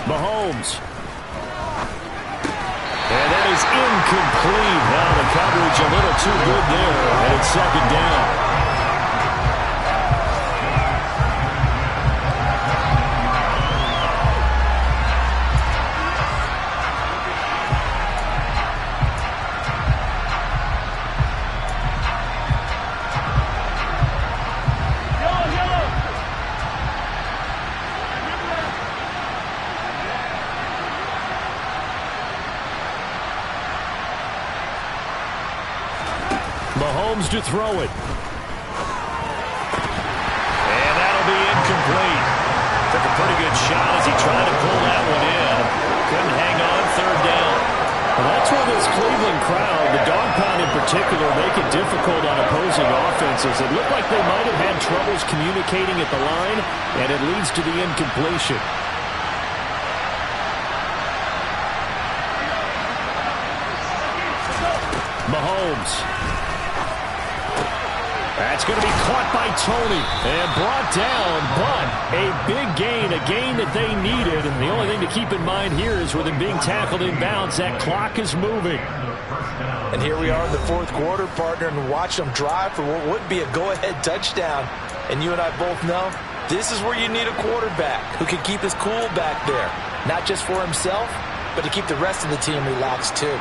Mahomes. And that is incomplete. Now the coverage a little too good there, and it's second down. Mahomes to throw it. And that'll be incomplete. Took a pretty good shot as he tried to pull that one in. Couldn't hang on, third down. Well, that's where this Cleveland crowd, the dog pound in particular, make it difficult on opposing offenses. It looked like they might have had troubles communicating at the line, and it leads to the incompletion. Mahomes. That's going to be caught by Tony and brought down, but a big gain, a gain that they needed. And the only thing to keep in mind here is with him being tackled in bounds, that clock is moving. And here we are in the fourth quarter, partner, and watch them drive for what would be a go-ahead touchdown. And you and I both know this is where you need a quarterback who can keep his cool back there, not just for himself, but to keep the rest of the team relaxed too.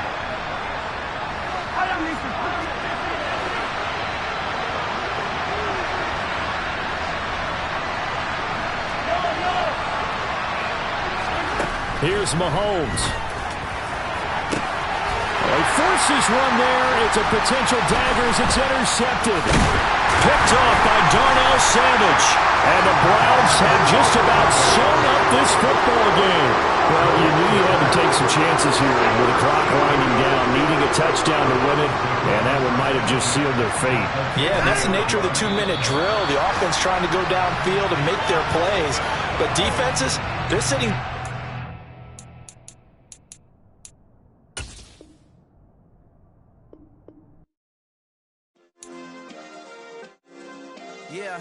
Here's Mahomes. He forces one there. It's a potential dagger as it's intercepted. Picked off by Darnell Savage. And the Browns have just about sewn up this football game. Well, you knew you had to take some chances here with the clock winding down, needing a touchdown to win it, and that one might have just sealed their fate. Yeah, that's the nature of the 2-minute drill. The offense trying to go downfield and make their plays. But defenses, they're sitting... Yeah.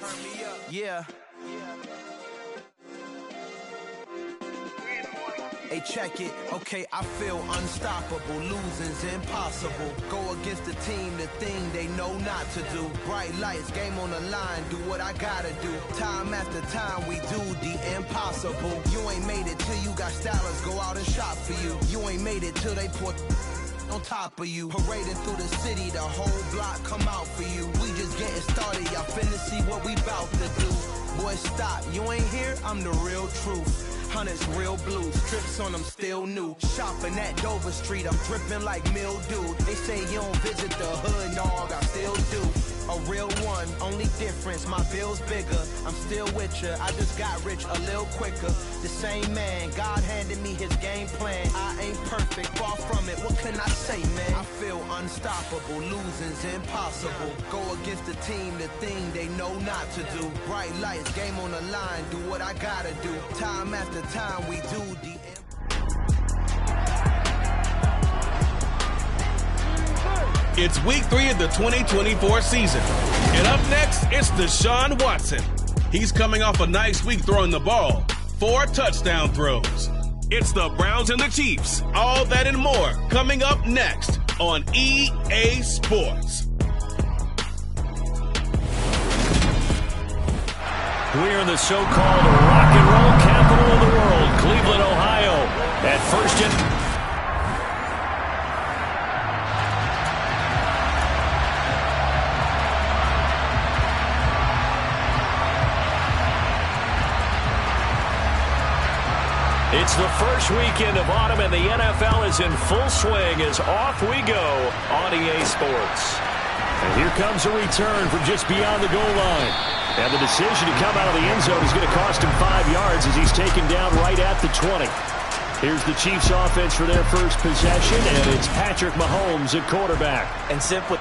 Turn me up. Yeah. Hey, check it. Okay, I feel unstoppable. Losing's impossible. Go against the team, the thing they know not to do. Bright lights, game on the line. Do what I gotta do. Time after time, we do the impossible. You ain't made it till you got stylers go out and shop for you. You ain't made it till they put on top of you. Parading through the city, the whole block come out for you. We just getting started, y'all finna see what we bout to do. Boy, stop, you ain't here, I'm the real truth. Hunters, real blues, strips on them still new. Shopping at Dover Street, I'm dripping like mildew. They say you don't visit the hood, dog, I still do. A real one, only difference, my bill's bigger. I'm still with ya, I just got rich a little quicker. The same man, God handed me his game plan. I ain't perfect, far from it, what can I say, man? I feel unstoppable, losing's impossible. Go against the team, the thing they know not to do. Bright lights, game on the line, do what I gotta do. Time after time, we do the... It's week 3 of the 2024 season. And up next, it's Deshaun Watson. He's coming off a nice week throwing the ball. 4 touchdown throws. It's the Browns and the Chiefs. All that and more coming up next on EA Sports. We're in the so-called rock and roll capital of the world, Cleveland, Ohio. At first and... It's the first weekend of autumn, and the NFL is in full swing as off we go on EA Sports. And here comes a return from just beyond the goal line. And the decision to come out of the end zone is going to cost him 5 yards as he's taken down right at the 20. Here's the Chiefs offense for their first possession, and it's Patrick Mahomes at quarterback. And simply...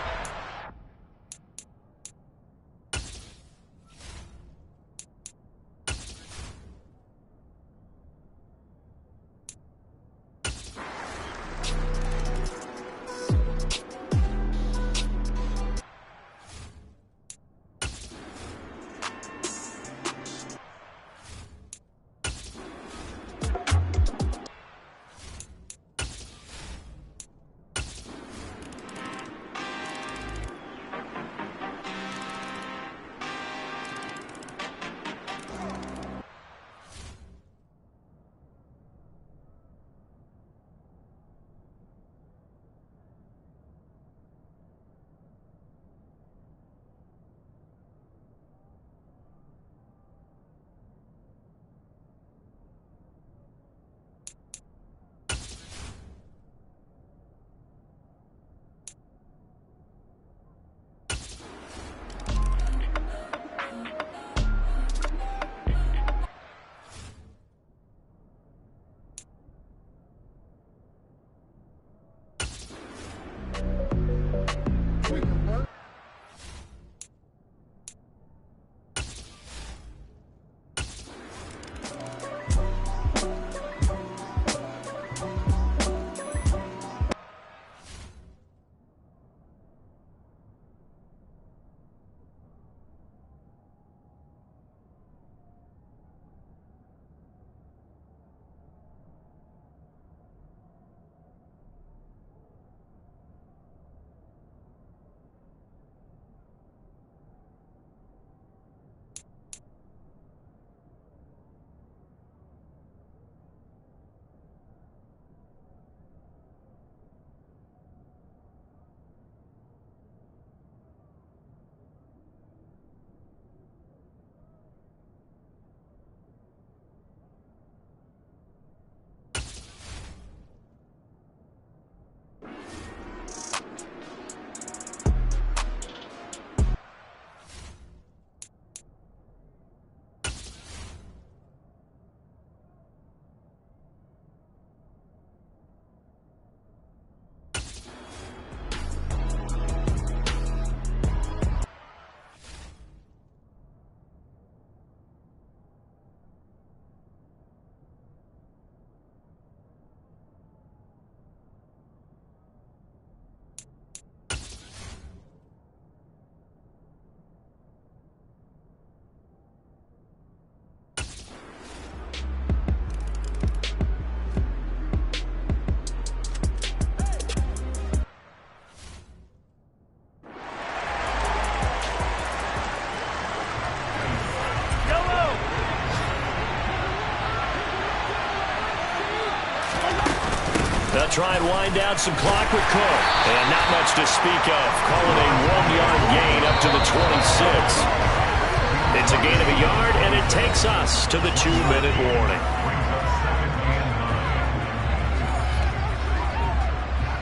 They'll try and wind down some clock with Cook. And not much to speak of. Calling a 1-yard gain up to the 26. It's a gain of a yard, and it takes us to the 2-minute warning.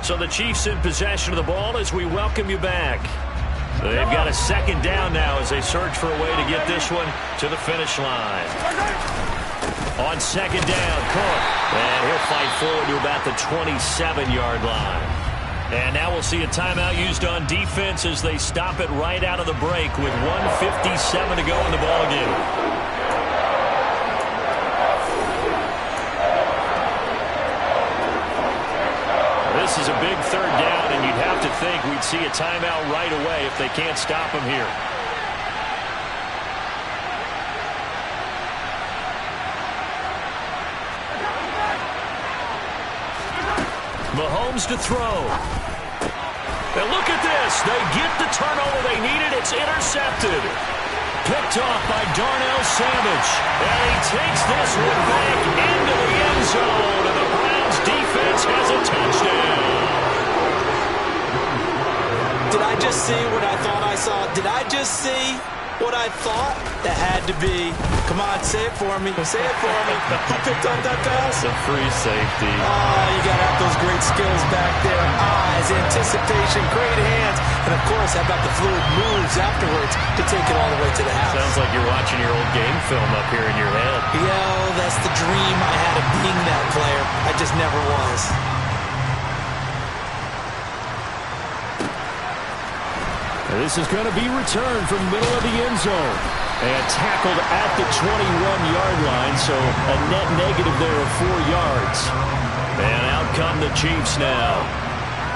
So the Chiefs in possession of the ball as we welcome you back. They've got a second down now as they search for a way to get this one to the finish line. On second down, Cook. And he'll fight forward to about the 27-yard line. And now we'll see a timeout used on defense as they stop it right out of the break with 1:57 to go in the ballgame. This is a big third down, and you'd have to think we'd see a timeout right away if they can't stop him here. Mahomes to throw. And look at this. They get the turnover they needed. It's intercepted. Picked off by Darnell Savage. And he takes this one back into the end zone. And the Browns defense has a touchdown. Did I just see what I thought I saw? Did I just see what I thought? That had to be. Come on, say it for me. Say it for me. Who picked up that pass? The free safety. Oh, you got to have those great skills back there. Eyes, anticipation, great hands. And, of course, how about the fluid moves afterwards to take it all the way to the house? Sounds like you're watching your old game film up here in your head. Yo, that's the dream I had of being that player. I just never was. This is going to be returned from middle of the end zone. And tackled at the 21-yard line, so a net negative there of 4 yards. And out come the Chiefs now.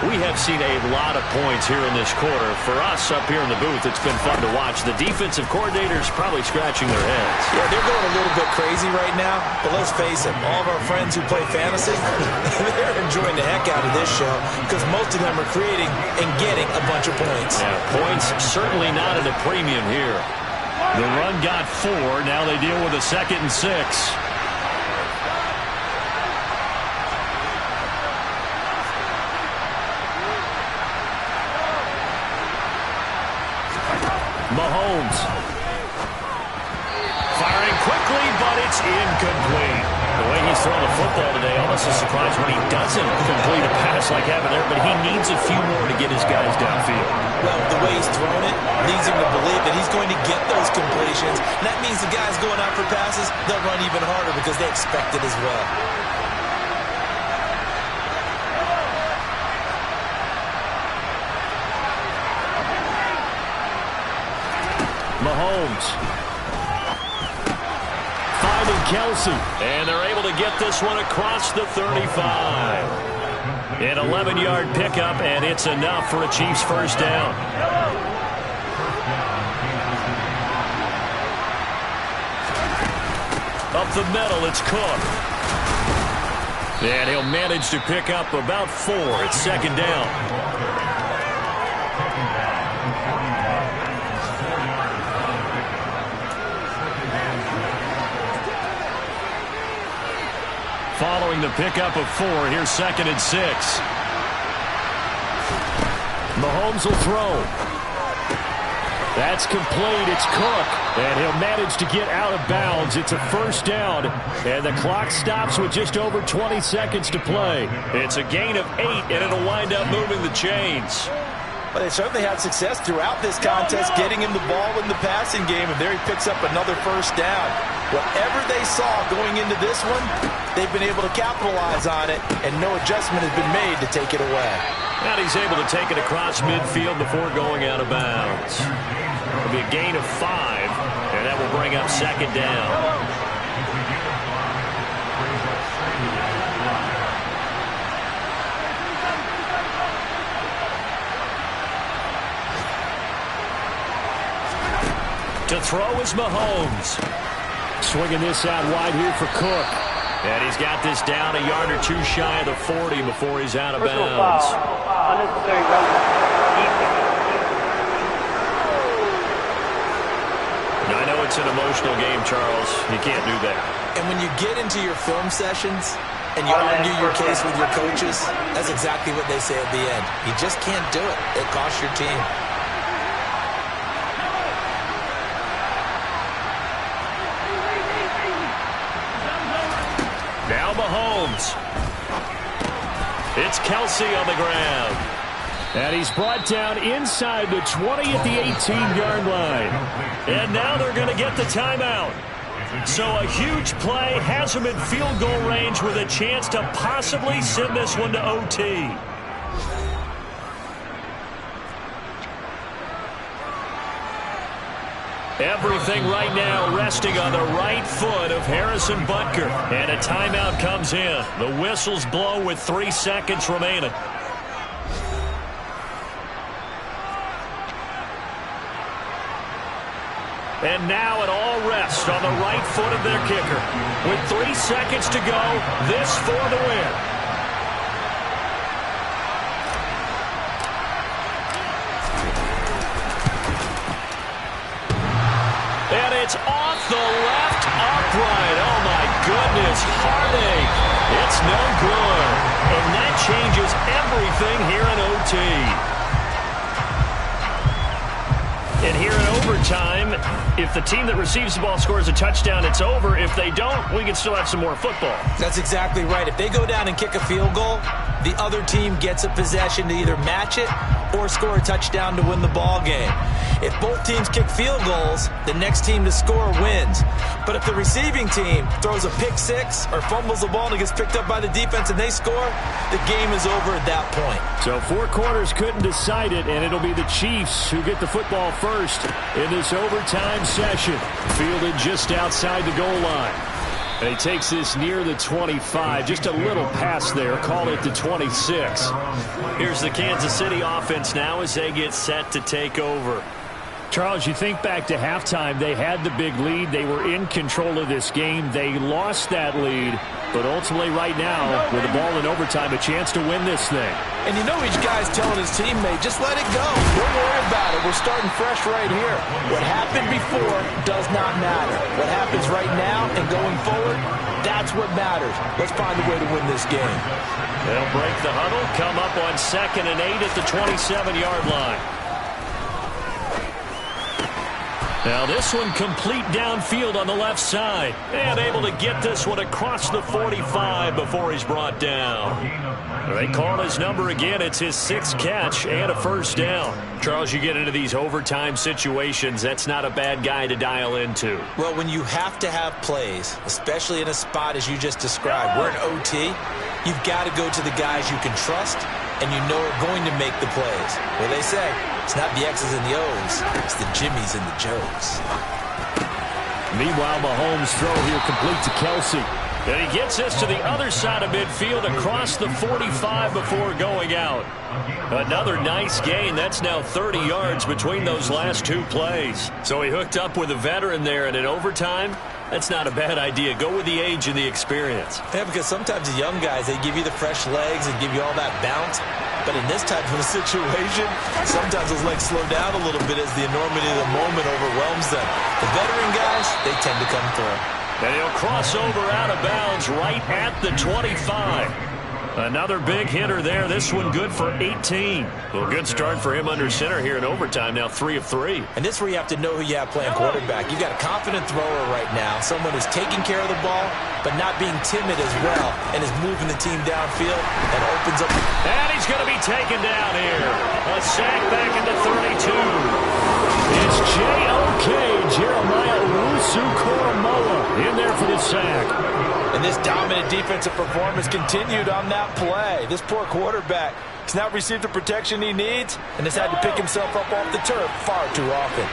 We have seen a lot of points here in this quarter. For us up here in the booth, it's been fun to watch. The defensive coordinators probably scratching their heads. Yeah, they're going a little bit crazy right now. But let's face it, all of our friends who play fantasy, they're enjoying the heck out of this show because most of them are creating and getting a bunch of points. Yeah, points certainly not at a premium here. The run got 4. Now they deal with a 2nd and 6. Mahomes. Firing quickly, but it's incomplete. The way he's throwing the football today, almost a surprise when he doesn't complete a pass like having there, but he needs a few more to get his guys downfield. Well, the way he's thrown it leads him to believe that he's going to get those completions. And that means the guys going out for passes, they'll run even harder because they expect it as well. Mahomes finding Kelsey, and they're able to get this one across the 35. An 11-yard pickup, and it's enough for a Chiefs first down. Up the middle, it's Cook. And he'll manage to pick up about 4. It's 2nd down. Following the pickup of 4, here's 2nd and 6. Mahomes will throw. That's complete. It's Cook. And he'll manage to get out of bounds. It's a first down. And the clock stops with just over 20 seconds to play. It's a gain of 8, and it'll wind up moving the chains. But they certainly had success throughout this contest, getting him the ball in the passing game, and there he picks up another first down. Whatever they saw going into this one, they've been able to capitalize on it, and no adjustment has been made to take it away. And he's able to take it across midfield before going out of bounds. It'll be a gain of 5, and that will bring up 2nd down. To throw is Mahomes. Swinging this out wide here for Cook. And he's got this down a yard or 2 shy of the 40 before he's out of bounds. I know it's an emotional game, Charles. You can't do that. And when you get into your film sessions, and you argue your case with your coaches, that's exactly what they say at the end. You just can't do it. It costs your team. Now Mahomes. It's Kelsey on the ground. And he's brought down inside the 20 at the 18-yard line. And now they're going to get the timeout. So a huge play has him in field goal range with a chance to possibly send this one to OT. Everything right now resting on the right foot of Harrison Butker. And a timeout comes in. The whistles blow with 3 seconds remaining. And now it all rests on the right foot of their kicker. With 3 seconds to go, this for the win. And it's off the left upright. Oh, my goodness. Heartache. It's no good. And that changes everything here in OT. And here in overtime, if the team that receives the ball scores a touchdown, it's over. If they don't, we can still have some more football. That's exactly right. If they go down and kick a field goal, the other team gets a possession to either match it or score a touchdown to win the ball game. If both teams kick field goals, the next team to score wins. But if the receiving team throws a pick six or fumbles the ball and it gets picked up by the defense and they score, the game is over at that point. So 4 quarters couldn't decide it, and it'll be the Chiefs who get the football first in this overtime session. Fielded just outside the goal line. And he takes this near the 25. Just a little pass there. Call it the 26. Here's the Kansas City offense now as they get set to take over. Charles, you think back to halftime, they had the big lead. They were in control of this game. They lost that lead. But ultimately right now, with the ball in overtime, a chance to win this thing. And you know each guy's telling his teammate, just let it go. Don't worry about it. We're starting fresh right here. What happened before does not matter. What happens right now and going forward, that's what matters. Let's find a way to win this game. They'll break the huddle, come up on 2nd and 8 at the 27-yard line. Now this one complete downfield on the left side. And able to get this one across the 45 before he's brought down. They call his number again. It's his 6th catch and a first down. Charles, you get into these overtime situations, that's not a bad guy to dial into. Well, when you have to have plays, especially in a spot as you just described, we're in OT, you've got to go to the guys you can trust and you know are going to make the plays. Well, they say, it's not the X's and the O's, it's the Jimmys and the Joes. Meanwhile, Mahomes' throw here complete to Kelsey. And he gets this to the other side of midfield across the 45 before going out. Another nice gain. That's now 30 yards between those last 2 plays. So he hooked up with a veteran there, and in overtime, that's not a bad idea. Go with the age and the experience. Yeah, because sometimes the young guys, they give you the fresh legs and give you all that bounce. But in this type of a situation, sometimes those legs slow down a little bit as the enormity of the moment overwhelms them. The veteran guys, they tend to come through. And he'll cross over out of bounds right at the 25. Another big hitter there. This one good for 18. Well, good start for him under center here in overtime. Now 3 of 3. And this is where you have to know who you have playing quarterback. You've got a confident thrower right now. Someone who's taking care of the ball, but not being timid as well, and is moving the team downfield. That opens up. And he's going to be taken down here. A sack back into 32. It's J.O.K. Jeremiah Owusu-Koramoah in there for the sack. And this dominant defensive performance continued on that play. This poor quarterback has not received the protection he needs and has had to pick himself up off the turf far too often.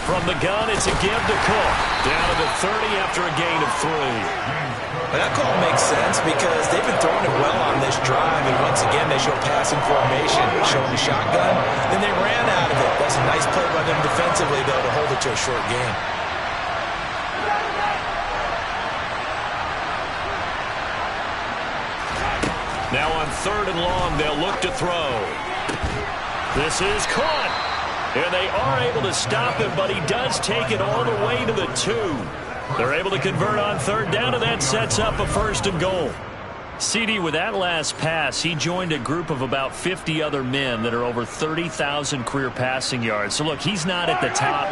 From the gun, it's a give to Cook. Down to the 30 after a gain of 3. Well, that call makes sense because they've been throwing it well on this drive, and once again they show passing formation, showing the shotgun. Then they ran out of it. That's a nice play by them defensively, though, to hold it to a short game. Now on 3rd and long, they'll look to throw. This is caught. And they are able to stop him, but he does take it all the way to the 2. They're able to convert on third down, and that sets up a 1st and goal. CD, with that last pass, he joined a group of about 50 other men that are over 30,000 career passing yards. So, look, he's not at the top,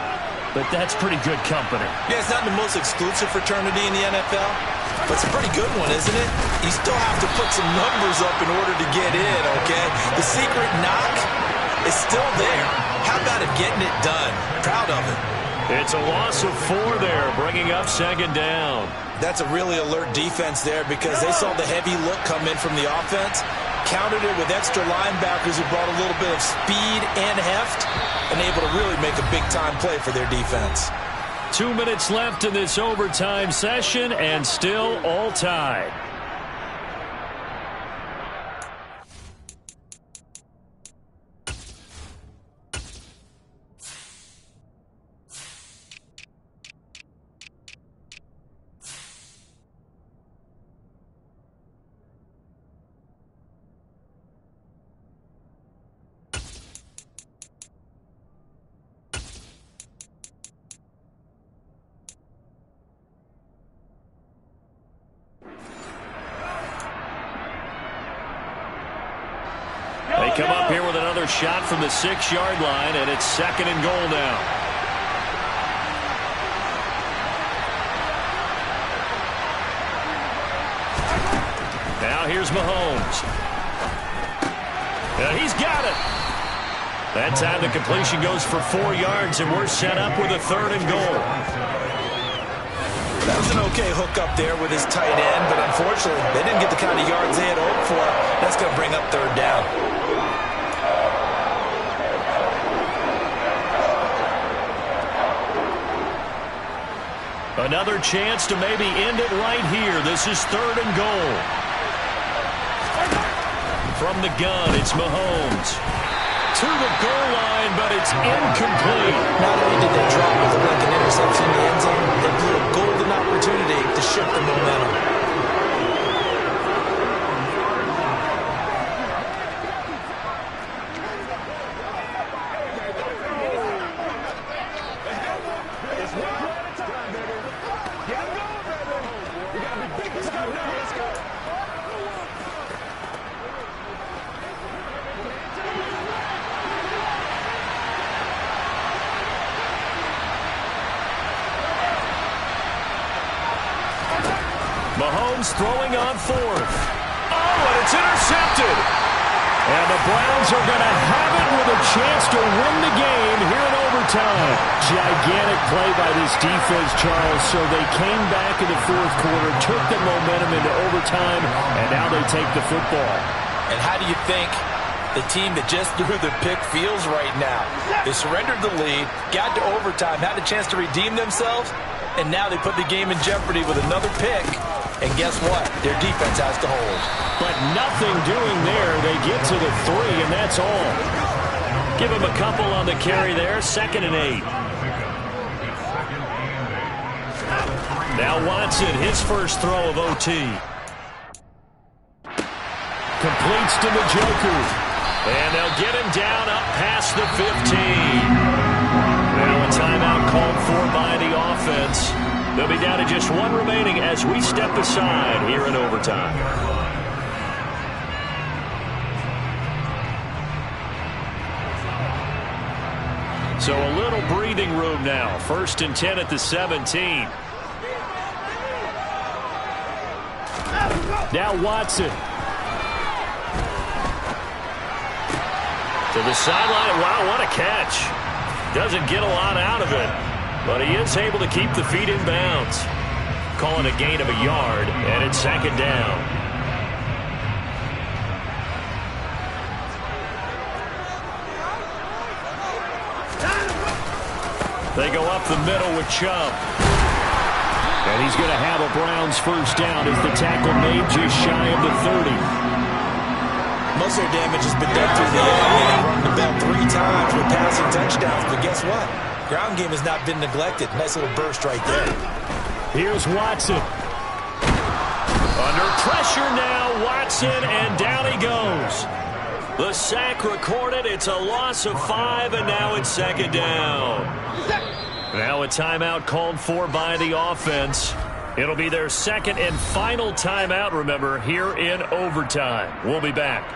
but that's pretty good company. Yeah, it's not the most exclusive fraternity in the NFL, but it's a pretty good one, isn't it? You still have to put some numbers up in order to get in, okay? The secret knock is still there. How about it getting it done? Proud of it. It's a loss of 4 there, bringing up 2nd down. That's a really alert defense there because they saw the heavy look come in from the offense, countered it with extra linebackers who brought a little bit of speed and heft, and able to really make a big-time play for their defense. 2 minutes left in this overtime session, and still all tied. They come up here with another shot from the 6-yard line, and it's 2nd and goal now. Now here's Mahomes. He's got it. That time the completion goes for 4 yards, and we're set up with a 3rd and goal. That was an okay hook up there with his tight end, but unfortunately, they didn't get the kind of yards they had hoped for. That's going to bring up 3rd down. Another chance to maybe end it right here. This is 3rd and goal. From the gun, it's Mahomes. To the goal line, but it's incomplete. Not only did they drop it, like an interception in the end zone, they blew a golden opportunity to shift the momentum. Mahomes throwing on 4th. Oh, and it's intercepted. And the Browns are going to have it with a chance to win the game here in overtime. Gigantic play by this defense, Charles. So they came back in the 4th quarter, took the momentum into overtime, and now they take the football. And how do you think the team that just threw the pick feels right now? They surrendered the lead, got to overtime, had a chance to redeem themselves, and now they put the game in jeopardy with another pick. And guess what? Their defense has to hold. But nothing doing there. They get to the 3, and that's all. Give him a couple on the carry there. 2nd and 8. Now Watson, his first throw of OT. Completes to Njoku. And they'll get him down up past the 15. Now a timeout called for by the offense. They'll be down to just 1 remaining as we step aside here in overtime. So a little breathing room now. 1st and 10 at the 17. Now Watson. To the sideline. Wow, what a catch. Doesn't get a lot out of it. But he is able to keep the feet in bounds. Calling a gain of a yard, and it's 2nd down. They go up the middle with Chubb. And he's going to have a Browns 1st down as the tackle made just shy of the 30. Most of their damage has been done through the air. They've run the bell 3 times with passing touchdowns. But guess what? Ground game has not been neglected. Nice little burst right there. Here's Watson. Under pressure now, Watson, and down he goes. The sack recorded. It's a loss of 5, and now it's 2nd down. Now a timeout called for by the offense. It'll be their second and final timeout, remember, here in overtime. We'll be back.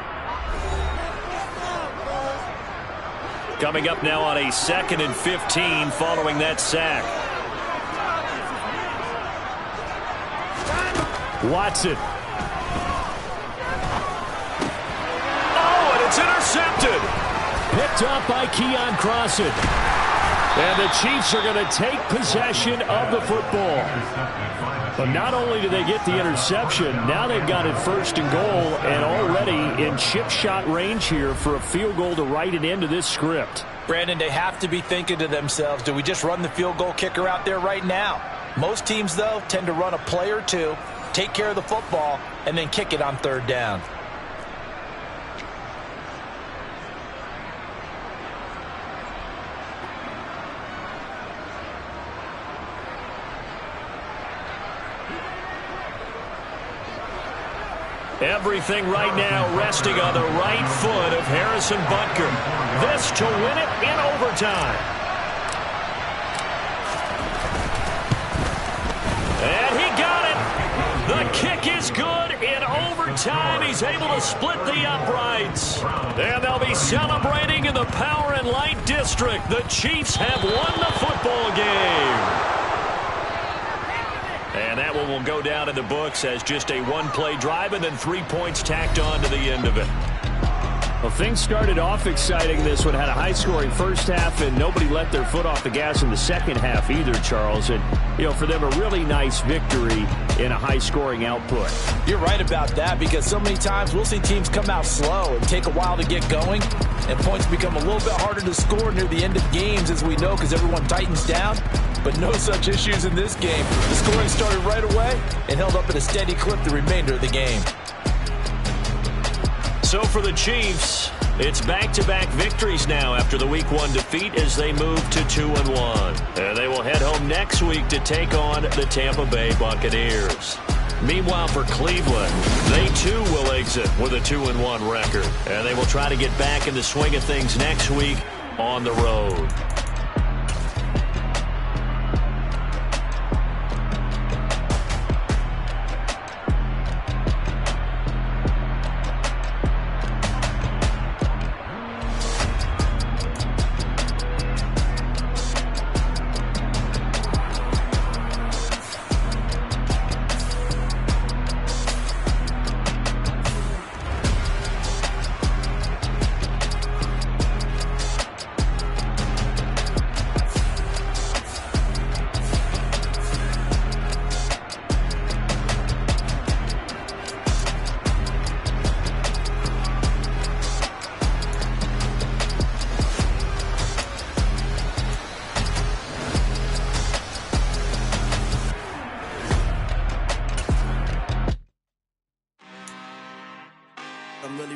Coming up now on a 2nd and 15 following that sack. Watson. Oh, and it's intercepted. Picked up by Keon Crossen. And the Chiefs are going to take possession of the football. But not only do they get the interception, now they've got it 1st and goal and already in chip shot range here for a field goal to write it into this script. Brandon, they have to be thinking to themselves, do we just run the field goal kicker out there right now? Most teams, though, tend to run a play or two, take care of the football, and then kick it on 3rd down. Everything right now resting on the right foot of Harrison Butker. This to win it in overtime. And he got it. The kick is good in overtime. He's able to split the uprights. And they'll be celebrating in the Power and Light District. The Chiefs have won the football game. And that one will go down in the books as just a one-play drive and then 3 points tacked on to the end of it. Well, things started off exciting. This one had a high-scoring first half, and nobody let their foot off the gas in the second half either, Charles. And, you know, for them, a really nice victory in a high-scoring output. You're right about that because so many times we'll see teams come out slow and take a while to get going, and points become a little bit harder to score near the end of games, as we know, because everyone tightens down. But no such issues in this game. The scoring started right away and held up at a steady clip the remainder of the game. So for the Chiefs, it's back-to-back victories now after the Week 1 defeat as they move to 2-1. And they will head home next week to take on the Tampa Bay Buccaneers. Meanwhile, for Cleveland, they too will exit with a 2-1 record. And they will try to get back in the swing of things next week on the road.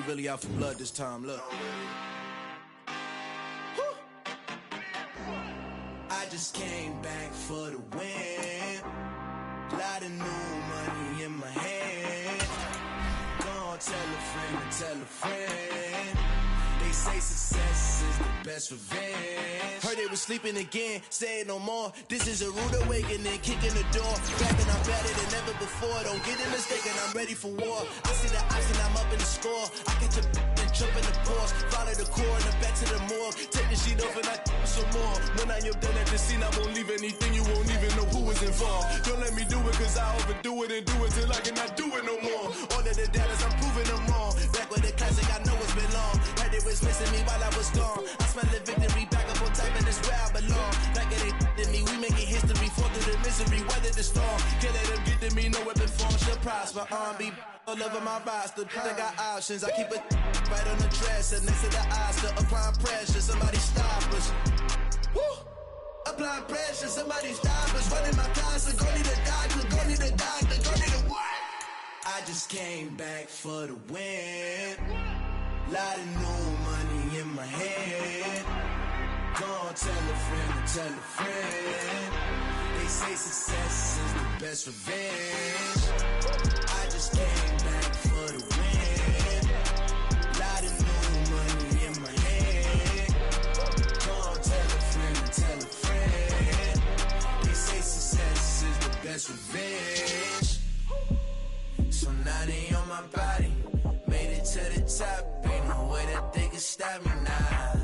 Really out for blood this time, look. I just came back for the win. Lot of new money in my hand. Gonna tell a friend to tell a friend. They say success is the best revenge. Heard they was sleeping again, say it no more. This is a rude awakening, kicking the door. Rapping, I'm better than ever before. Don't get it mistaken, I'm ready for war. I see the option, I'm up in the score. I catch a and jump in the Porsche. Follow the core and the back to the morgue. Take the sheet off and I some more. When I am done at the scene, I won't leave anything. You won't even know who was involved. Don't let me do it, cause I overdo it and do it till I cannot do it no more. All of the data, I'm proving them wrong. Back with the classic, I know it's been long. Heard it was missing me while I was gone. I smell the victory back up on top, and it's where I belong. Like it ain't to me, we making history. Fall through the misery, weather the storm. Can't let them get to me, no weapon form should prosper. Be all over my roster. I got options, I keep it right on the dresser. Next to the Oscar, applying pressure. Somebody stop us. Woo! Applying pressure, somebody stop us. Running my closet, go need a doctor, go need a doctor, go need a what? I just came back for the win. Lot of new money in my head. Gonna tell a friend to tell a friend. They say success is the best revenge. I just came back for the win. Lot of new money in my head. Gonna tell a friend to tell a friend. stop me now.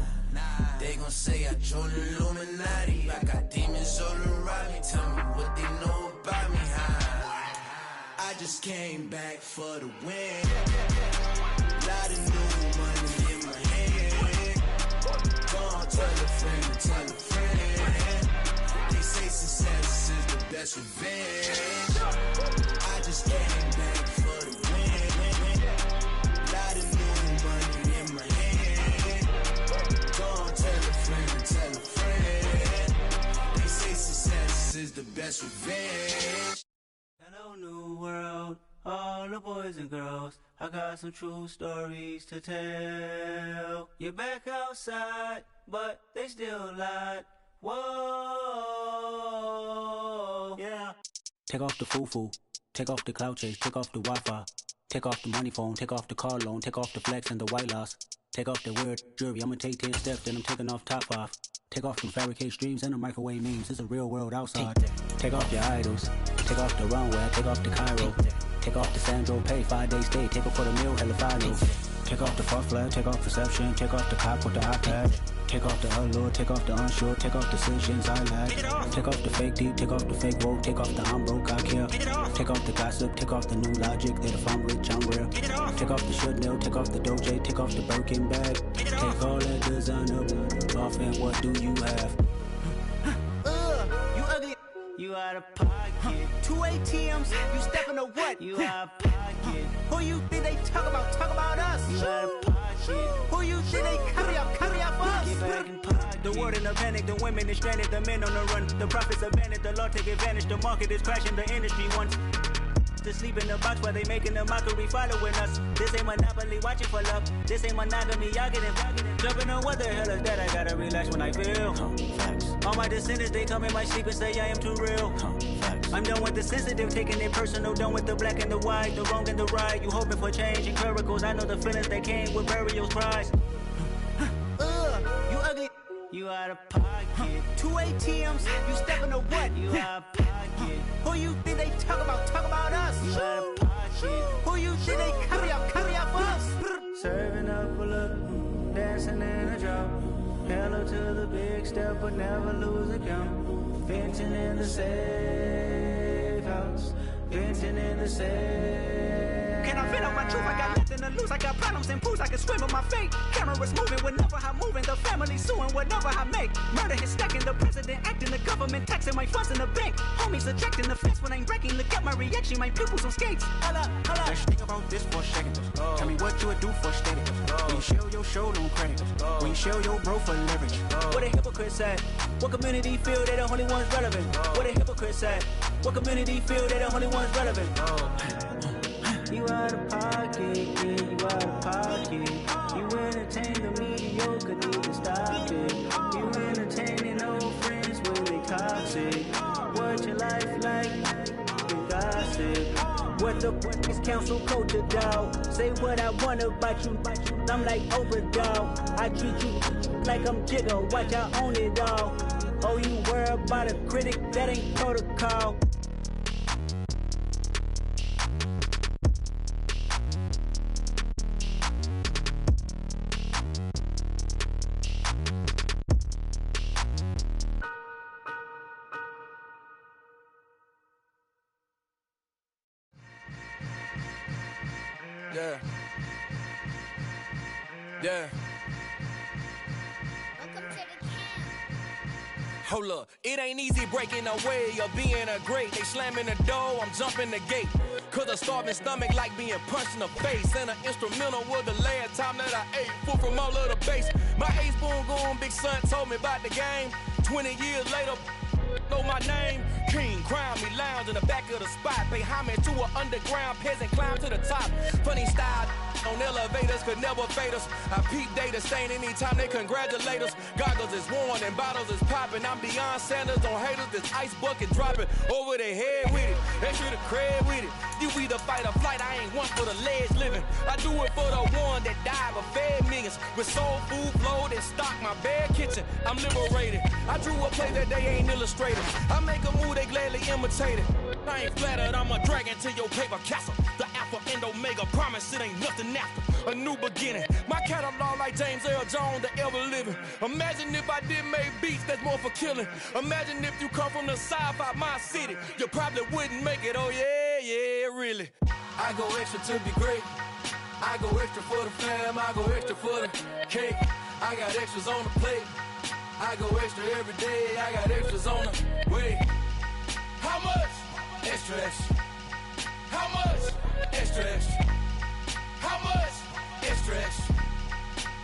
They gon' say I joined the Illuminati. I got demons all around me. Tell me what they know about me, I just came back for the win. Lot of new money in my hand. Go on, tell a friend, tell a friend. They say success is the best revenge. I just came back for the win. Lot of new money in my hand. Go on, tell a friend. They say success is the best revenge. Hello, new world, all the boys and girls. I got some true stories to tell. You're back outside, but they still lied. Whoa, yeah. Take off the foo-foo, take off the cloud chase, take off the Wi-Fi, take off the money phone, take off the car loan, take off the flex and the white loss, take off the weird jewelry. I'ma take 10 steps, then I'm taking off top 5. Take off them fabricate streams and the microwave memes. It's a real world outside. Take off your idols, take off the runway, take off the Cairo, take off the Sandro Pay, 5-day stay, take off for the meal, hella finals. Take off the fuck flag, take off perception, take off the cop with the iPad. Take off the allure, take off the unsure, take off decisions I lack. Take off the fake deep, take off the fake woke, take off the I'm broke, I care. Take off the gossip, take off the new logic that if I'm rich, I'm real. Take off the should know, take off the Doja, take off the Birkin bag. Take all that designer off and what do you have? You ugly. You out of pocket. 2 ATMs, you stepping to what? You out of pocket. Who you think they talk about? Talk about us. You out of pocket. Who you think they carry up for us? Get back in pocket. The world in a panic, the women is stranded, the men on the run. The profits abandoned, the law take advantage. The market is crashing, the industry wants to sleep in the box while they making a mockery following us. This ain't monopoly, watching for love. This ain't monogamy, y'all getting jumping on what the hell is that? I gotta relax when I feel. All my descendants, they come in my sleep and say I am too real. I'm done with the sensitive, taking it personal. Done with the black and the white, the wrong and the right. You hoping for change and miracles. I know the feelings that came with burials, cries. You ugly. You out of pocket. 2 ATMs, you stepping to what? You out of pocket. Who you think they talk about? Talk about us. You out of pocket. Who you think they carry up for us? Serving up a look, dancing in a drop. Hello to the big step, but never lose a count. Venting in the safe house. Venting in the safe. Can I feel out my truth? I got nothing to lose. I got problems and pools. I can swim in my fate. Cameras moving whenever I'm moving. The family suing whatever I make. Murder is stacking. The president acting. The government taxing my funds in the bank. Homies ejecting the fence when I'm breaking. Look at my reaction. My pupils on skates. Holla, holla. Let's think about this for a second. Tell me what you would do for steady. When you show your show, don't credit. When you show your bro for leverage. What a hypocrite said. What community feel they the only ones relevant? What a hypocrite said. What community feel they the only ones relevant? You out of pocket, yeah, you out of pocket. You entertain the mediocre, need to stop it. You entertaining old friends when they toxic. What your life like? The gossip. What the is council culture, dog? Say what I want about you. I'm like overdog. I treat you like I'm Jigga. Watch I own it all. Oh, you worry about a critic? That ain't protocol. Yeah. Yeah. Hold up, it ain't easy breaking away or being a great. They slamming the door, I'm jumping the gate. Cause a starving stomach like being punched in the face. And an instrumental was the last time that I ate food from all of the base. My A-spoon going, big son told me about the game. 20 years later, know my name. King, crown me, lounge in the back of the spot. Pay homage to an underground peasant, climb to the top. Funny style on elevators could never fade us. I peep data stain anytime they congratulate us. Goggles is worn and bottles is popping. I'm beyond Sanders on haters, this ice bucket dropping over their head with it. They should have cred with it. You either fight or flight, I ain't one for the ledge living. I do it for the one that died but fed millions. With soul food flowed and stocked my bare kitchen. I'm liberated. I drew a play that they ain't illustrated. I make a move, they gladly imitate it. I ain't flattered, I'm a dragon to your paper castle. The Alpha and Omega promise it ain't nothing after. A new beginning, My catalog like James Earl Jones, the ever living. Imagine if I did make beats that's more for killing. Imagine if you come from the south out my city, you probably wouldn't make it. Oh yeah, really. I go extra to be great. I go extra for the fam. I go extra for the cake. I got extras on the plate. I go extra every day. I got extras on the way. How much? Extra, extra. How much? Extra, extra. How much? Extra, extra.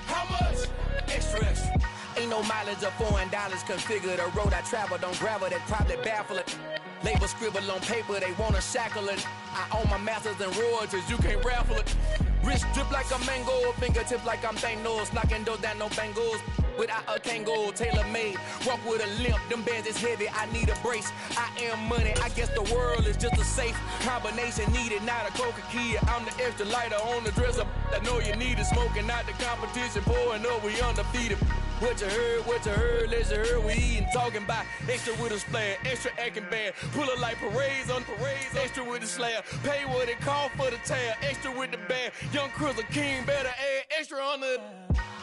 How much? Extra, extra. Ain't no mileage of $4 configure the road I travel. Don't gravel that probably baffle it. Label scribble on paper, they wanna shackle it. I own my masters and royalties, you can't raffle it. Wrist drip like a mango, fingertip like I'm Thanos. Knocking those down, no bangles. Without a Kango, tailor-made. Walk with a limp, them bands is heavy, I need a brace. I am money, I guess the world is just a safe combination needed, not a coca-key. I'm the extra lighter on the dresser. I know you need it, smoking out the competition, pouring up, we undefeated. What you heard, let's you heard, we eatin', talking about extra with a splash, extra acting bad, pull it like parades on parades, extra with the slab, pay what it cost for the tab, extra with the bag, young Chris a king, better add extra on the.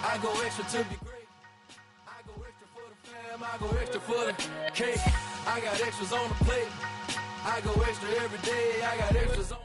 I go extra to be great. I go extra for the fam, I go extra for the cake. I got extras on the plate. I go extra every day, I got extras on